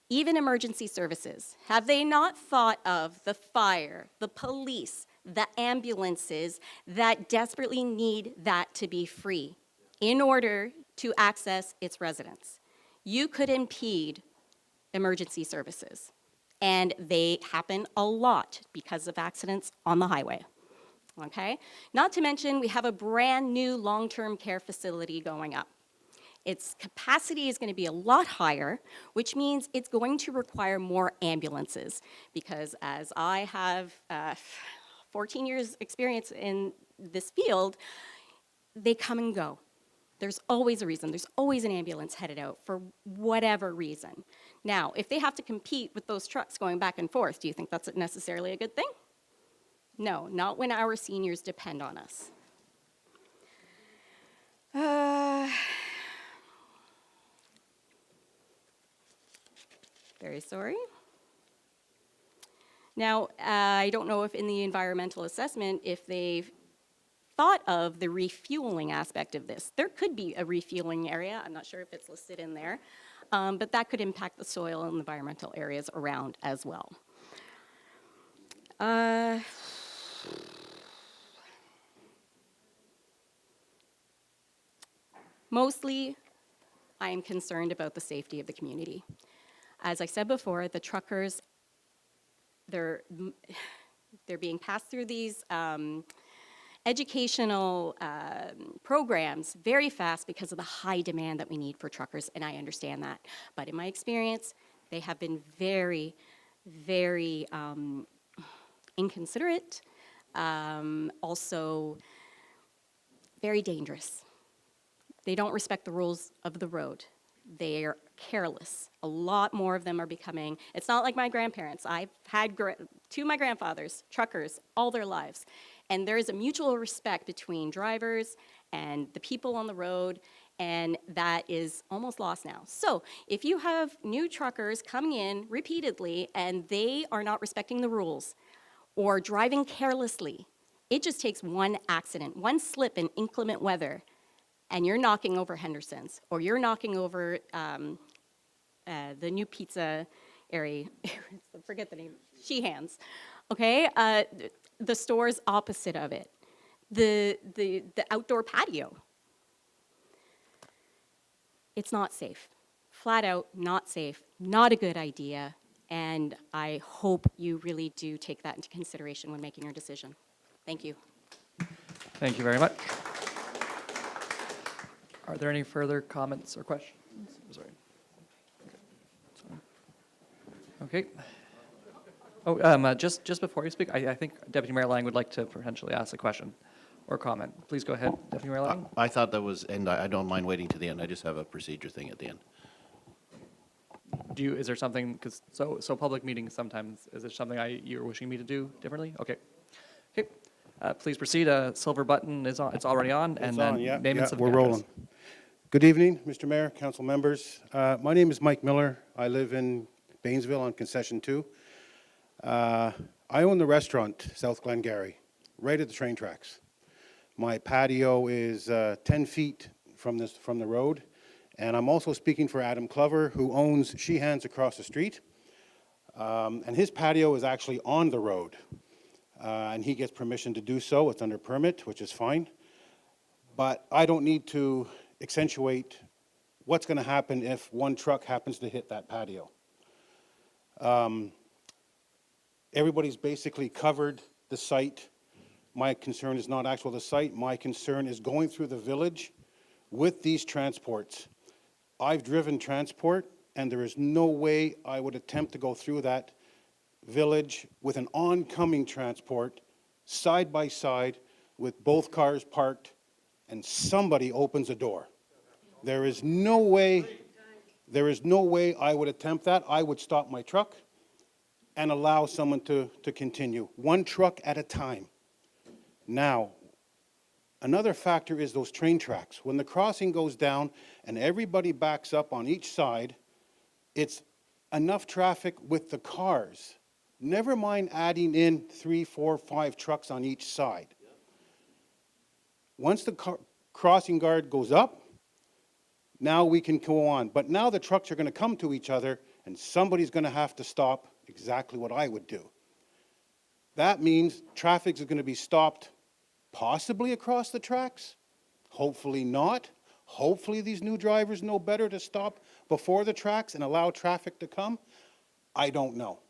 Q: even emergency services. Have they not thought of the fire, the police, the ambulances that desperately need that to be free in order to access its residents? You could impede emergency services, and they happen a lot because of accidents on the highway, okay? Not to mention, we have a brand new long-term care facility going up. Its capacity is going to be a lot higher, which means it's going to require more ambulances, because as I have 14 years experience in this field, they come and go. There's always a reason. There's always an ambulance headed out for whatever reason. Now, if they have to compete with those trucks going back and forth, do you think that's necessarily a good thing? No, not when our seniors depend on us. Very sorry. Now, I don't know if in the environmental assessment, if they've thought of the refueling aspect of this. There could be a refueling area. I'm not sure if it's listed in there, but that could impact the soil and environmental areas around as well. Mostly, I am concerned about the safety of the community. As I said before, the truckers, they're being passed through these educational programs very fast because of the high demand that we need for truckers, and I understand that. But in my experience, they have been very, very inconsiderate, also very dangerous. They don't respect the rules of the road. They are careless. A lot more of them are becoming, it's not like my grandparents. I've had two of my grandfathers, truckers, all their lives. And there is a mutual respect between drivers and the people on the road, and that is almost lost now. So if you have new truckers coming in repeatedly and they are not respecting the rules or driving carelessly, it just takes one accident, one slip in inclement weather, and you're knocking over Henderson's, or you're knocking over the new pizza area, forget the name, Sheehan's, okay? The stores opposite of it, the outdoor patio. It's not safe. Flat out, not safe, not a good idea, and I hope you really do take that into consideration when making your decision. Thank you.
A: Thank you very much. Are there any further comments or questions? Sorry. Okay. Oh, just before you speak, I think Deputy Mayor Lang would like to potentially ask a question or comment. Please go ahead, Deputy Mayor Lang.
R: I thought that was, and I don't mind waiting to the end. I just have a procedure thing at the end.
A: Is there something, because so public meetings sometimes, is there something you're wishing me to do differently? Okay. Okay. Please proceed. Silver button is on. It's already on.
S: It's
A: and then
S: on, yeah,
A: name and civic
S: we're
A: address.
S: rolling. Good evening, Mr. Mayor, council members. My name is Mike Miller. I live in Banesville on Concession 2. I own the restaurant, South Glengarry, right at the train tracks. My patio is 10 feet from the road, and I'm also speaking for Adam Clover, who owns Sheehan's across the street. And his patio is actually on the road, and he gets permission to do so. It's under permit, which is fine. But I don't need to accentuate what's going to happen if one truck happens to hit that patio. Everybody's basically covered the site. My concern is not actual the site. My concern is going through the village with these transports. I've driven transport, and there is no way I would attempt to go through that village with an oncoming transport side by side with both cars parked and somebody opens a door. There is no way I would attempt that. I would stop my truck and allow someone to continue, one truck at a time. Now, another factor is those train tracks. When the crossing goes down and everybody backs up on each side, it's enough traffic with the cars. Never mind adding in 3, 4, 5 trucks on each side. Once the crossing guard goes up, now we can go on. But now the trucks are going to come to each other, and somebody's going to have to stop, exactly what I would do. That means traffic is going to be stopped possibly across the tracks, hopefully not. Hopefully these new drivers know better to stop before the tracks and allow traffic to come. I don't know.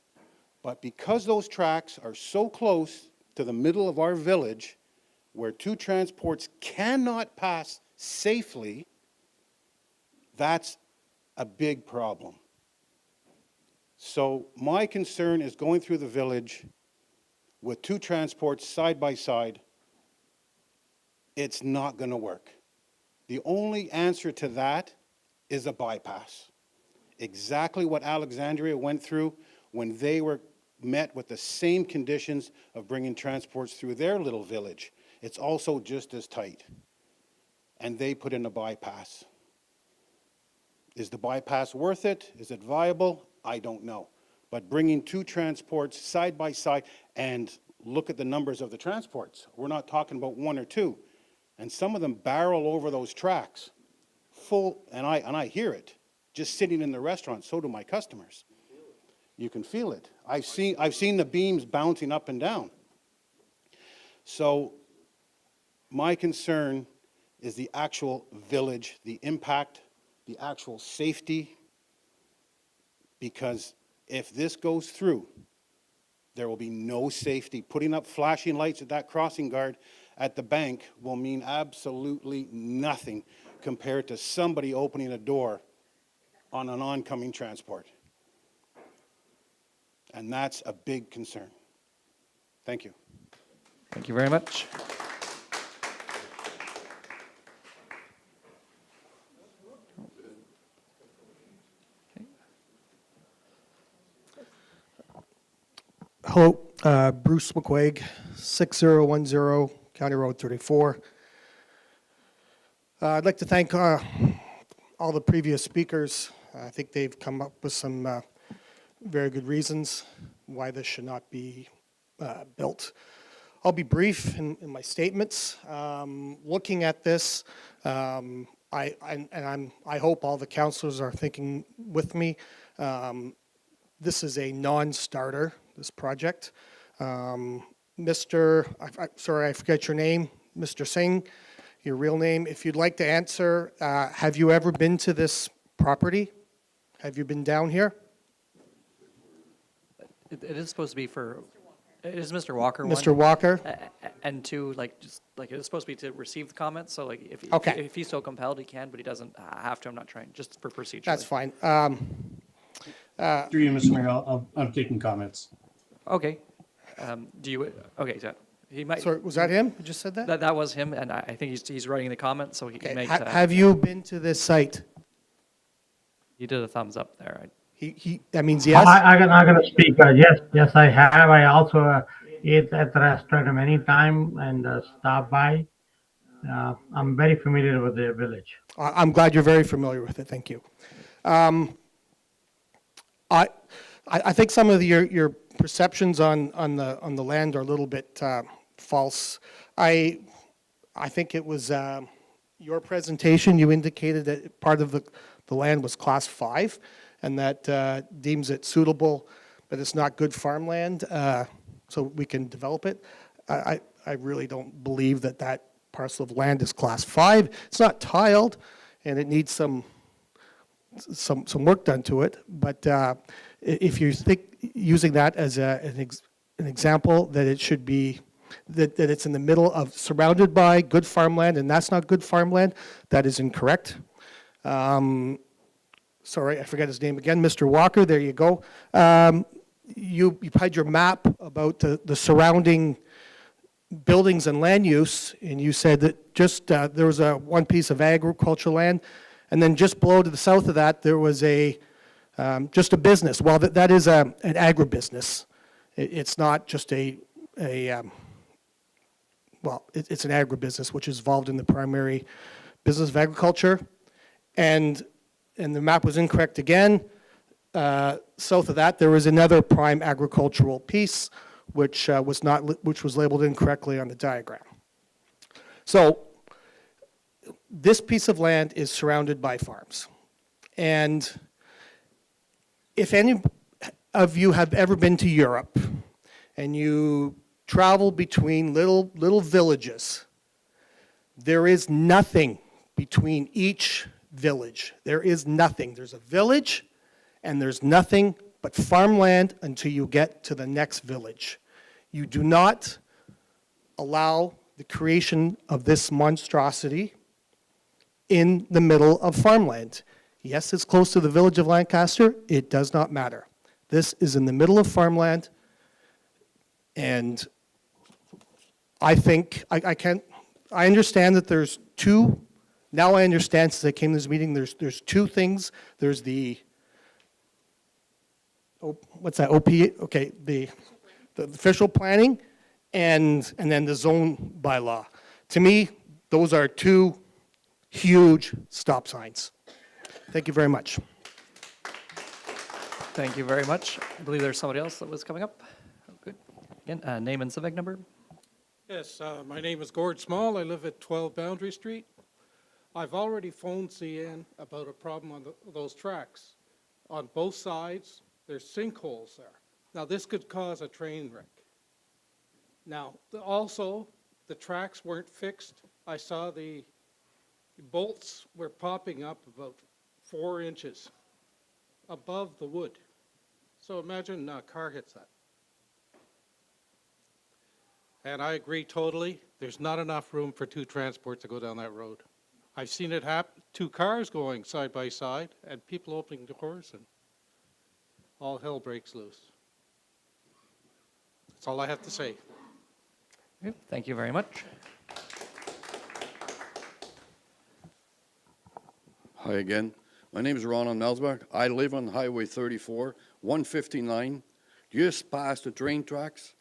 S: But because those tracks are so close to the middle of our village, where two transports cannot pass safely, that's a big problem. So my concern is going through the village with two transports side by side. It's not going to work. The only answer to that is a bypass. Exactly what Alexandria went through when they were met with the same conditions of bringing transports through their little village. It's also just as tight. And they put in a bypass. Is the bypass worth it? Is it viable? I don't know. But bringing two transports side by side, and look at the numbers of the transports. We're not talking about one or two. And some of them barrel over those tracks full, and I hear it, just sitting in the restaurant. So do my customers. You can feel it. I've seen the beams bouncing up and down. So my concern is the actual village, the impact, the actual safety. Because if this goes through, there will be no safety. Putting up flashing lights at that crossing guard at the bank will mean absolutely nothing compared to somebody opening a door on an oncoming transport. And that's a big concern. Thank you.
A: Thank you very much.
T: Hello, Bruce McQuaig, 6010 County Road 34. I'd like to thank all the previous speakers. I think they've come up with some very good reasons why this should not be built. I'll be brief in my statements. Looking at this, I hope all the councillors are thinking with me. This is a non-starter, this project. Sorry, I forget your name, Mr. Singh, your real name. If you'd like to answer, have you ever been to this property? Have you been down here?
A: It is supposed to be for, it is Mr. Walker.
T: Mr.
A: one.
T: Walker?
A: And two, like, just, like, it is supposed to be to receive the comments, so like,
T: Okay.
A: if he's so compelled, he can, but he doesn't have to, I'm not trying, just for procedure.
T: That's fine.
N: Through you, Mr. Mayor, I'm taking comments.
A: Okay. Do you, okay, so he might.
T: Sorry, was that him who just said that?
A: That was him, and I think he's writing the comment, so he can make.
T: Have you been to this site?
A: He did a thumbs up there.
T: That means yes?
U: I'm going to speak. Yes, I have. I also ate at the restaurant many times and stopped by. I'm very familiar with the village.
T: I'm glad you're very familiar with it. Thank you. I think some of your perceptions on the land are a little bit false. I think it was your presentation. You indicated that part of the land was Class 5, and that deems it suitable, but it's not good farmland, so we can develop it. I really don't believe that that parcel of land is Class 5. It's not tiled, and it needs some work done to it. But if you think using that as an example, that it should be that it's in the middle of surrounded by good farmland, and that's not good farmland, that is incorrect. Sorry, I forget his name again, Mr. Walker, there you go. You had your map about the surrounding buildings and land use, and you said that just there was one piece of agricultural land, and then just below to the south of that, there was just a business. Well, that is an agribusiness. It's not just well, it's an agribusiness which is involved in the primary business of agriculture, and the map was incorrect again. South of that, there was another prime agricultural piece, which was labeled incorrectly on the diagram. So this piece of land is surrounded by farms, and if any of you have ever been to Europe and you travel between little villages, there is nothing between each village. There is nothing. There's a village and there's nothing but farmland until you get to the next village. You do not allow the creation of this monstrosity in the middle of farmland. Yes, it's close to the village of Lancaster. It does not matter. This is in the middle of farmland, and I think I understand that there's two. Now I understand since I came to this meeting. There's two things. There's what's that? OP? Okay, the official planning, and then the zone bylaw. To me, those are two huge stop signs. Thank you very much.
A: Thank you very much. I believe there's somebody else that was coming up. Oh, good. Again, name and civic number.
V: Yes, my name is Gord Small. I live at 12 Boundary Street. I've already phoned CN about a problem on those tracks. On both sides, there's sinkholes there. Now, this could cause a train wreck. Now, also, the tracks weren't fixed. I saw the bolts were popping up about 4 inches above the wood. So imagine a car hits that. And I agree totally. There's not enough room for 2 transports to go down that road. I've seen it happen, 2 cars going side by side and people opening doors and all hell breaks loose. That's all I have to say.
A: Okay, thank you very much.
L: Hi again. My name is Ronald Melsbach. I live on Highway 34, 159, just past the train tracks.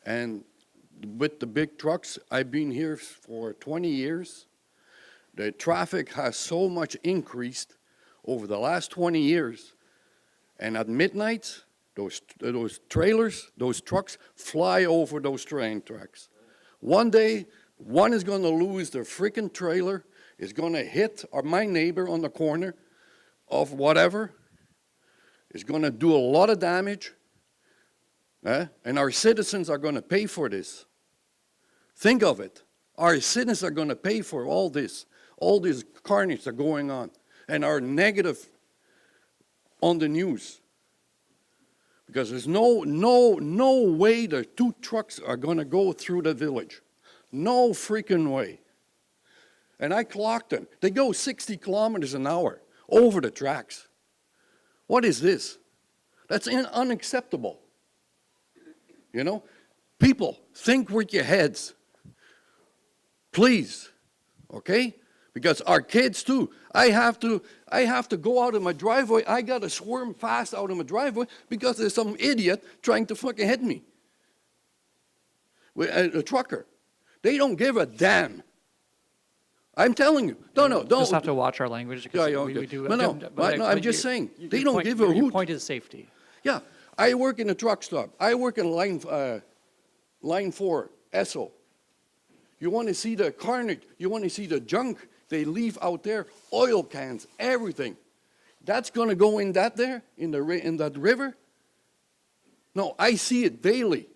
L: And with the big trucks, I've been here for 20 years. The traffic has so much increased over the last 20 years. And at midnight, those trailers, those trucks fly over those train tracks. One day, one is going to lose their freaking trailer, is going to hit my neighbor on the corner of whatever, is going to do a lot of damage, and our citizens are going to pay for this. Think of it. Our citizens are going to pay for all this carnage that's going on, and are negative on the news. Because there's no way the 2 trucks are going to go through the village. No freaking way. And I clocked them. They go 60 kilometers an hour over the tracks. What is this? That's unacceptable. You know? People, think with your heads. Please. Okay? Because our kids too. I have to go out of my driveway. I got to swerve fast out of my driveway because there's some idiot trying to fucking hit me. A trucker. They don't give a damn. I'm telling you. Don't.
A: Just have to watch our language because we do.
L: No, I'm just saying. They don't give a hoot.
A: Your point is safety.
L: Yeah. I work in a truck stop. I work in line 4, Esso. You want to see the carnage. You want to see the junk they leave out there, oil cans, everything. That's going to go in that river? No, I see it daily.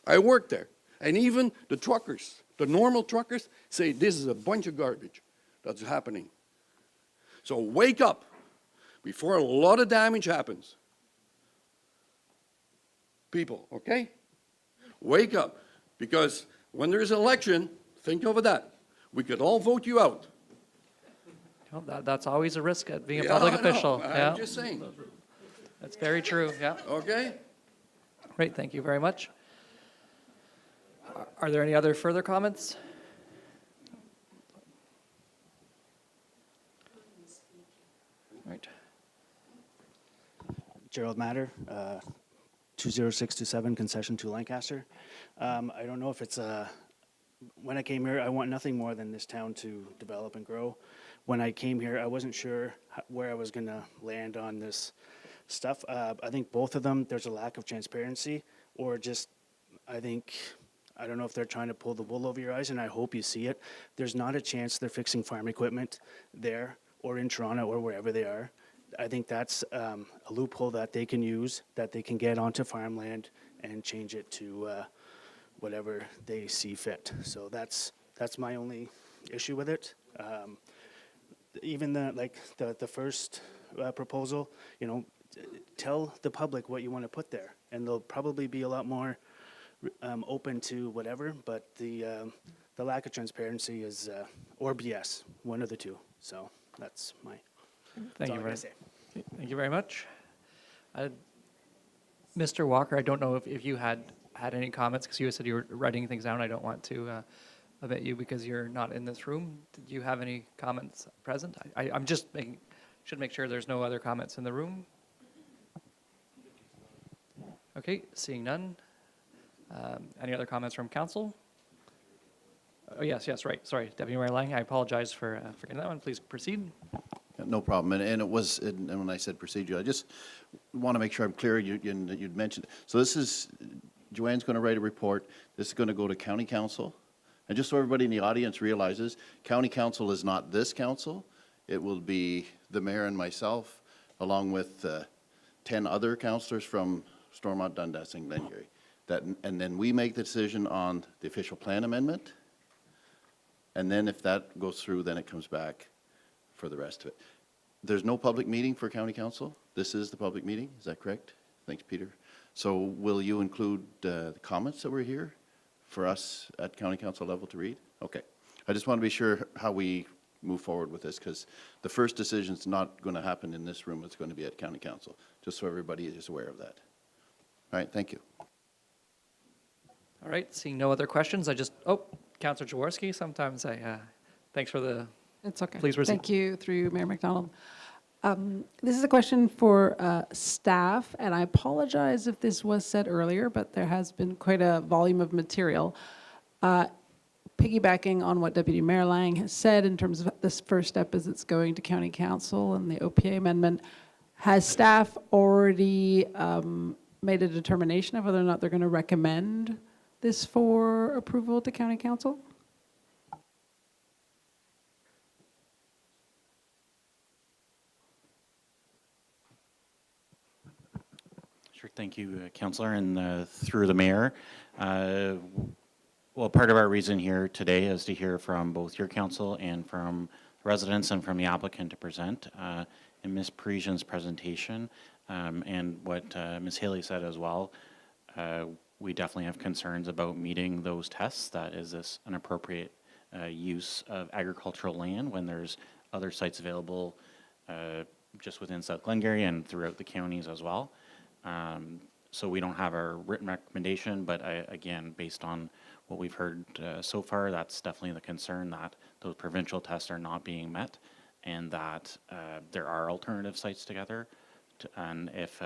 L: I work there. And even the truckers, the normal truckers, say this is a bunch of garbage that's happening. So wake up before a lot of damage happens. People, okay? Wake up. Because when there's an election, think of that. We could all vote you out.
A: Well, that's always a risk at being a public official.
L: I'm just saying.
A: That's very true, yeah.
L: Okay?
A: Great, thank you very much. Are there any other further comments? Right.
B: Gerald Matter, 20627 Concession to Lancaster. I don't know if it's when I came here, I want nothing more than this town to develop and grow. When I came here, I wasn't sure where I was going to land on this stuff. I think both of them, there's a lack of transparency, or just, I don't know if they're trying to pull the wool over your eyes, and I hope you see it. There's not a chance they're fixing farm equipment there or in Toronto or wherever they are. I think that's a loophole that they can use, that they can get onto farmland and change it to whatever they see fit. So that's my only issue with it. Even the first proposal, tell the public what you want to put there, and they'll probably be a lot more open to whatever. But the lack of transparency is or BS, one of the two. So that's my.
A: Thank you
B: very
A: much. Thank you very much. Mr. Walker, I don't know if you had any comments, because you said you were writing things down. I don't want to omit you because you're not in this room. Did you have any comments present? I'm just should make sure there's no other comments in the room. Okay, seeing none. Any other comments from council? Oh, yes, right. Sorry, Deputy Mayor Lang, I apologize for forgetting that one. Please proceed.
R: No problem. And it was, and when I said procedure, I just want to make sure I'm clear. You'd mentioned, so this is, Joanne's going to write a report. This is going to go to county council. And just so everybody in the audience realizes, county council is not this council. It will be the mayor and myself, along with 10 other councillors from Stormont, Dundas, and Glengarry. And then we make the decision on the official plan amendment. And then if that goes through, then it comes back for the rest of it. There's no public meeting for county council? This is the public meeting, is that correct? Thanks, Peter. So will you include the comments that were here for us at county council level to read? Okay. I just want to be sure how we move forward with this, because the first decision is not going to happen in this room. It's going to be at county council, just so everybody is aware of that. All right, thank you.
A: All right, seeing no other questions, Councillor Jaworski, sometimes thanks for the,
F: It's okay.
A: please proceed.
F: Thank you, through Mayor McDonald. This is a question for staff, and I apologize if this was said earlier, but there has been quite a volume of material. Piggybacking on what Deputy Mayor Lang has said in terms of this first step is it's going to County Council and the OPA amendment, has staff already made a determination of whether or not they're going to recommend this for approval to County Council?
E: Sure, thank you, Councillor, and through the Mayor. Well, part of our reason here today is to hear from both your council and from residents and from the applicant to present. In Ms. Parisian's presentation and what Ms. Haley said as well, we definitely have concerns about meeting those tests. That is this an appropriate use of agricultural land when there's other sites available just within South Glengarry and throughout the counties as well. So we don't have a written recommendation, but again, based on what we've heard so far, that's definitely the concern, that those provincial tests are not being met and that there are alternative sites together. And if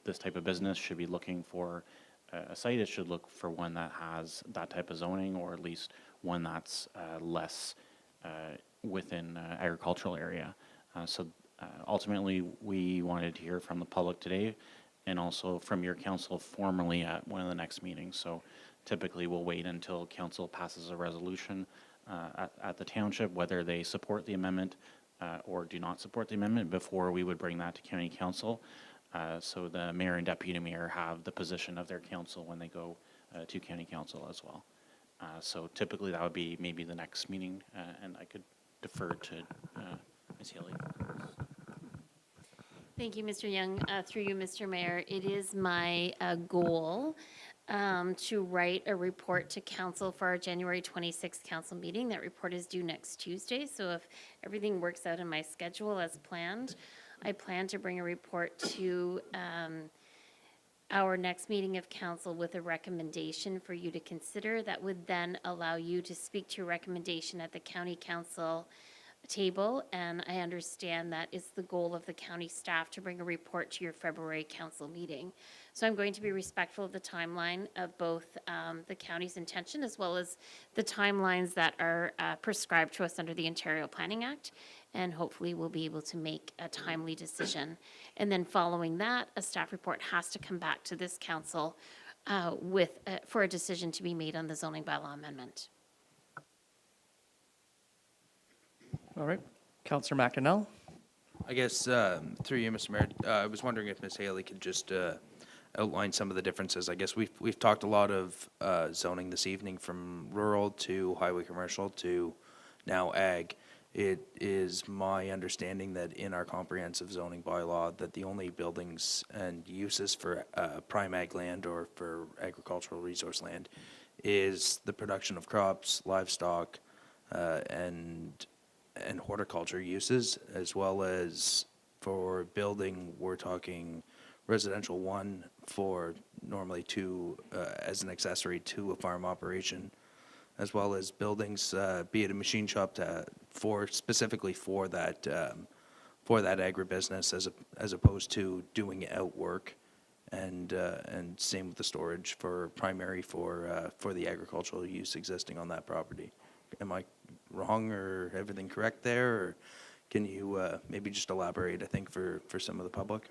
E: this type of business should be looking for a site, it should look for one that has that type of zoning, or at least one that's less within agricultural area. So ultimately, we wanted to hear from the public today and also from your council formally at one of the next meetings. So typically we'll wait until council passes a resolution at the township, whether they support the amendment or do not support the amendment, before we would bring that to county council. So the mayor and deputy mayor have the position of their council when they go to county council as well. So typically that would be maybe the next meeting, and I could defer to Ms. Haley.
C: Thank you, Mr. Young. Through you, Mr. Mayor, it is my goal to write a report to council for our January 26th council meeting. That report is due next Tuesday, so if everything works out in my schedule as planned, I plan to bring a report to our next meeting of council with a recommendation for you to consider. That would then allow you to speak to your recommendation at the county council table, and I understand that is the goal of the county staff, to bring a report to your February council meeting. So I'm going to be respectful of the timeline of both the county's intention as well as the timelines that are prescribed to us under the Ontario Planning Act, and hopefully we'll be able to make a timely decision. And then following that, a staff report has to come back to this council for a decision to be made on the zoning bylaw amendment.
A: All right, Councillor McInnell.
K: I guess through you, Mr. Mayor, I was wondering if Ms. Haley could just outline some of the differences. I guess we've talked a lot of zoning this evening, from rural to highway commercial to now ag. It is my understanding that in our comprehensive zoning bylaw that the only buildings and uses for prime ag land or for agricultural resource land is the production of crops, livestock, and horticulture uses, as well as for building, we're talking residential 1 for normally 2 as an accessory to a farm operation, as well as buildings, be it a machine shop specifically for that agribusiness, as opposed to doing outwork, and same with the storage for primary for the agricultural use existing on that property. Am I wrong or everything correct there? Or can you maybe just elaborate, I think, for some of the public?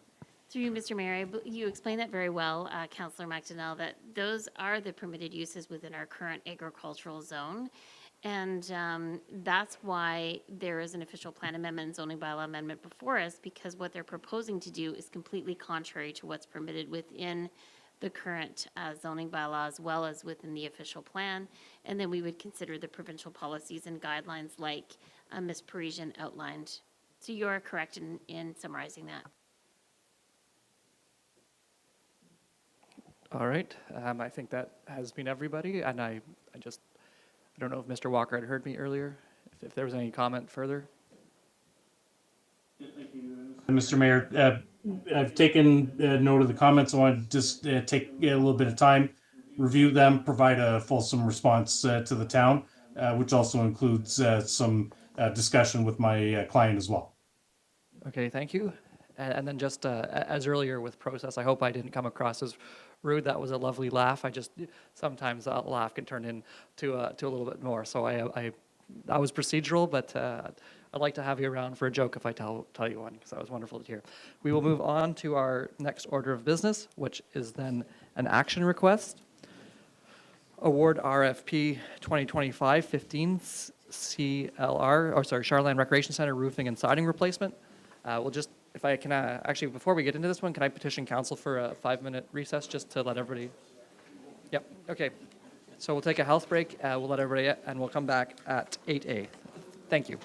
C: Through you, Mr. Mayor, you explained that very well, Councillor McDonnell, that those are the permitted uses within our current agricultural zone. And that's why there is an official plan amendment and zoning bylaw amendment before us, because what they're proposing to do is completely contrary to what's permitted within the current zoning bylaw as well as within the official plan. And then we would consider the provincial policies and guidelines like Ms. Parisian outlined. So you are correct in summarizing that.
A: All right, I think that has been everybody, and I don't know if Mr. Walker had heard me earlier, if there was any comment further.
N: Mr. Mayor, I've taken note of the comments. I want to just take a little bit of time, review them, provide a fulsome response to the town, which also includes some discussion with my client as well.
A: Okay, thank you. And then just as earlier with process, I hope I didn't come across as rude. That was a lovely laugh. Sometimes a laugh can turn into to a little bit more. So I was procedural, but I'd like to have you around for a joke if I tell you one, because that was wonderful to hear. We will move on to our next order of business, which is then an action request. Award RFP 2025-15 Charland Recreation Center roofing and siding replacement. We'll just, if I can, actually, before we get into this one, can I petition council for a 5-minute recess just to let everybody? Yep, okay. So we'll take a health break, we'll let everybody, and we'll come back at 8:00. Thank you.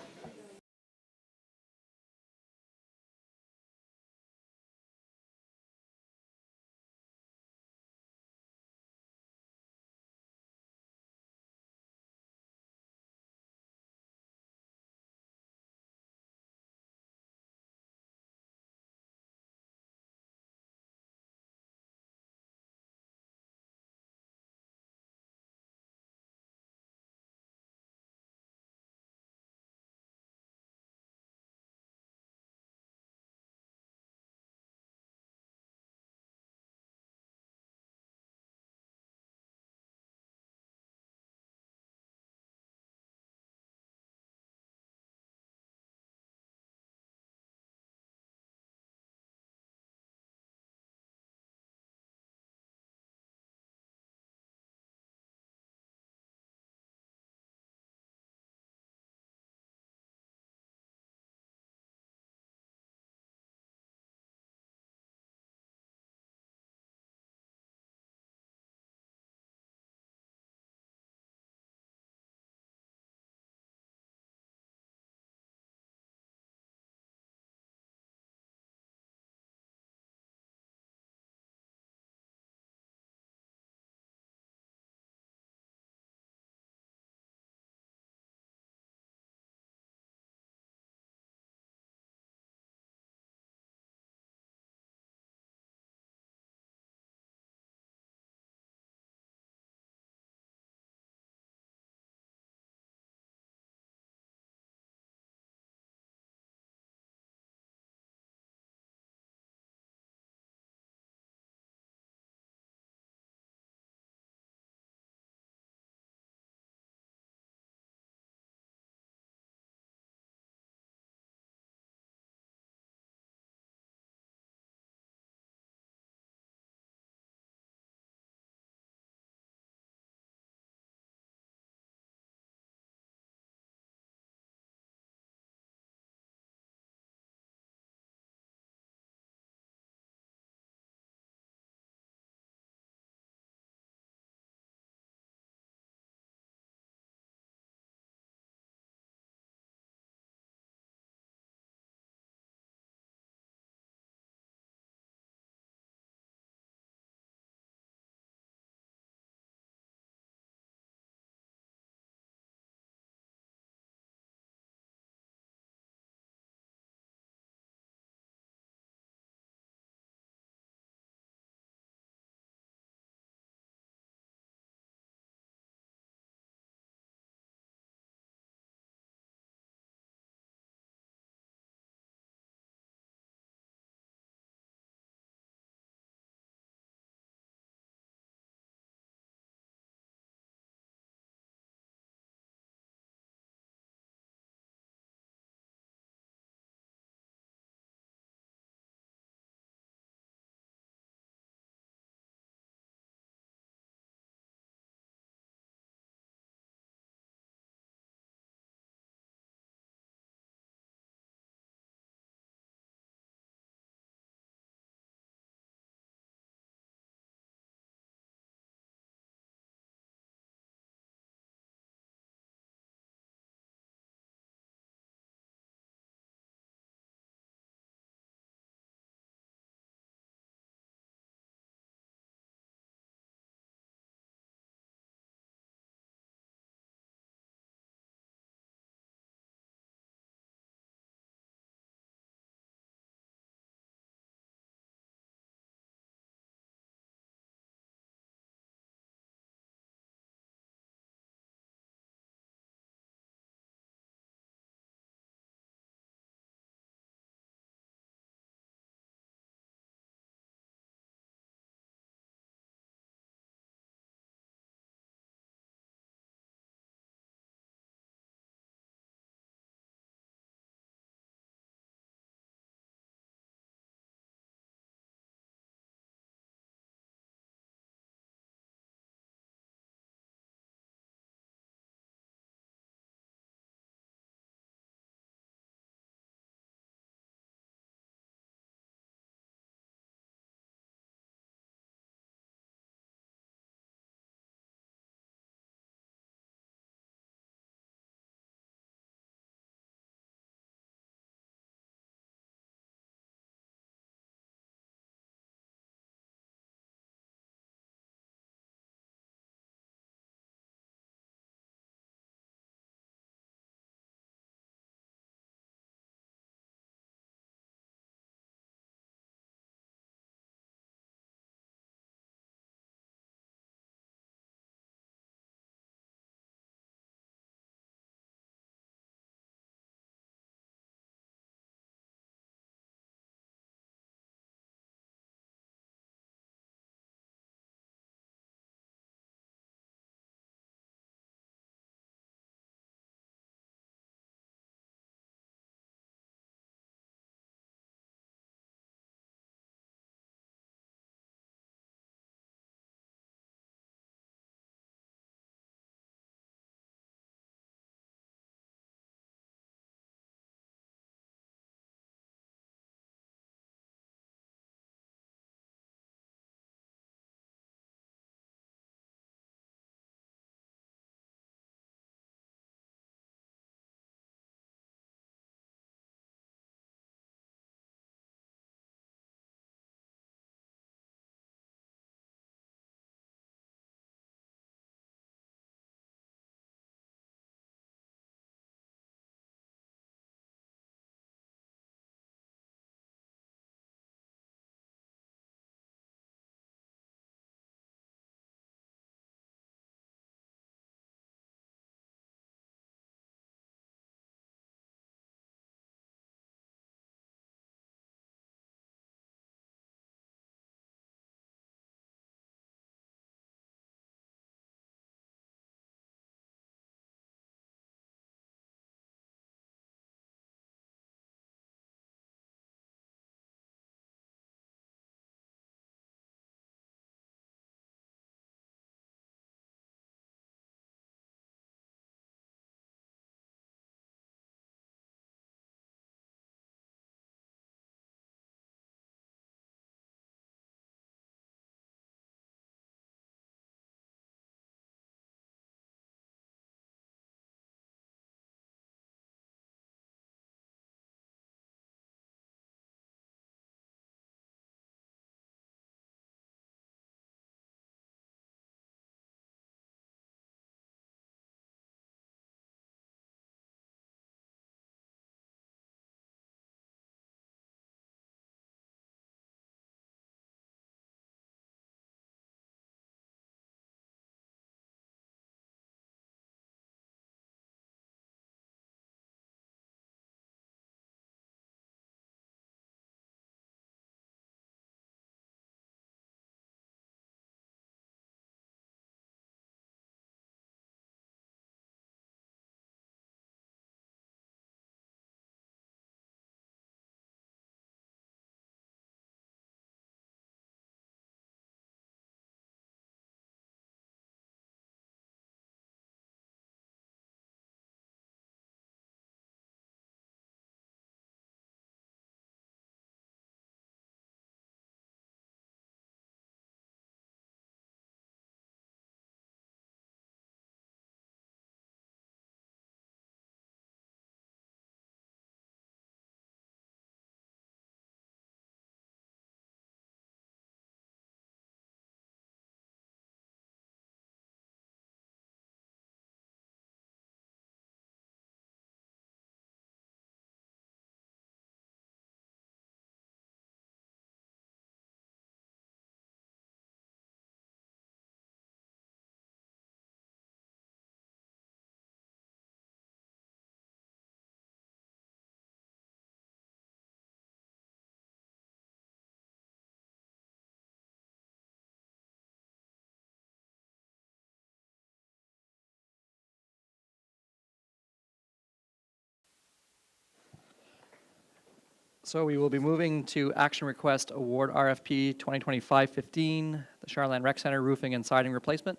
A: So we will be moving to action request award RFP 2025-15, the Charland Rec Center roofing and siding replacement.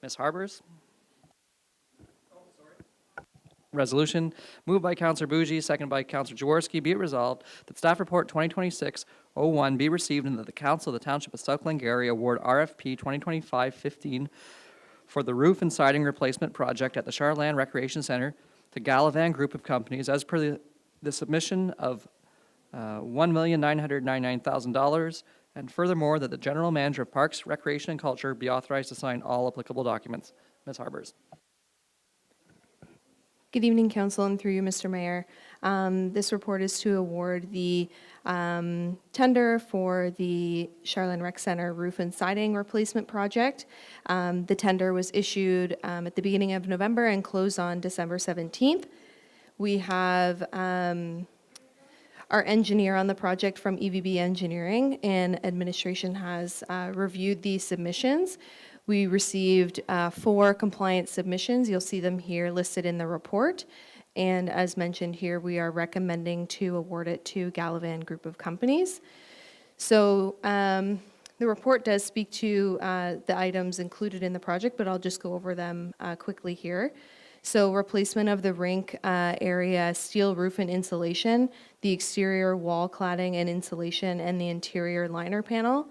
A: Ms. Harbers. Resolution moved by Councillor Bougie, seconded by Councillor Jaworski. Be it resolved that staff report 2026-01 be received and that the Council of the Township of South Glengarry award RFP 2025-15 for the roof and siding replacement project at the Charland Recreation Center to Galavan Group of Companies as per the submission of $1,999,000, and furthermore that the General Manager of Parks, Recreation and Culture be authorized to sign all applicable documents. Ms. Harbers.
G: Good evening, Council, and through you, Mr. Mayor. This report is to award the tender for the Charland Rec Center roof and siding replacement project. The tender was issued at the beginning of November and closed on December 17th. We have our engineer on the project from EVB Engineering, and administration has reviewed these submissions. We received 4 compliant submissions. You'll see them here listed in the report. And as mentioned here, we are recommending to award it to Galavan Group of Companies. So the report does speak to the items included in the project, but I'll just go over them quickly here. So replacement of the rink area steel roof and insulation, the exterior wall cladding and insulation, and the interior liner panel,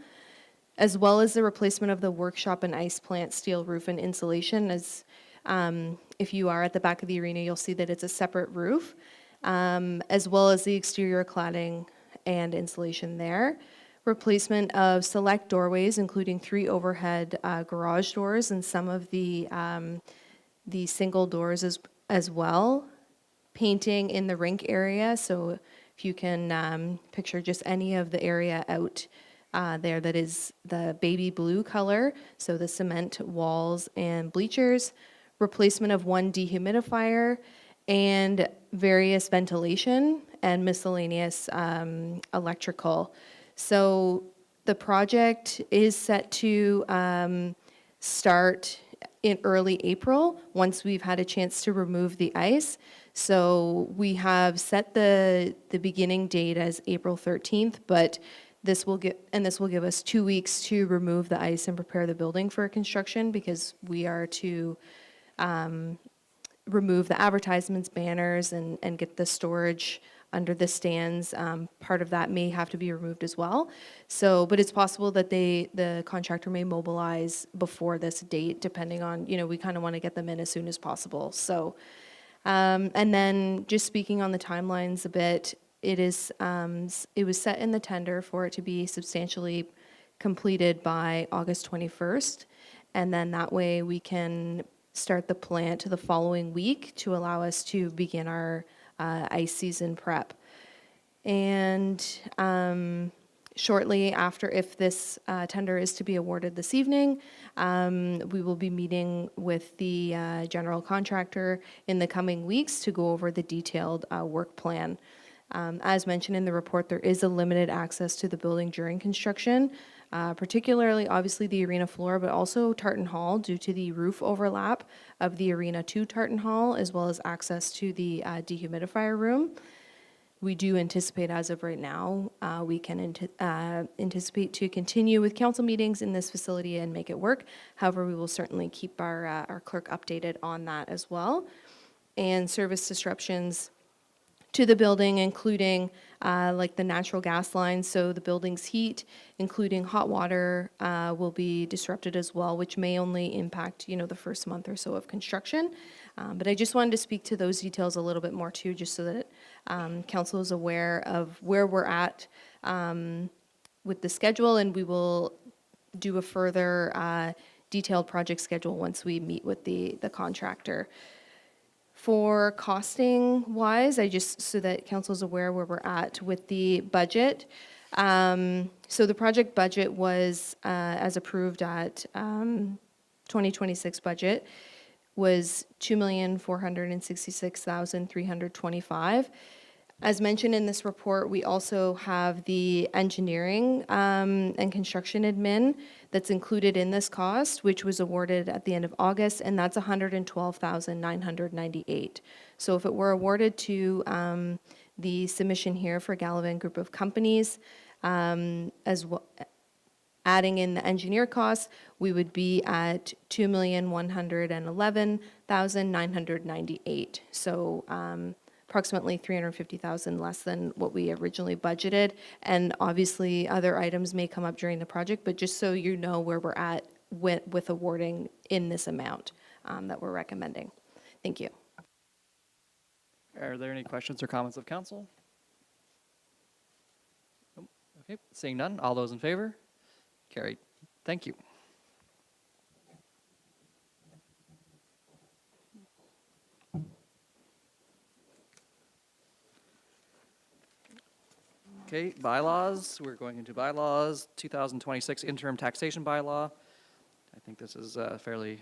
G: as well as the replacement of the workshop and ice plant steel roof and insulation. As if you are at the back of the arena, you'll see that it's a separate roof, as well as the exterior cladding and insulation there. Replacement of select doorways, including 3 overhead garage doors and some of the single doors as well. Painting in the rink area, so if you can picture just any of the area out there that is the baby blue color, so the cement walls and bleachers. Replacement of 1 dehumidifier and various ventilation and miscellaneous electrical. So the project is set to start in early April once we've had a chance to remove the ice. So we have set the beginning date as April 13th, but this will give us 2 weeks to remove the ice and prepare the building for construction, because we are to remove the advertisements, banners, and get the storage under the stands. Part of that may have to be removed as well. So, but it's possible that the contractor may mobilize before this date, depending on, we kind of want to get them in as soon as possible. So, and then just speaking on the timelines a bit, it was set in the tender for it to be substantially completed by August 21st. And then that way we can start the plant the following week to allow us to begin our ice season prep. And shortly after, if this tender is to be awarded this evening, we will be meeting with the general contractor in the coming weeks to go over the detailed work plan. As mentioned in the report, there is a limited access to the building during construction, particularly obviously the arena floor, but also Tartan Hall due to the roof overlap of the arena to Tartan Hall, as well as access to the dehumidifier room. We do anticipate, as of right now, we can anticipate to continue with council meetings in this facility and make it work. However, we will certainly keep our clerk updated on that as well. And service disruptions to the building, including like the natural gas lines, so the building's heat, including hot water, will be disrupted as well, which may only impact, the first month or so of construction. But I just wanted to speak to those details a little bit more too, just so that council is aware of where we're at with the schedule, and we will do a further detailed project schedule once we meet with the contractor. For costing wise, so that council is aware where we're at with the budget. So the project budget was, as approved at 2026 budget, was $2,466,325. As mentioned in this report, we also have the engineering and construction admin that's included in this cost, which was awarded at the end of August, and that's $112,998. So if it were awarded to the submission here for Gallivan Group of Companies, as well. Adding in the engineer costs, we would be at $2,111,998. So approximately $350,000 less than what we originally budgeted. And obviously, other items may come up during the project, but just so you know where we're at with awarding in this amount that we're recommending. Thank you.
A: Are there any questions or comments of council? Nope. Okay, seeing none, all those in favor? Carried. Thank you. Okay, bylaws. We're going into bylaws. 2026 interim taxation bylaw. I think this is fairly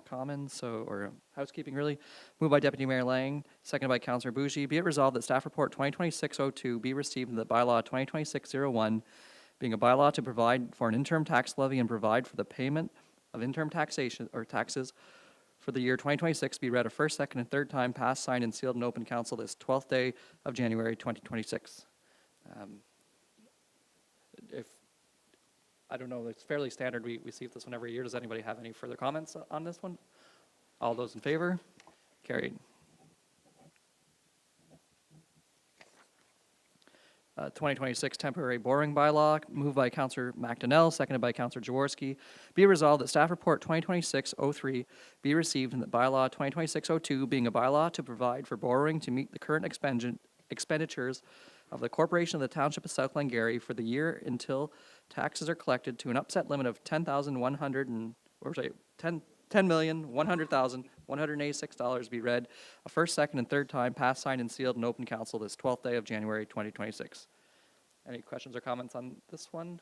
A: common, or housekeeping really. Moved by Deputy Mayor Lang, seconded by Councillor Bougie. Be it resolved that staff report 2026-02 be received in the bylaw 2026-01, being a bylaw to provide for an interim tax levy and provide for the payment of interim taxation or taxes for the year 2026 be read a first, second, and third time, passed, signed, and sealed in open council this 12th day of January 2026. If I don't know, it's fairly standard. We see this one every year. Does anybody have any further comments on this one? All those in favor? Carried. 2026 temporary borrowing bylaw, moved by Councillor McDonnell, seconded by Councillor Jaworski. Be resolved that staff report 2026-03 be received in the bylaw 2026-02, being a bylaw to provide for borrowing to meet the current expenditures of the Corporation of the Township of South Glengarry for the year until taxes are collected to an upset limit of $10,100,186 be read a first, second, and third time, passed, signed, and sealed in open council this 12th day of January 2026. Any questions or comments on this one?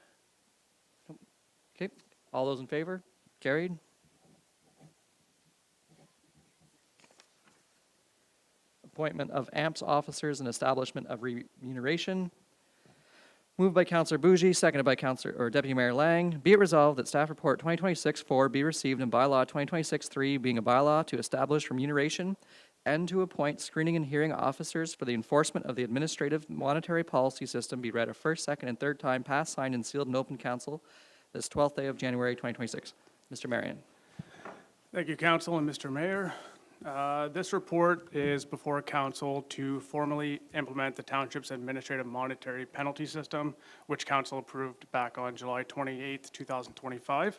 A: Nope. Okay, all those in favor? Carried. Appointment of AMPS officers and establishment of remuneration. Moved by Councillor Bougie, seconded by Deputy Mayor Lang. Be it resolved that staff report 2026-04 be received in bylaw 2026-3, being a bylaw to establish remuneration and to appoint screening and hearing officers for the enforcement of the administrative monetary policy system be read a first, second, and third time, passed, signed, and sealed in open council this 12th day of January 2026. Mr. Marion.
H: Thank you, Council and Mr. Mayor. This report is before Council to formally implement the Township's administrative monetary penalty system, which Council approved back on July 28th, 2025.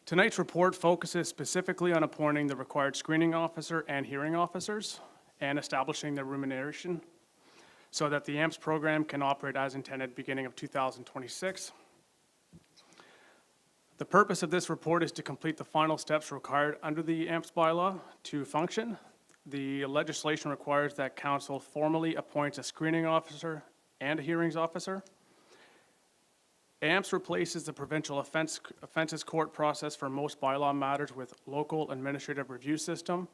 H: Tonight's report focuses specifically on appointing the required screening officer and hearing officers and establishing their remuneration so that the AMPS program can operate as intended beginning of 2026. The purpose of this report is to complete the final steps required under the AMPS bylaw to function. The legislation requires that Council formally appoints a screening officer and a hearings officer. AMPS replaces the provincial offenses court process for most bylaw matters with local administrative review system.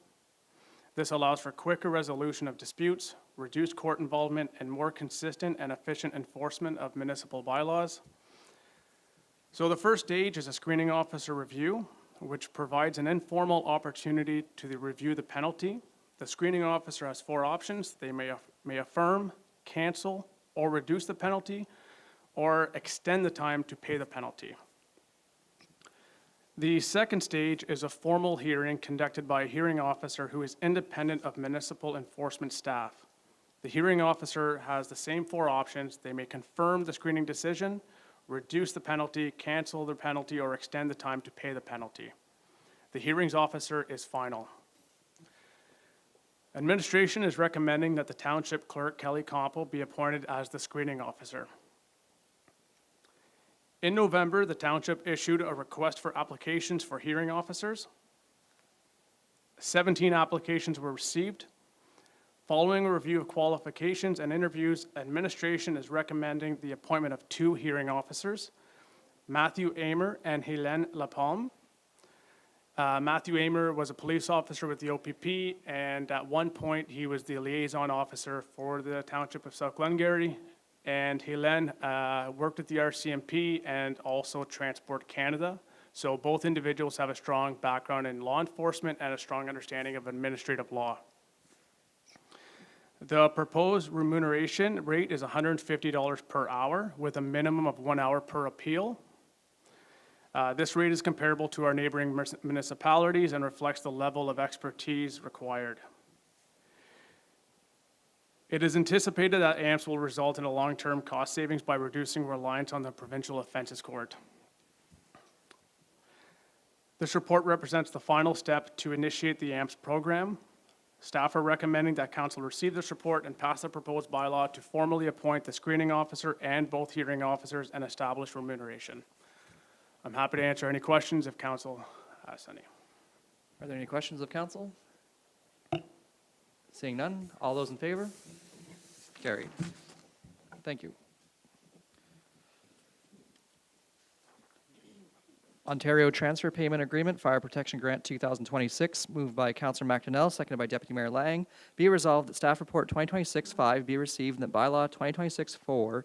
H: This allows for quicker resolution of disputes, reduced court involvement, and more consistent and efficient enforcement of municipal bylaws. So the first stage is a screening officer review, which provides an informal opportunity to review the penalty. The screening officer has 4 options. They may affirm, cancel, or reduce the penalty, or extend the time to pay the penalty. The second stage is a formal hearing conducted by a hearing officer who is independent of municipal enforcement staff. The hearing officer has the same 4 options. They may confirm the screening decision, reduce the penalty, cancel the penalty, or extend the time to pay the penalty. The hearings officer is final. Administration is recommending that the Township Clerk, Kelly Compo, be appointed as the screening officer. In November, the Township issued a request for applications for hearing officers. 17 applications were received. Following a review of qualifications and interviews, administration is recommending the appointment of 2 hearing officers, Matthew Amer and Helene Lapalme. Matthew Amer was a police officer with the OPP, and at one point he was the liaison officer for the Township of South Glengarry. And Helene worked at the RCMP and also Transport Canada. So both individuals have a strong background in law enforcement and a strong understanding of administrative law. The proposed remuneration rate is $150 per hour with a minimum of 1 hour per appeal. This rate is comparable to our neighboring municipalities and reflects the level of expertise required. It is anticipated that AMPS will result in a long-term cost savings by reducing reliance on the Provincial Offences Court. This report represents the final step to initiate the AMPS program. Staff are recommending that Council receive this report and pass the proposed bylaw to formally appoint the screening officer and both hearing officers and establish remuneration. I'm happy to answer any questions if Council has any.
A: Are there any questions of council? Seeing none, all those in favor? Carried. Thank you. Ontario Transfer Payment Agreement, Fire Protection Grant 2026, moved by Councillor McDonnell, seconded by Deputy Mayor Lang. Be it resolved that Staff Report 2026-5 be received and that Bylaw 2026-4,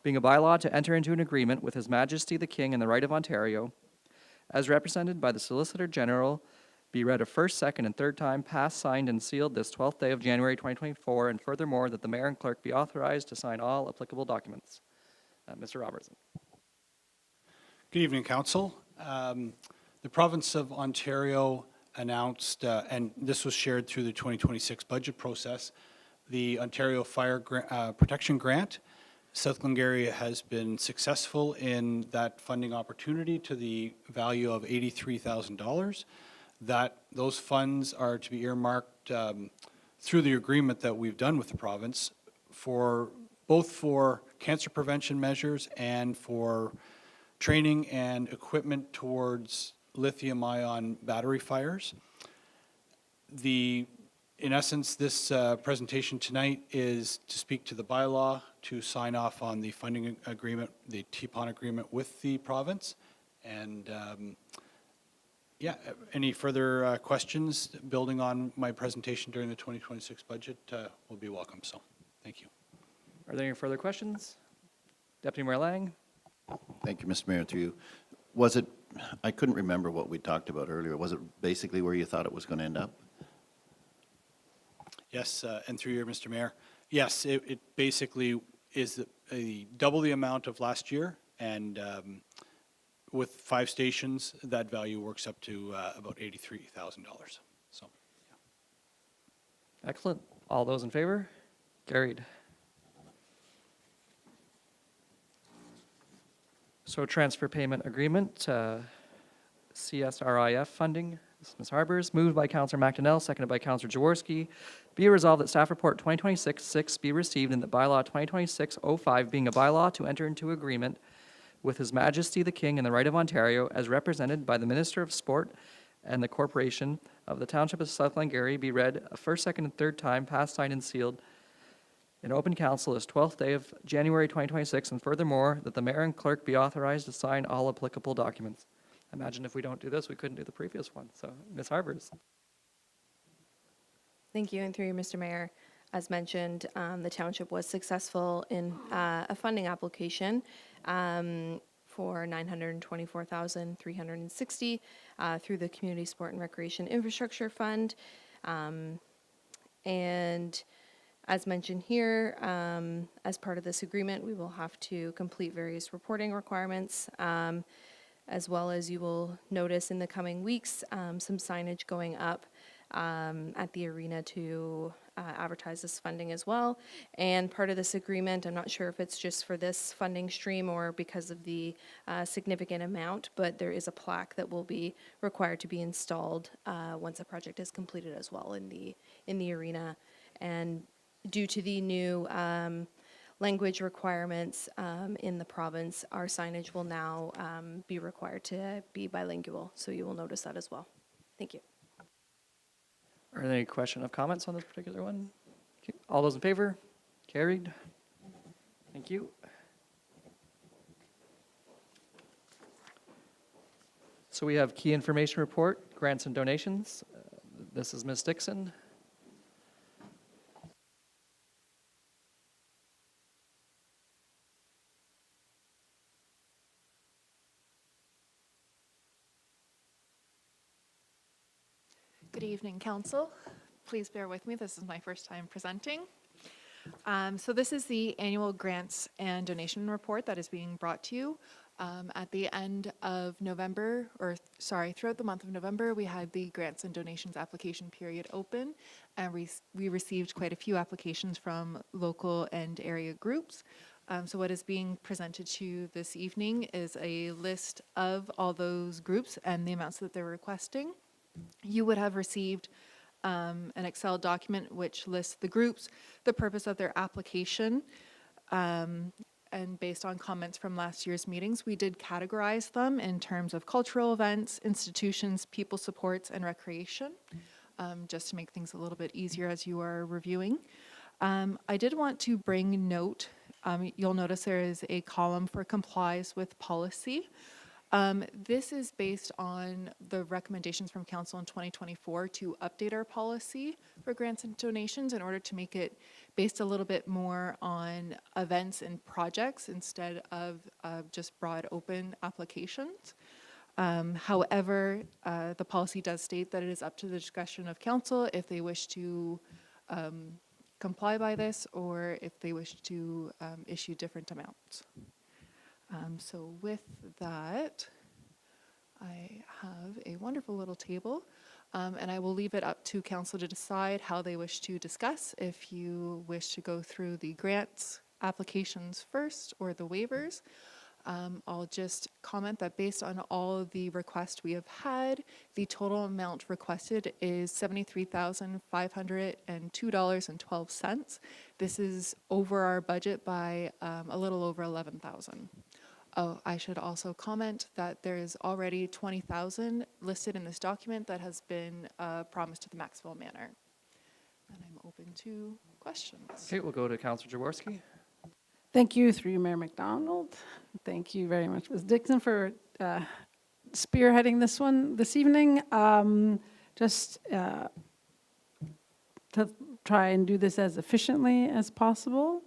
A: being a bylaw to enter into an agreement with His Majesty the King and the Right of Ontario, as represented by the Solicitor General, be read a first, second, and third time, passed, signed, and sealed this 12th day of January 2024, and furthermore, that the Mayor and Clerk be authorized to sign all applicable documents. Mr. Robertson.
I: Good evening, Council. The Province of Ontario announced, and this was shared through the 2026 budget process, the Ontario Fire Protection Grant. South Glengarry has been successful in that funding opportunity to the value of $83,000. Those funds are to be earmarked through the agreement that we've done with the province for both for cancer prevention measures and for training and equipment towards lithium-ion battery fires. In essence, this presentation tonight is to speak to the bylaw, to sign off on the funding agreement, the TPON agreement with the province. And yeah, any further questions building on my presentation during the 2026 budget will be welcome. So thank you.
A: Are there any further questions? Deputy Mayor Lang.
R: Thank you, Mr. Mayor, through you. Was it, I couldn't remember what we talked about earlier. Was it basically where you thought it was going to end up?
I: Yes, and through you, Mr. Mayor. Yes, it basically is double the amount of last year, and with 5 stations, that value works up to about $83,000. So, yeah.
A: Excellent. All those in favor? Carried. So transfer payment agreement, CSRIF funding. This is Ms. Harbers, moved by Councillor McDonnell, seconded by Councillor Jaworski. Be it resolved that Staff Report 2026-6 be received and that Bylaw 2026-05 being a bylaw to enter into agreement with His Majesty the King and the Right of Ontario as represented by the Minister of Sport and the Corporation of the Township of South Glengarry be read a first, second, and third time, passed, signed, and sealed in open council this 12th day of January 2026, and furthermore, that the Mayor and Clerk be authorized to sign all applicable documents. Imagine if we don't do this, we couldn't do the previous one. So, Ms. Harbers.
G: Thank you, and through you, Mr. Mayor. As mentioned, the township was successful in a funding application for $924,360 through the Community Sport and Recreation Infrastructure Fund. And as mentioned here, as part of this agreement, we will have to complete various reporting requirements, as well as you will notice in the coming weeks some signage going up at the arena to advertise this funding as well. And part of this agreement, I'm not sure if it's just for this funding stream or because of the significant amount, but there is a plaque that will be required to be installed once a project is completed as well in the arena. And due to the new language requirements in the province, our signage will now be required to be bilingual. So you will notice that as well. Thank you.
A: Are there any questions or comments on this particular one? Okay. All those in favor? Carried. Thank you. So we have key information report, grants and donations. This is Ms. Dixon.
J: Good evening, Council. Please bear with me. This is my first time presenting.
D: So this is the annual grants and donation report that is being brought to you. At the end of November, throughout the month of November, we had the grants and donations application period open, and we received quite a few applications from local and area groups. So what is being presented to you this evening is a list of all those groups and the amounts that they're requesting. You would have received an Excel document which lists the groups, the purpose of their application, and based on comments from last year's meetings, we did categorize them in terms of cultural events, institutions, people supports, and recreation, just to make things a little bit easier as you are reviewing. I did want to bring note, you'll notice there is a column for complies with policy. This is based on the recommendations from Council in 2024 to update our policy for grants and donations in order to make it based a little bit more on events and projects instead of just broad open applications. However, the policy does state that it is up to the discretion of Council if they wish to comply by this or if they wish to issue different amounts. So with that, I have a wonderful little table, and I will leave it up to Council to decide how they wish to discuss. If you wish to go through the grants applications first or the waivers, I'll just comment that based on all of the requests we have had, the total amount requested is $73,502.12. This is over our budget by a little over $11,000. Oh, I should also comment that there is already $20,000 listed in this document that has been promised to the Maxwell Manor. And I'm open to questions.
A: Okay, we'll go to Councillor Jaworski.
F: Thank you, through you, Mayor McDonald. Thank you very much, Ms. Dixon, for spearheading this one this evening. Just to try and do this as efficiently as possible,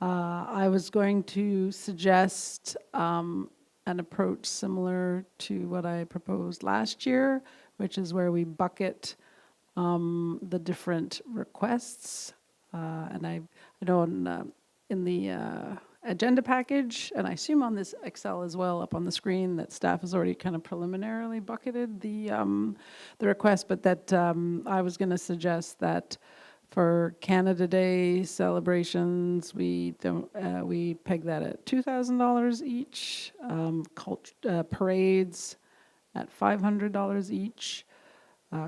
F: I was going to suggest an approach similar to what I proposed last year, which is where we bucket the different requests. And I know in the agenda package, and I assume on this Excel as well up on the screen, that staff has already kind of preliminarily bucketed the request, but that I was going to suggest that for Canada Day celebrations, we peg that at $2,000 each. Parades at $500 each.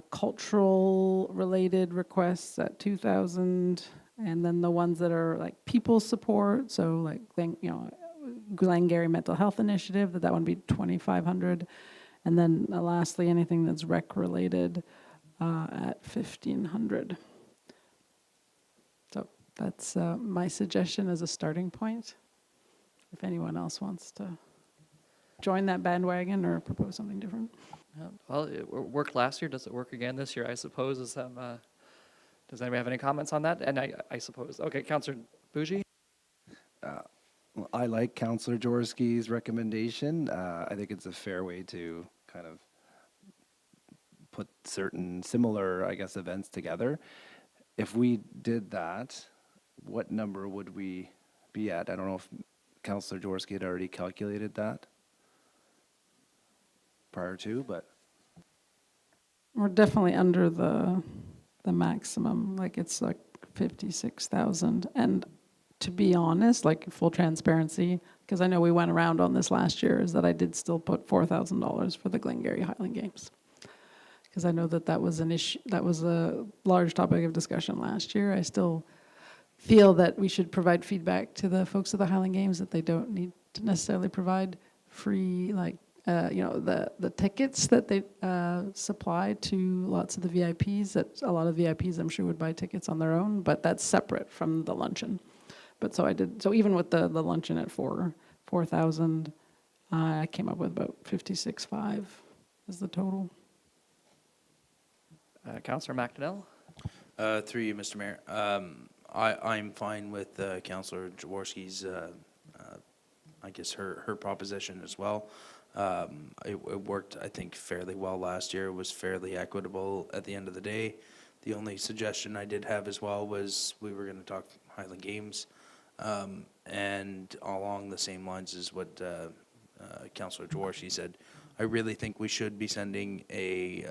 F: Cultural related requests at $2,000, and then the ones that are like people support, so like Glengarry Mental Health Initiative, that would be $2,500, and then lastly anything that's rec related at $1,500. So that's my suggestion as a starting point. If anyone else wants to join that bandwagon or propose something different.
A: Well, it worked last year. Does it work again this year, I suppose? Does anybody have any comments on that? And I suppose, okay, Councillor Bougie?
J: Well, I like Councillor Jaworski's recommendation. I think it's a fair way to kind of put certain similar, I guess, events together. If we did that, what number would we be at? I don't know if Councillor Jaworski had already calculated that prior to, but
F: We're definitely under the maximum, like it's like 56,000. And to be honest, like full transparency, because I know we went around on this last year, is that I did still put $4,000 for the Glengarry Highland Games. Because I know that was an issue, that was a large topic of discussion last year. I still feel that we should provide feedback to the folks of the Highland Games that they don't need to necessarily provide free, like, the tickets that they supply to lots of the VIPs. That a lot of VIPs, I'm sure, would buy tickets on their own, but that's separate from the luncheon. But so even with the luncheon at $4,000, I came up with about 56.5 as the total.
A: Councillor McDonnell?
K: Through you, Mr. Mayor. I'm fine with Councillor Jaworski's, I guess, her proposition as well. It worked, I think, fairly well last year. It was fairly equitable at the end of the day. The only suggestion I did have as well was we were going to talk Highland Games, and along the same lines as what Councillor Jaworski said, I really think we should be sending a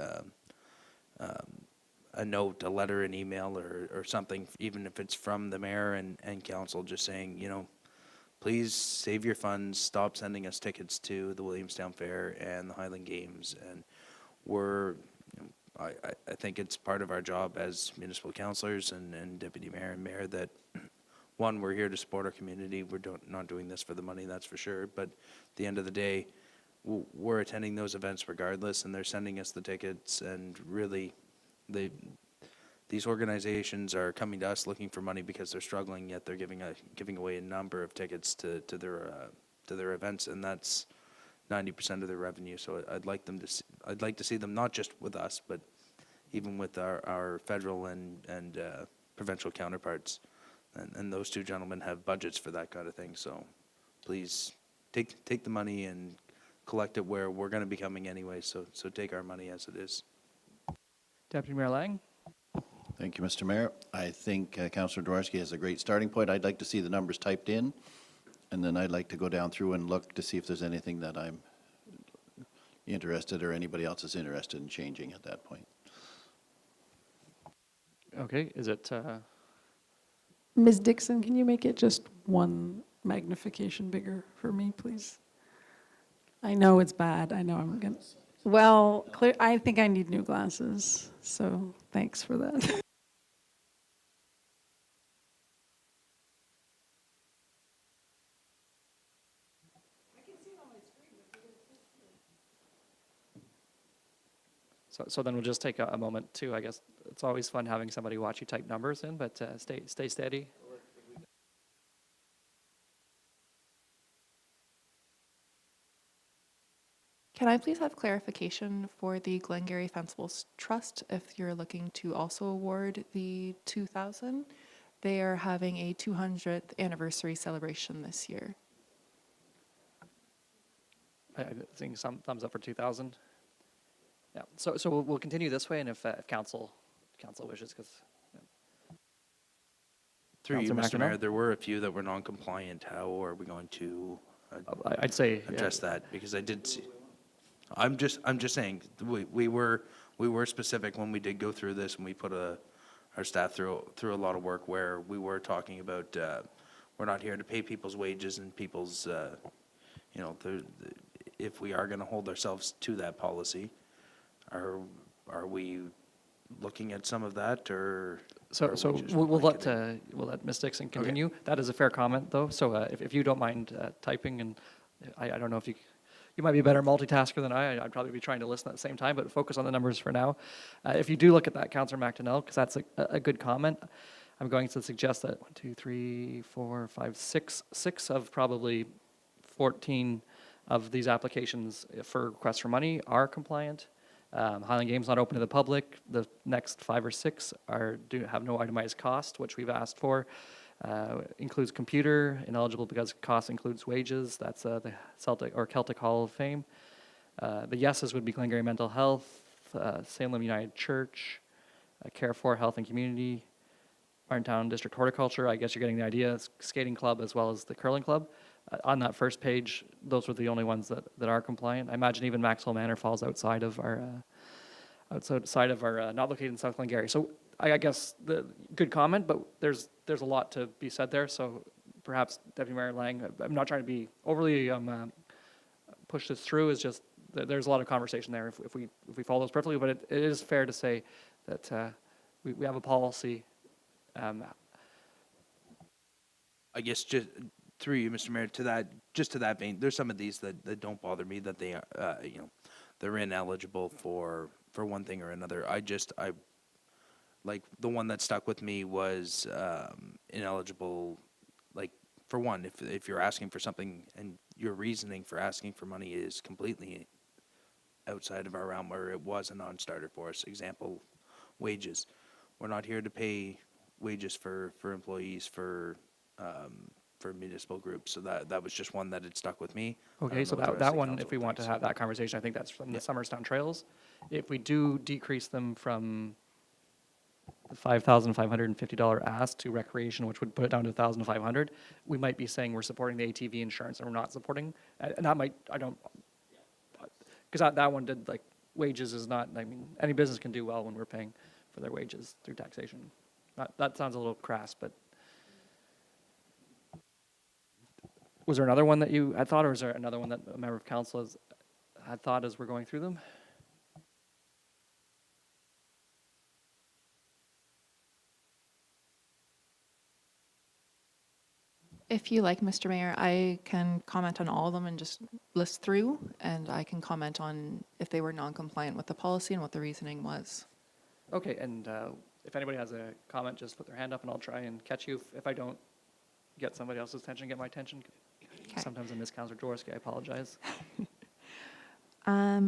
K: note, a letter, an email, or something, even if it's from the mayor and council, just saying, you know, please save your funds, stop sending us tickets to the Williamstown Fair and the Highland Games. And I think it's part of our job as municipal councillors and deputy mayor and mayor that, one, we're here to support our community. We're not doing this for the money, that's for sure. But at the end of the day, we're attending those events regardless, and they're sending us the tickets. And really, these organizations are coming to us looking for money because they're struggling, yet they're giving away a number of tickets to their events, and that's 90% of their revenue. So I'd like to see them not just with us, but even with our federal and provincial counterparts. And those two gentlemen have budgets for that kind of thing. So please take the money and collect it where we're going to be coming anyway. So take our money as it is.
A: Deputy Mayor Lang?
R: Thank you, Mr. Mayor. I think Councillor Dworsky has a great starting point. I'd like to see the numbers typed in, and then I'd like to go down through and look to see if there's anything that I'm interested or anybody else is interested in changing at that point.
A: Okay, is it,
F: Ms. Dixon, can you make it just one magnification bigger for me, please? I know it's bad. I know I'm going to. Well, I think I need new glasses, so thanks for that.
A: so then we'll just take a moment too. I guess it's always fun having somebody watch you type numbers in, but stay steady.
D: Can I please have clarification for the Glengarry Fencibles Trust if you're looking to also award the 2,000? They are having a 200th anniversary celebration this year.
A: I'm seeing some thumbs up for 2,000. Yeah, so we'll continue this way, and if council wishes, because.
K: Through you, Mr. Mayor, there were a few that were non-compliant. How are we going to
A: I'd say
K: address that? Because I did see. I'm just saying we were specific when we did go through this, and we put our staff through a lot of work where we were talking about we're not here to pay people's wages and people's if we are going to hold ourselves to that policy, are we looking at some of that, or
A: so we'll let Ms. Dixon continue. Okay. That is a fair comment, though. So if you don't mind typing, and I don't know if you might be a better multitasker than I'd probably be trying to listen at the same time, but focus on the numbers for now. If you do look at that, Councillor McDonnell, because that's a good comment, I'm going to suggest that 1, 2, 3, 4, 5, 6 of probably 14 of these applications for requests for money are compliant. Highland Games not open to the public. The next 5 or 6 have no itemized cost, which we've asked for. Includes computer, ineligible because cost includes wages. That's the Celtic Hall of Fame. The yeses would be Glengarry Mental Health, Salem United Church, Care for Health and Community, Martintown District Horticulture. I guess you're getting the idea. Skating Club as well as the Curling Club. On that first page, those were the only ones that are compliant. I imagine even Maxwell Manor falls outside of our not located in South Glengarry. So I guess the good comment, but there's a lot to be said there. So perhaps Deputy Mayor Lang, I'm not trying to be overly push this through. Is just there's a lot of conversation there if we follow those perfectly. But it is fair to say that we have a policy.
K: I guess just through you, Mr. Mayor, to that vein, there's some of these that don't bother me, that they they're ineligible for one thing or another. I like the one that stuck with me was ineligible, like, for one, if you're asking for something and your reasoning for asking for money is completely outside of our realm, or it was a non-starter for us. Example, wages. We're not here to pay wages for employees for municipal groups. So that was just one that had stuck with me.
A: Okay, so that one, if we want to have that conversation, I think that's from the Summerstown Trails. If we do decrease them from the $5,550 ask to recreation, which would put it down to $1,500, we might be saying we're supporting the ATV insurance and we're not supporting, and that might, I don't, because that one did, like, wages is not, I mean, any business can do well when we're paying for their wages through taxation. That sounds a little crass, but. Was there another one that you had thought, or was there another one that a member of council had thought as we're going through them?
D: If you like, Mr. Mayor, I can comment on all of them and just list through, and I can comment on if they were non-compliant with the policy and what the reasoning was.
A: Okay, and if anybody has a comment, just put their hand up and I'll try and catch you. If I don't get somebody else's attention, get my attention.
D: Okay.
A: Sometimes I miss Councillor Jaworski, I apologize.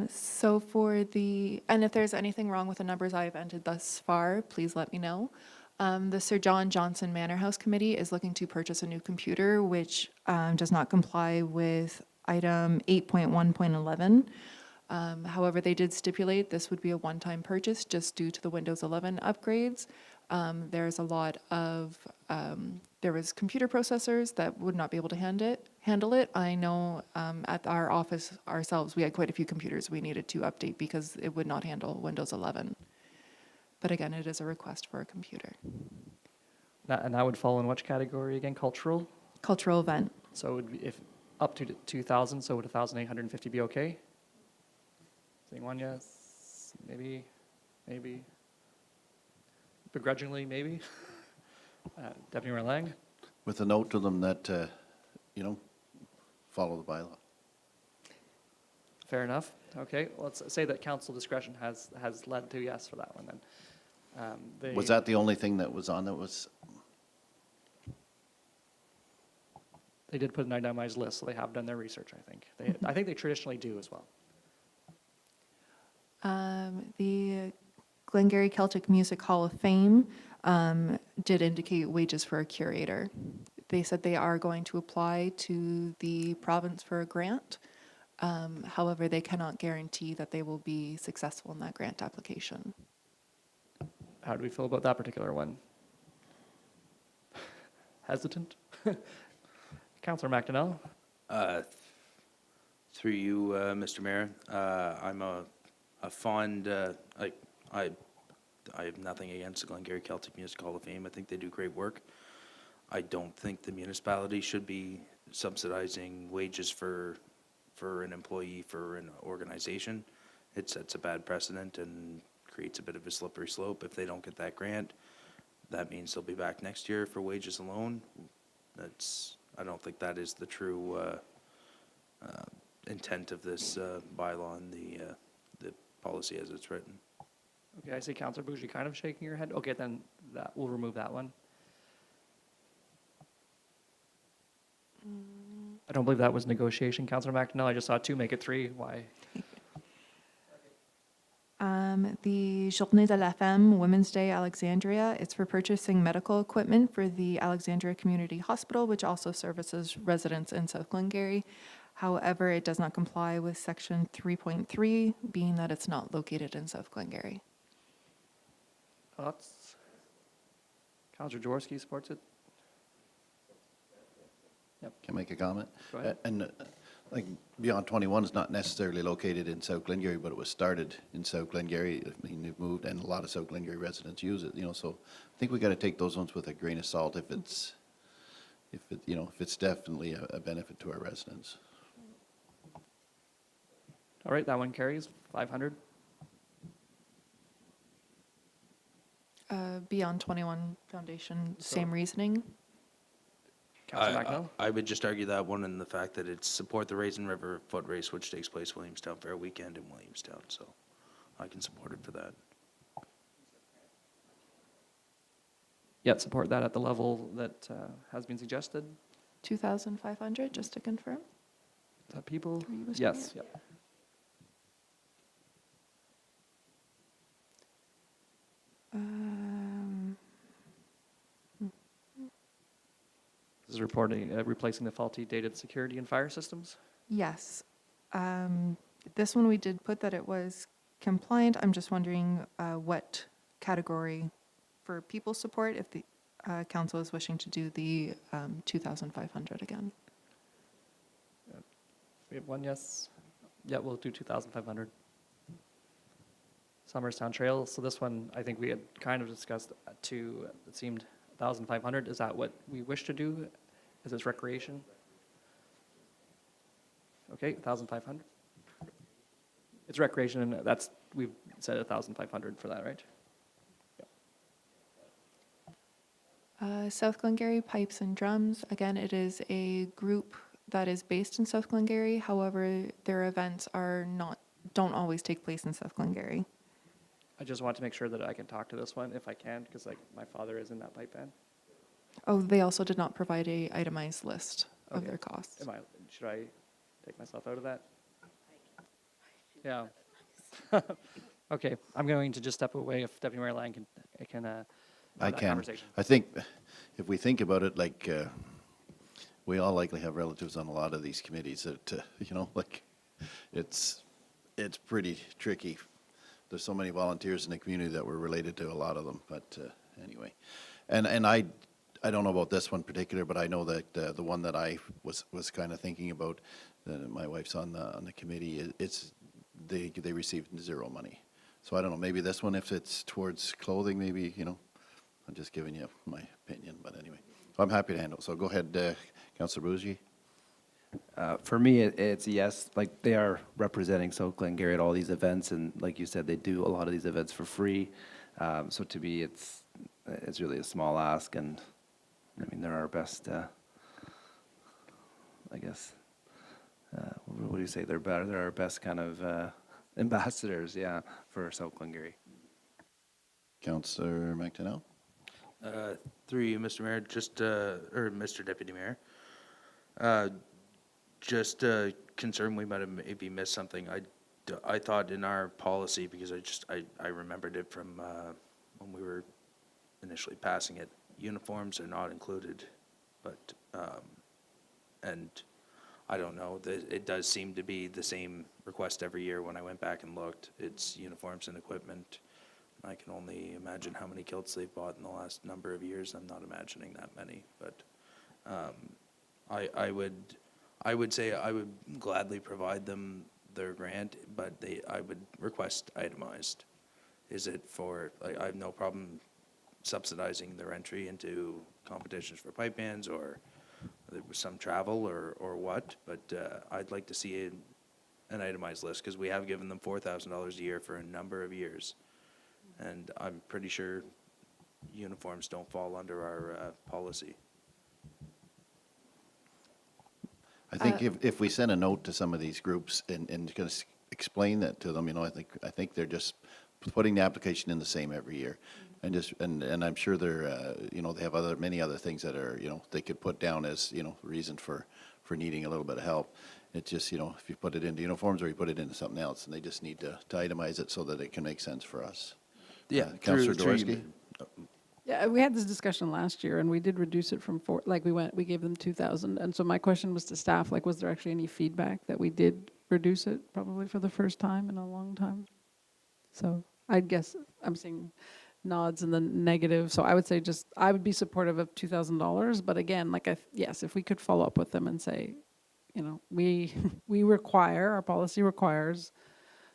D: So for the, and if there's anything wrong with the numbers I've entered thus far, please let me know. The Sir John Johnson Manor House Committee is looking to purchase a new computer, which does not comply with item 8.1.11. However, they did stipulate this would be a one-time purchase just due to the Windows 11 upgrades. There's a lot of, there was computer processors that would not be able to handle it. I know at our office ourselves, we had quite a few computers we needed to update because it would not handle Windows 11. But again, it is a request for a computer.
A: And that would fall in which category again? Cultural?
D: Cultural event.
A: So it would be if up to 2,000, so would 1,850 be okay? Saying one yes, maybe, begrudgingly, maybe. Deputy Mayor Lang?
R: With a note to them that, follow the bylaw.
A: Fair enough. Okay, let's say that council discretion has led to yes for that one then.
R: Was that the only thing that was on that was?
A: They did put an itemized list, so they have done their research, I think. I think they traditionally do as well.
D: The Glengarry Celtic Music Hall of Fame did indicate wages for a curator. They said they are going to apply to the province for a grant. However, they cannot guarantee that they will be successful in that grant application.
A: How do we feel about that particular one? Hesitant? Councillor McDonnell?
K: Through you, Mr. Mayor, I'm a fond, I have nothing against the Glengarry Celtic Music Hall of Fame. I think they do great work. I don't think the municipality should be subsidizing wages for an employee for an organization. It sets a bad precedent and creates a bit of a slippery slope. If they don't get that grant, that means they'll be back next year for wages alone. I don't think that is the true intent of this bylaw and the policy as it's written.
A: Okay, I see Councillor Bougie kind of shaking your head. Okay, then we'll remove that one. I don't believe that was negotiation, Councillor McDonnell. I just saw 2 make it 3. Why?
D: The Journée de la Femme Women's Day Alexandria, it's for purchasing medical equipment for the Alexandria Community Hospital, which also services residents in South Glengarry. However, it does not comply with section 3.3, being that it's not located in South Glengarry.
A: Thoughts? Councillor Jaworski supports it. Yep.
R: Can I make a comment?
A: Go ahead.
R: Like Beyond 21 is not necessarily located in South Glengarry, but it was started in South Glengarry. I mean, they've moved, and a lot of South Glengarry residents use it. So I think we got to take those ones with a grain of salt if it's definitely a benefit to our residents.
A: All right, that one carries. 500.
D: Beyond 21 Foundation, same reasoning.
A: Councillor McDonnell?
K: I would just argue that one in the fact that it's support the Raisin River Foot Race, which takes place Williamstown Fair Weekend in Williamstown, so I can support it for that.
A: Yet support that at the level that has been suggested.
D: 2,500, just to confirm.
A: Is that people?
D: Through you, Mr.
A: Yes.
D: Mayor.
A: Yep. This is reporting replacing the faulty dated security and fire systems.
D: Yes. This one we did put that it was compliant. I'm just wondering what category for people support if the council is wishing to do the 2,500 again.
A: We have one yes. Yeah, we'll do 2,500. Summerstown Trail, so this one, I think we had kind of discussed it seemed 1,500. Is that what we wish to do? Is this recreation? Okay, 1,500. It's recreation, and we've said 1,500 for that, right?
D: South Glengarry Pipes and Drums, again, it is a group that is based in South Glengarry. However, their events don't always take place in South Glengarry.
A: I just want to make sure that I can talk to this one if I can, because like my father is in that pipe band.
D: Oh, they also did not provide a itemized list of
A: Okay.
D: their costs.
A: Should I take myself out of that? Yeah. Okay, I'm going to just step away if Deputy Mayor Lang can have
R: I
A: that
R: can.
A: conversation.
R: I think if we think about it, like, we all likely have relatives on a lot of these committees that, like, it's pretty tricky. There's so many volunteers in the community that were related to a lot of them, but anyway. And I don't know about this one particular, but I know that the one that I was kind of thinking about, my wife's on the committee, they received zero money. So I don't know, maybe this one, if it's towards clothing, maybe, I'm just giving you my opinion, but anyway. I'm happy to handle it. So go ahead, Councillor Bougie.
J: For me, it's a yes. Like, they are representing South Glengarry at all these events, and like you said, they do a lot of these events for free. So to me, it's really a small ask, and I mean, they're our best, I guess, what do you say? They're our best kind of ambassadors, yeah, for South Glengarry.
R: Councillor McDonnell.
K: Through you, Mr. Mayor, or Mr. Deputy Mayor, just concerned we might have maybe missed something. I thought in our policy, because I remembered it from when we were initially passing it, uniforms are not included, but, and I don't know, it does seem to be the same request every year. When I went back and looked, it's uniforms and equipment. I can only imagine how many kilts they've bought in the last number of years. I'm not imagining that many, but I would say I would gladly provide them their grant, but I would request itemized. Is it for, I have no problem subsidizing their entry into competitions for pipe bands or there was some travel or what, but I'd like to see an itemized list, because we have given them $4,000 a year for a number of years. And I'm pretty sure uniforms don't fall under our policy.
R: I think if we send a note to some of these groups and kind of explain that to them, I think they're just putting the application in the same every year. And I'm sure they're, they have many other things that are, they could put down as, reason for needing a little bit of help. It's just, if you put it into uniforms or you put it into something else, and they just need to itemize it so that it can make sense for us.
K: Yeah,
R: Councillor
K: through you,
R: Dworsky?
F: Yeah, we had this discussion last year, and we did reduce it from we gave them 2,000. And so my question was to staff, was there actually any feedback that we did reduce it probably for the first time in a long time? So I'd guess I'm seeing nods in the negative. So I would say I would be supportive of $2,000. But again, yes, if we could follow up with them and say, we our policy requires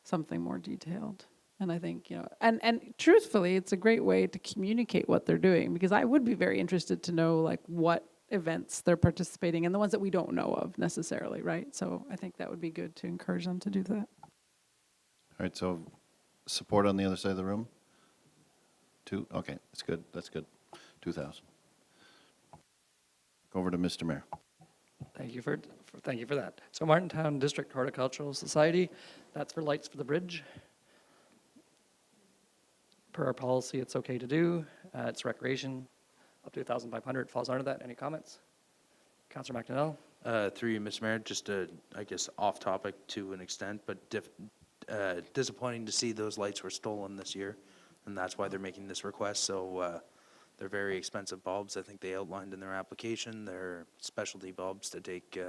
F: something more detailed. And I think, and truthfully, it's a great way to communicate what they're doing, because I would be very interested to know what events they're participating in, the ones that we don't know of necessarily, right? So I think that would be good to encourage them to do that.
R: All right, so support on the other side of the room? 2? Okay, that's good. That's good. 2,000. Go over to Mr. Mayor.
A: Thank you for that. So Martintown District Horticultural Society, that's for lights for the bridge. Per our policy, it's okay to do. It's recreation, up to 1,500 falls under that. Any comments? Councillor McDonnell?
K: Through you, Mr. Mayor, just I guess off topic to an extent, but disappointing to see those lights were stolen this year, and that's why they're making this request. So they're very expensive bulbs. I think they outlined in their application. They're specialty bulbs to take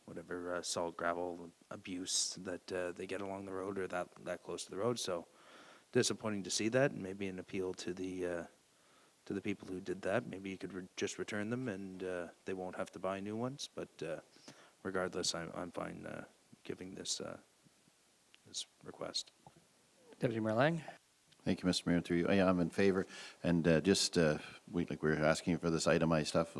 K: whatever salt, gravel abuse that they get along the road or that close to the road. So disappointing to see that, and maybe an appeal to the to the people who did that. Maybe you could just return them and they won't have to buy new ones. But regardless, I'm fine giving this this request.
A: Deputy Mayor Lang?
R: Thank you, Mr. Mayor, through you. Yeah, I'm in favor. And we were asking for this itemized stuff,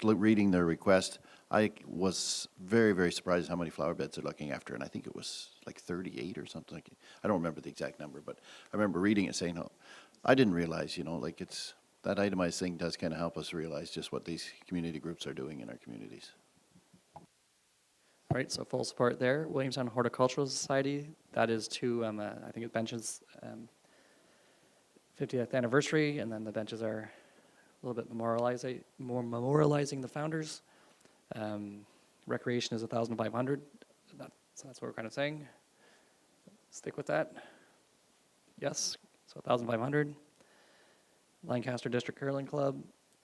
R: reading their request, I was very, very surprised how many flower beds they're looking after, and I think it was like 38 or something. I don't remember the exact number, but I remember reading it saying, oh, I didn't realize, it's, that itemized thing does kind of help us realize just what these community groups are doing in our communities.
A: All right, so full support there. Williamstown Horticultural Society, that is to, I think it benches 50th anniversary, and then the benches are a little bit memorializing the founders. Recreation is 1,500. So that's what we're kind of saying. Stick with that. Yes, so 1,500. Lancaster District Curling Club,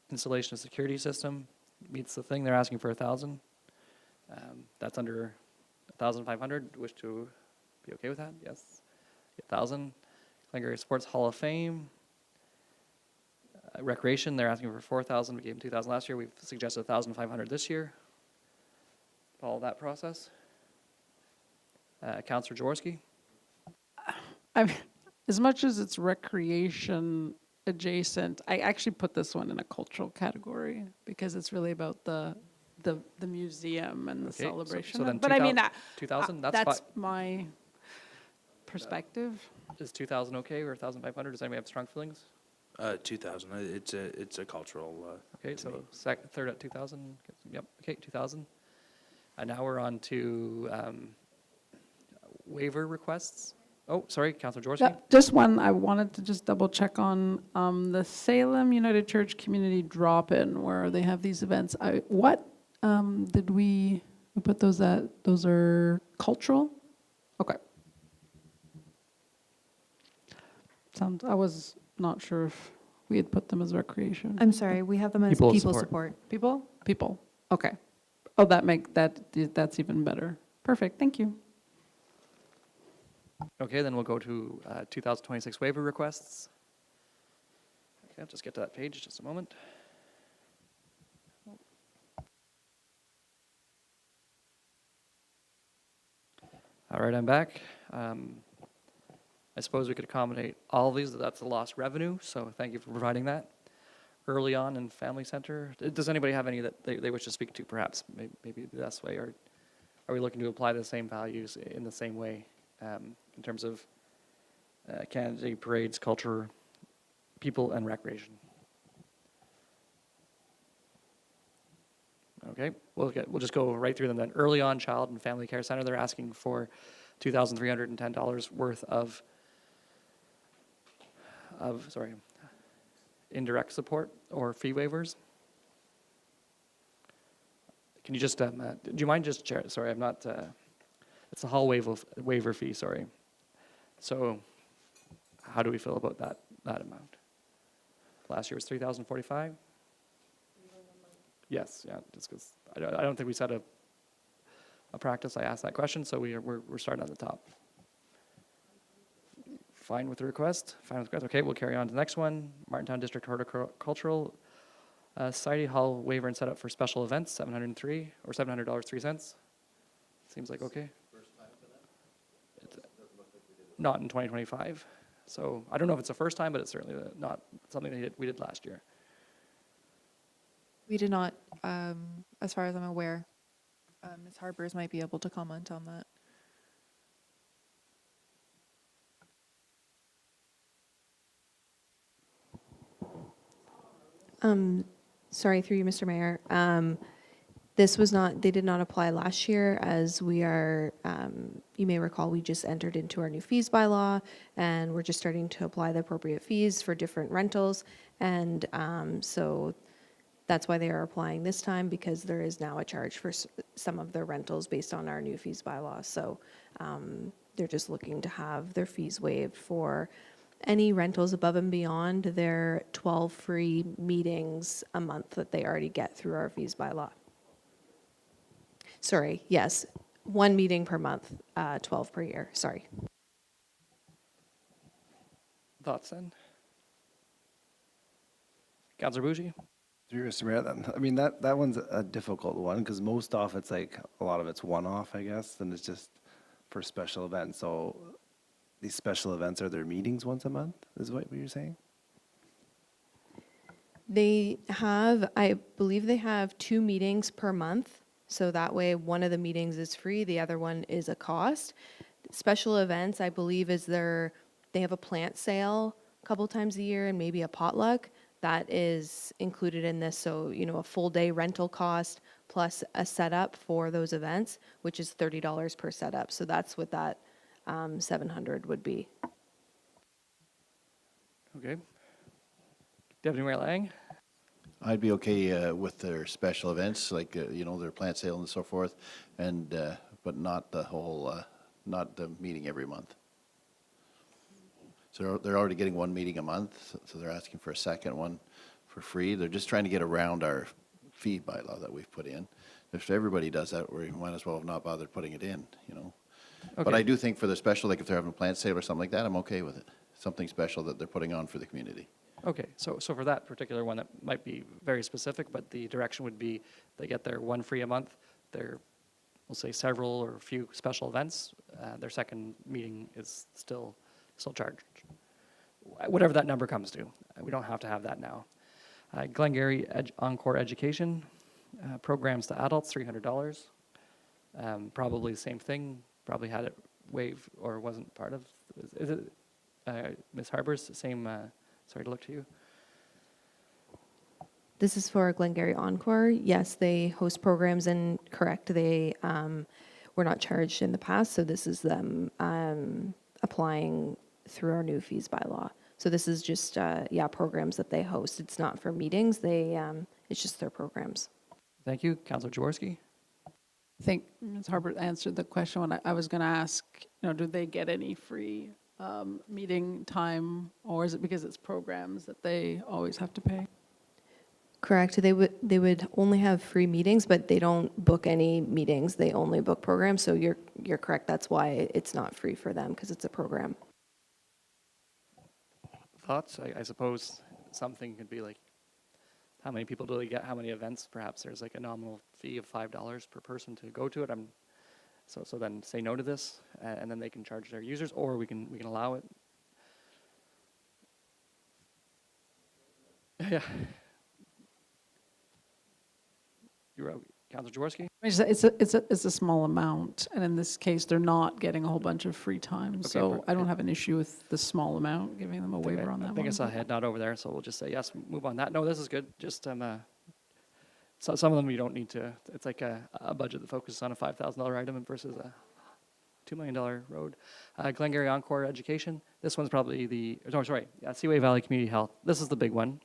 A: installation of security system meets the thing. They're asking for 1,000. That's under 1,500. Wish to be okay with that? Yes. 1,000. Glengarry Sports Hall of Fame. Recreation, they're asking for 4,000. We gave them 2,000 last year. We've suggested 1,500 this year. Follow that process. Councillor Jaworski.
F: As much as it's recreation adjacent, I actually put this one in a cultural category because it's really about the museum and the
A: Okay,
F: celebration.
A: so then
F: But I mean,
A: 2,000,
F: that's my perspective.
A: Is 2,000 okay or 1,500? Does anybody have strong feelings?
K: 2,000. It's a cultural.
A: Okay, so third at 2,000. Yep. Okay, 2,000. And now we're on to waiver requests. Oh, sorry, Councillor Jaworski.
F: Yeah, just one, I wanted to just double check on the Salem United Church Community Drop-In, where they have these events. What did we put those at? Those are cultural? Okay. I was not sure if we had put them as recreation.
G: I'm sorry, we have them as
A: People
G: people
A: support.
G: support.
F: People? Okay. Oh, that's even better. Perfect, thank you.
A: Okay, then we'll go to 2026 waiver requests. Okay, I'll just get to that page just a moment. All right, I'm back. I suppose we could accommodate all of these. That's the lost revenue, so thank you for providing that. Early on in Family Center, does anybody have any that they wish to speak to, perhaps? Maybe the best way, or are we looking to apply the same values in the same way in terms of Canada Day parades, culture, people, and recreation? Okay, we'll just go right through them then. Early on Child and Family Care Center, they're asking for $2,310 worth of indirect support or fee waivers. Can you just, do you mind just, sorry, I'm not, it's a hall waiver fee, sorry. So how do we feel about that amount? Last year was $3,045? Yes, yeah, just because I don't think we set a practice. I asked that question, so we're starting at the top. Fine with the request? Fine with the request. Okay, we'll carry on to the next one. Martintown District Horticultural Society Hall waiver and setup for special events, $703 or $700.03. Seems like okay. Not in 2025. So I don't know if it's the first time, but it's certainly not something we did last year.
D: We did not, as far as I'm aware. Ms. Harbers might be able to comment on that.
G: Sorry, through you, Mr. Mayor. This was not, they did not apply last year, as we are, you may recall, we just entered into our new fees bylaw, and we're just starting to apply the appropriate fees for different rentals. And so that's why they are applying this time, because there is now a charge for some of their rentals based on our new fees bylaw. So they're just looking to have their fees waived for any rentals above and beyond their 12 free meetings a month that they already get through our fees bylaw. Sorry, yes, 1 meeting per month, 12 per year, sorry.
A: Thoughts then? Councillor Bougie?
J: Through Mr. Mayor, I mean, that one's a difficult one because most off it's like a lot of it's one-off, I guess, and it's just for special events. So these special events are their meetings once a month, is what you're saying?
G: They have, I believe they have 2 meetings per month. So that way, one of the meetings is free, the other one is a cost. Special events, I believe, they have a plant sale a couple times a year and maybe a potluck. That is included in this. So, a full day rental cost plus a setup for those events, which is $30 per setup. So that's what that 700 would be.
A: Okay. Deputy Mayor Lang?
R: I'd be okay with their special events, like, their plant sale and so forth, and, but not the whole, not the meeting every month. So they're already getting one meeting a month, so they're asking for a second one for free. They're just trying to get around our fee bylaw that we've put in. If everybody does that, we might as well have not bothered putting it in, But
A: Okay.
R: I do think for the special, like if they're having a plant sale or something like that, I'm okay with it. Something special that they're putting on for the community.
A: Okay, so for that particular one, that might be very specific, but the direction would be they get their one free a month, their, we'll say several or a few special events, their second meeting is still charged. Whatever that number comes to. We don't have to have that now. Glengarry Encore Education, programs to adults, $300. Probably the same thing, probably had it waived or wasn't part of, is it Ms. Harbor's, same, sorry to look to you.
G: This is for Glengarry Encore. Yes, they host programs, and correct, they were not charged in the past, so this is them applying through our new fees bylaw. So this is just, programs that they host. It's not for meetings. It's just their programs.
A: Thank you. Councillor Jaworski?
F: I think Ms. Harbert answered the question when I was going to ask, do they get any free meeting time, or is it because it's programs that they always have to pay?
G: Correct. They would only have free meetings, but they don't book any meetings. They only book programs. So you're correct. That's why it's not free for them, because it's a program.
A: Thoughts? I suppose something could be like, how many people do they get? How many events? Perhaps there's like a nominal fee of $5 per person to go to it. So then say no to this, and then they can charge their users, or we can allow it. Yeah. You're out, Councillor Jaworski?
F: It's a small amount, and in this case, they're not getting a whole bunch of free time.
A: Okay,
F: So I don't have an issue with the small amount, giving them a waiver on that
A: I
F: one.
A: think I saw a head nod over there, so we'll just say yes, move on that. No, this is good. Just so some of them you don't need to. It's like a budget that focuses on a $5,000 item versus a $2 million road. Glengarry Encore Education. This one's probably Seaway Valley Community Health. This is the big one.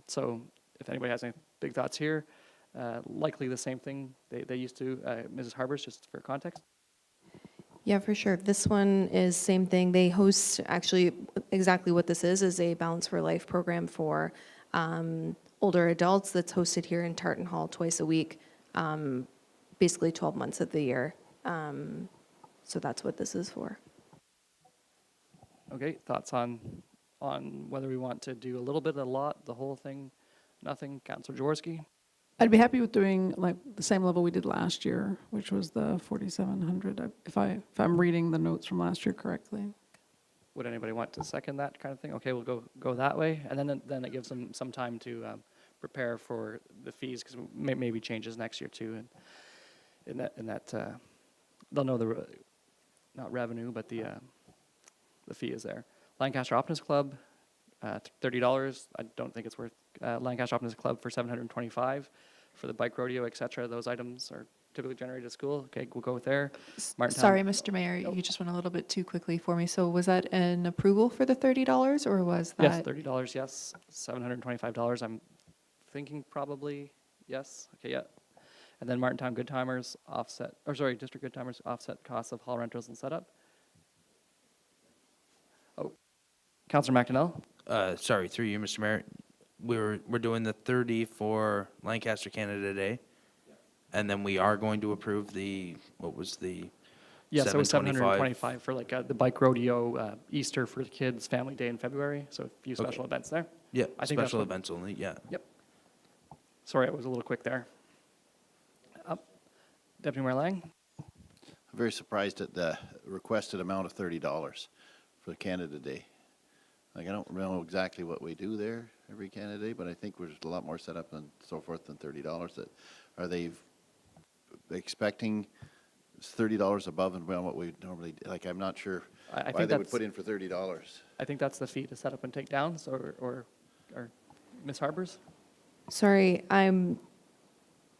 A: So if anybody has any big thoughts here, likely the same thing they used to. Mrs. Harbers, just for context.
G: Yeah, for sure. This one is same thing. They host, actually, exactly what this is a Balance for Life program for older adults that's hosted here in Tartan Hall twice a week, basically 12 months of the year. So that's what this is for.
A: Okay, thoughts on whether we want to do a little bit, a lot, the whole thing, nothing? Councillor Jaworski?
F: I'd be happy with doing like the same level we did last year, which was the 4,700. If I'm reading the notes from last year correctly.
A: Would anybody want to second that kind of thing? Okay, we'll go that way, and then it gives them some time to prepare for the fees, because maybe changes next year too, and in that they'll know the not revenue, but the fee is there. Lancaster Optimist Club, $30. I don't think it's worth. Lancaster Optimist Club for $725 for the bike rodeo, etc. Those items are typically generated at school. Okay, we'll go with there. Martin
D: Sorry,
A: Town-
D: Mr. Mayor, you just went a little bit too quickly for me. So was that an approval for the $30, or was that?
A: Yes, $30. Yes, $725. I'm thinking probably yes. Okay, yeah. And then Martin Town Good Timers District Good Timers offset costs of hall rentals and setup. Oh, Councillor McDonnell.
K: Sorry, through you, Mr. Mayor. We're doing the 30 for Lancaster Canada Day, and then we are going to approve what was the
A: Yeah, so it's
K: 725.
A: 725 for like the bike rodeo, Easter for the kids, Family Day in February, so a few special events there.
K: Yeah,
A: I think that's
K: special
A: what-
K: events only, yeah.
A: Yep. Sorry, I was a little quick there. Deputy Mayor Lang?
R: I'm very surprised at the requested amount of $30 for Canada Day. Like, I don't know exactly what we do there every Canada Day, but I think there's a lot more set up and so forth than $30. That, are they expecting $30 above and beyond what we normally, like, I'm not sure
A: I
R: why
A: think
R: they would
A: that's-
R: put in for $30.
A: I think that's the fee to set up and take downs, or Ms. Harbers?
G: Sorry, I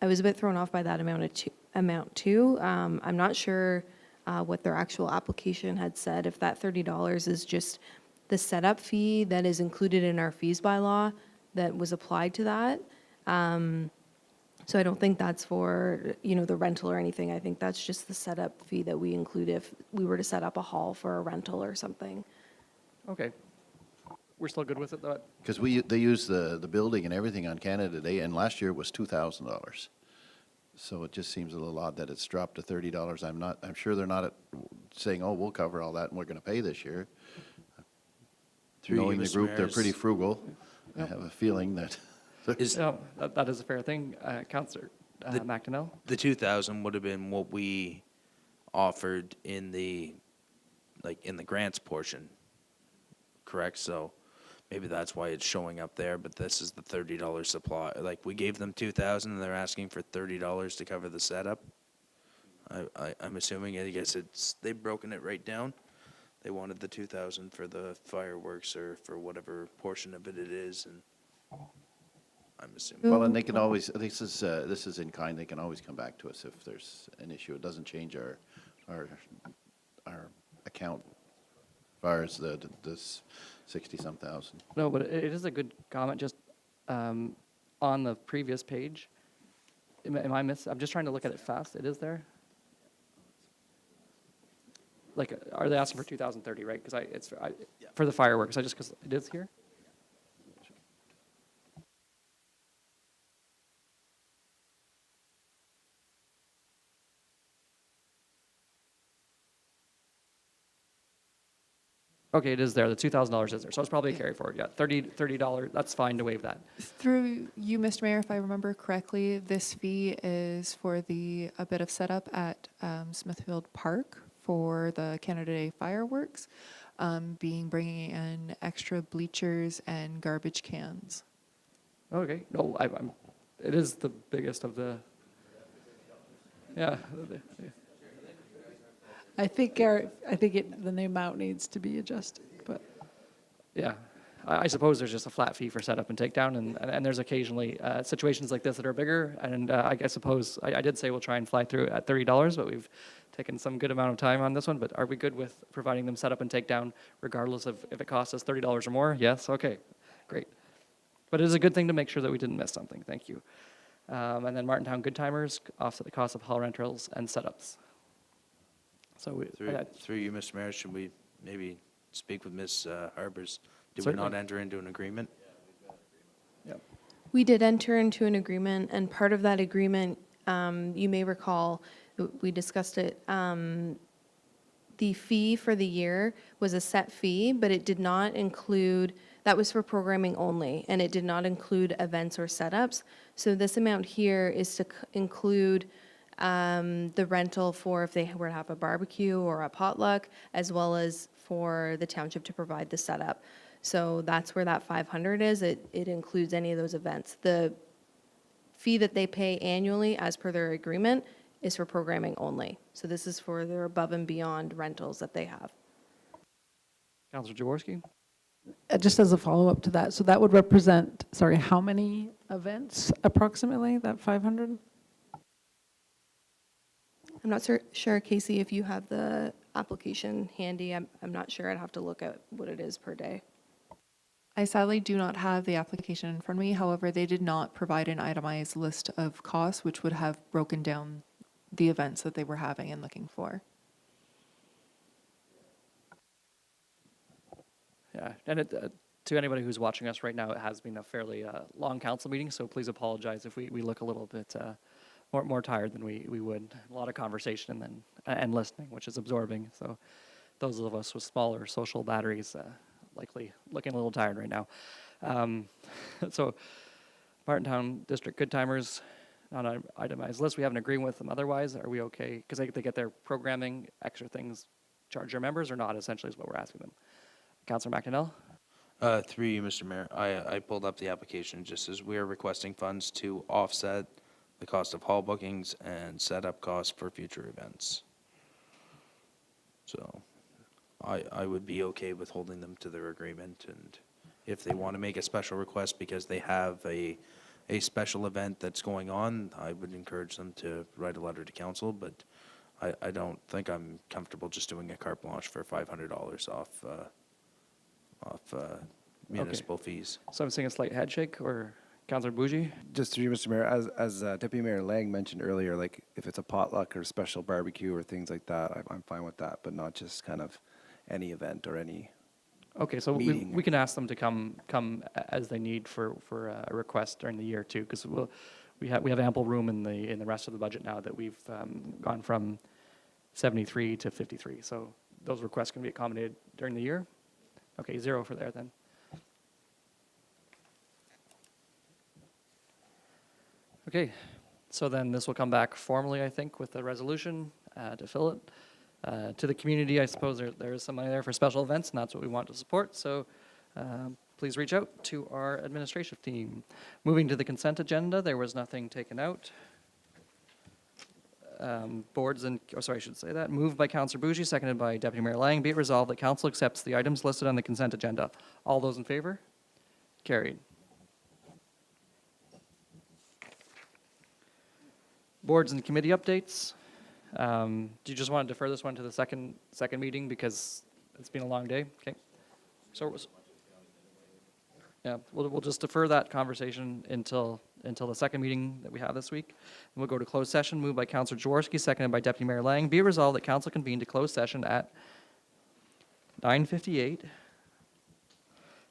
G: was a bit thrown off by that amount too. I'm not sure what their actual application had said, if that $30 is just the setup fee that is included in our fees bylaw that was applied to that. So I don't think that's for, the rental or anything. I think that's just the setup fee that we include if we were to set up a hall for a rental or something.
A: Okay. We're still good with it, though?
R: Because they use the building and everything on Canada Day, and last year it was $2,000. So it just seems a little odd that it's dropped to $30. I'm sure they're not saying, oh, we'll cover all that and we're going to pay this year.
K: Through you,
R: Knowing the
K: Mr.
R: group,
K: Mayor,
R: they're
K: is-
R: pretty frugal. I
A: Yep.
R: have a feeling that.
A: Yeah, that is a fair thing. Counselor McDonnell?
K: The 2,000 would have been what we offered in the grants portion, correct? So maybe that's why it's showing up there, but this is the $30 supply. Like, we gave them 2,000 and they're asking for $30 to cover the setup. I'm assuming, I guess they've broken it right down. They wanted the 2,000 for the fireworks or for whatever portion of it is, and I'm assuming.
R: Well, and they can always, this is in kind, they can always come back to us if there's an issue. It doesn't change our account as far as this 60-some thousand.
A: No, but it is a good comment, just on the previous page. Am I I'm just trying to look at it fast. It is there? Like, are they asking for 2030, right? Because for the fireworks, because it is here? Okay, it is there. The $2,000 is there. So it's probably a carry forward. Yeah, $30, that's fine to waive that.
D: Through you, Mr. Mayor, if I remember correctly, this fee is for a bit of setup at Smithfield Park for the Canada Day fireworks, bringing in extra bleachers and garbage cans.
A: Okay, no, it is the biggest of the, yeah.
F: I think the new amount needs to be adjusted, but.
A: Yeah, I suppose there's just a flat fee for setup and takedown, and there's occasionally situations like this that are bigger, and I suppose, I did say we'll try and fly through it at $30, but we've taken some good amount of time on this one, but are we good with providing them setup and takedown regardless of if it costs us $30 or more? Yes, okay, great. But it is a good thing to make sure that we didn't miss something, thank you. And then Martintown Good Timers, offset the cost of hall rentals and setups. So
K: Through you, Mr. Mayor, should we maybe speak with Ms. Harbers? Did we
A: Certainly.
K: not enter into an agreement?
A: Yep.
G: We did enter into an agreement, and part of that agreement, you may recall, we discussed it, the fee for the year was a set fee, but it did not include, that was for programming only, and it did not include events or setups. So this amount here is to include the rental for if they were to have a barbecue or a potluck, as well as for the township to provide the setup. So that's where that 500 is. It includes any of those events. The fee that they pay annually, as per their agreement, is for programming only. So this is for their above and beyond rentals that they have.
A: Councilor Jaworski?
F: Just as a follow-up to that, so that would represent, how many events approximately, that 500?
G: I'm not sure, Casey, if you have the application handy. I'm not sure. I'd have to look at what it is per day.
D: I sadly do not have the application in front of me. However, they did not provide an itemized list of costs, which would have broken down the events that they were having and looking for.
A: Yeah, and to anybody who's watching us right now, it has been a fairly long council meeting, so please apologize if we look a little bit more tired than we would. A lot of conversation and then and listening, which is absorbing. So those of us with smaller social batteries likely looking a little tired right now. So Martintown District Good Timers on an itemized list. We have an agreement with them. Otherwise, are we okay? Because they get their programming, extra things, charge their members or not? Essentially, is what we're asking them. Councillor McDonnell.
K: Through you, Mr. Mayor, I pulled up the application just as we are requesting funds to offset the cost of hall bookings and setup costs for future events. So I would be okay with holding them to their agreement, and if they want to make a special request because they have a special event that's going on, I would encourage them to write a letter to council, but I don't think I'm comfortable just doing a carte blanche for $500 off municipal fees.
A: So I'm seeing a slight head shake, or Councillor Bougie?
J: Just through you, Mr. Mayor, as Deputy Mayor Lang mentioned earlier, like if it's a potluck or special barbecue or things like that, I'm fine with that, but not just kind of any event or any.
A: Okay, so
J: meeting.
A: we can ask them to come as they need for a request during the year too, because we have ample room in the rest of the budget now that we've gone from 73 to 53. So those requests can be accommodated during the year. Okay, 0 for there then. Okay, so then this will come back formally, I think, with a resolution to fill it. To the community, I suppose there is some money there for special events, and that's what we want to support. So please reach out to our administrative team. Moving to the consent agenda, there was nothing taken out. I should say that. Moved by Councillor Bougie, seconded by Deputy Mayor Lang. Be it resolved that Council accepts the items listed on the consent agenda. All those in favor? Carried. Boards and committee updates. Do you just want to defer this one to the second meeting because it's been a long day? Okay. So it was. Yeah, we'll just defer that conversation until the second meeting that we have this week. And we'll go to closed session, moved by Councillor Jaworski, seconded by Deputy Mayor Lang. Be it resolved that Council convene to closed session at 9:58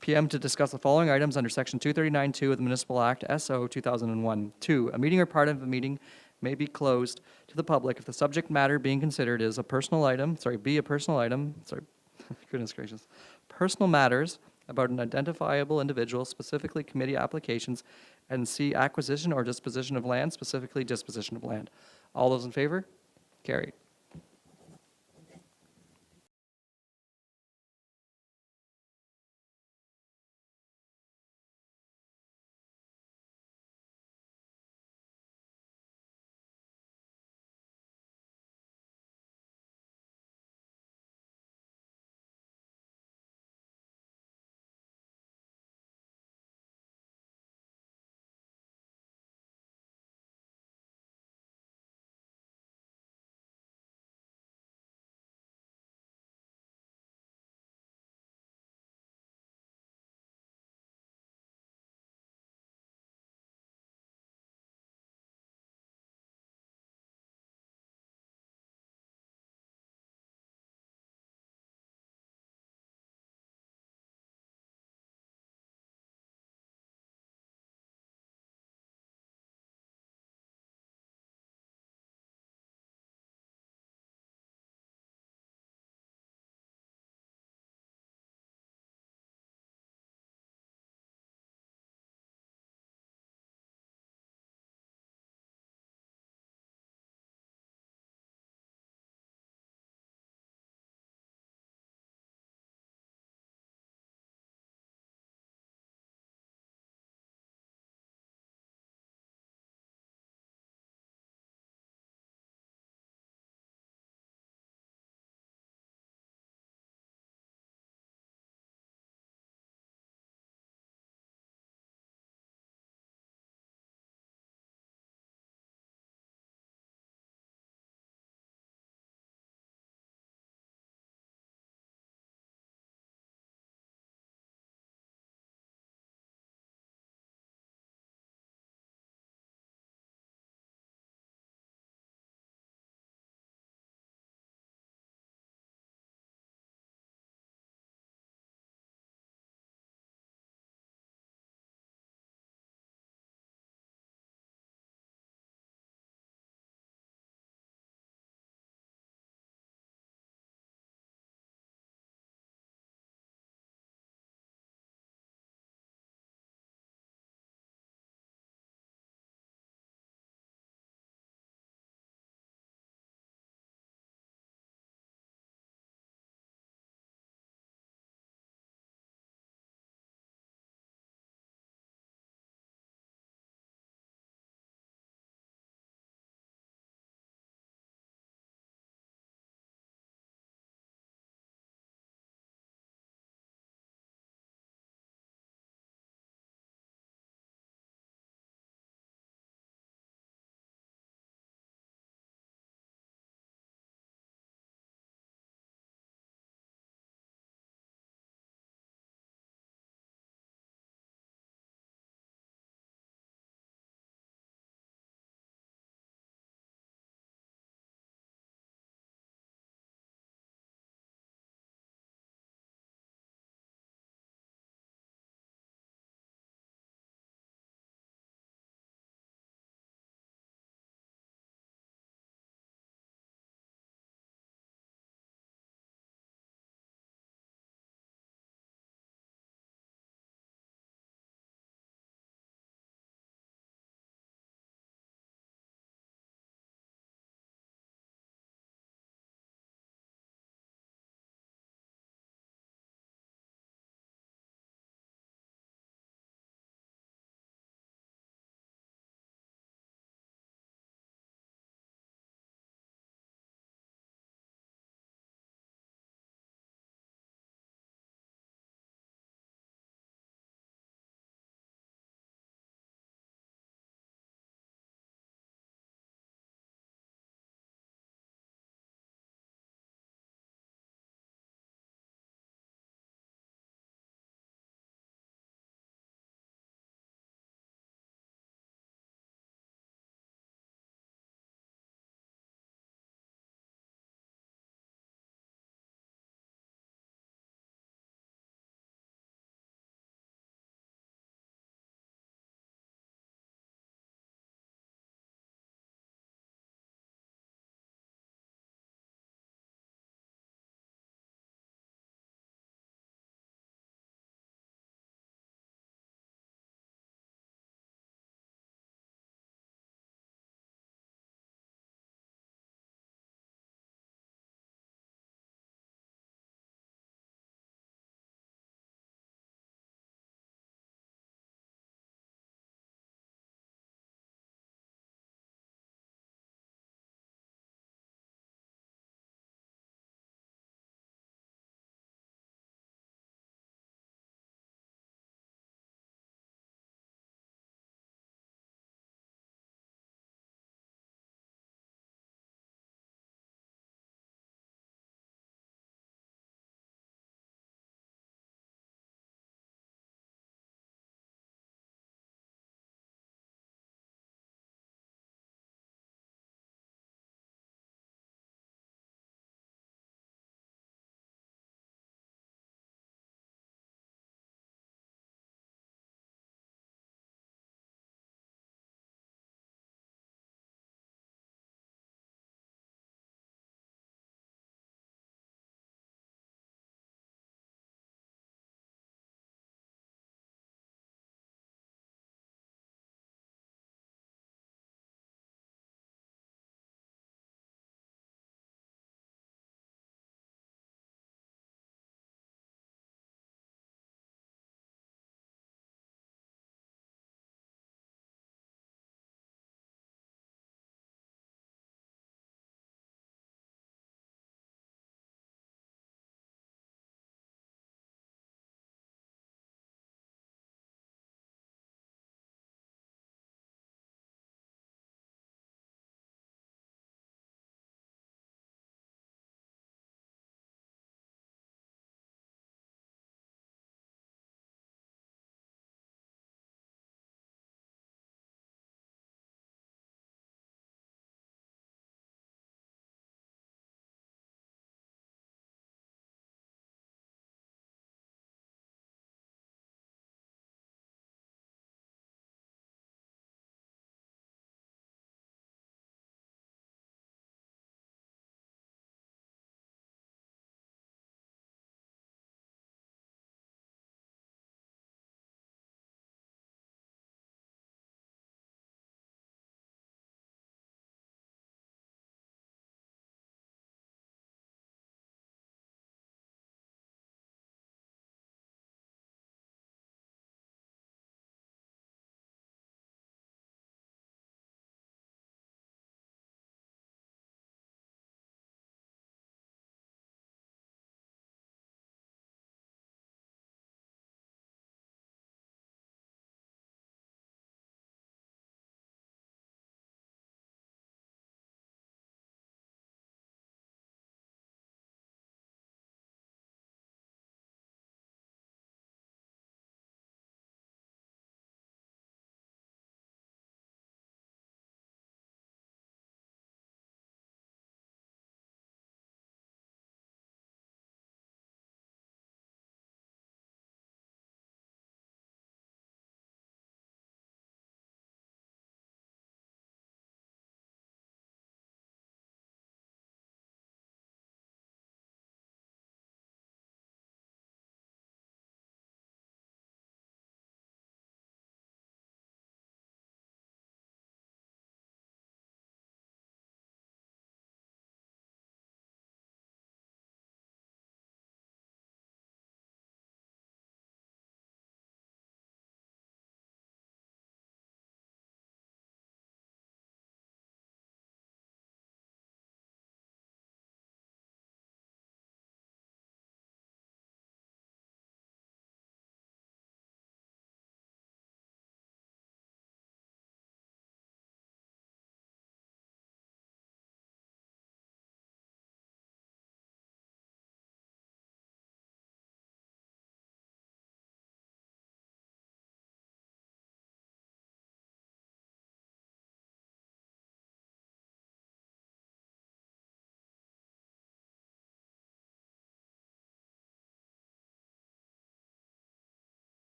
A: p.m. to discuss the following items under Section 239(2) of the Municipal Act, SO 2001. 2. A meeting or part of a meeting may be closed to the public if the subject matter being considered is a personal item, goodness gracious, personal matters about an identifiable individual, specifically committee applications, and C, acquisition or disposition of land, specifically disposition of land. All those in favor? Carried.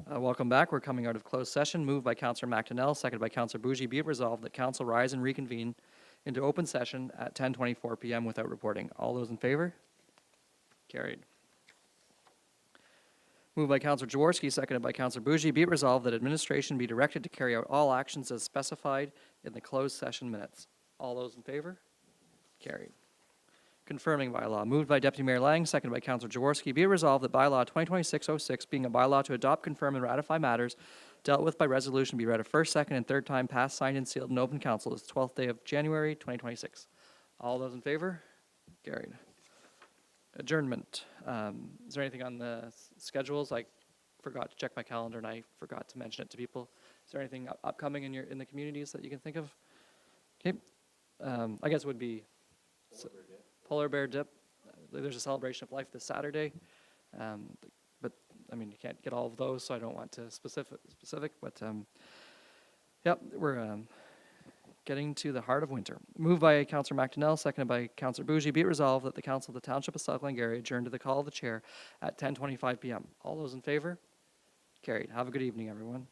A: Welcome back. We're coming out of closed session, moved by Councillor McDonnell, seconded by Councillor Bougie. Be it resolved that council rise and reconvene into open session at 10:24 p.m. without reporting. All those in favor? Carried. Moved by Councillor Jaworski, seconded by Councillor Bougie. Be it resolved that administration be directed to carry out all actions as specified in the closed session minutes. All those in favor? Carried. Confirming bylaw, moved by Deputy Mayor Lang, seconded by Councillor Jaworski. Be it resolved that bylaw 2026-06, being a bylaw to adopt, confirm, and ratify matters dealt with by resolution, be read a first, second, and third time, passed, signed, and sealed in open council this 12th day of January 2026. All those in favor? Carried. Adjournment. Is there anything on the schedules? I forgot to check my calendar and I forgot to mention it to people. Is there anything upcoming in the communities that you can think of? Okay. I guess it would be Polar Bear Dip. There's a celebration of life this Saturday. But I mean, you can't get all of those, so I don't want to specific, but yep, we're getting to the heart of winter. Moved by Councillor McDonnell, seconded by Councillor Bougie. Be it resolved that the Council of the Township of South Glengarry adjourn to the call of the chair at 10:25 p.m. All those in favor? Carried. Have a good evening, everyone.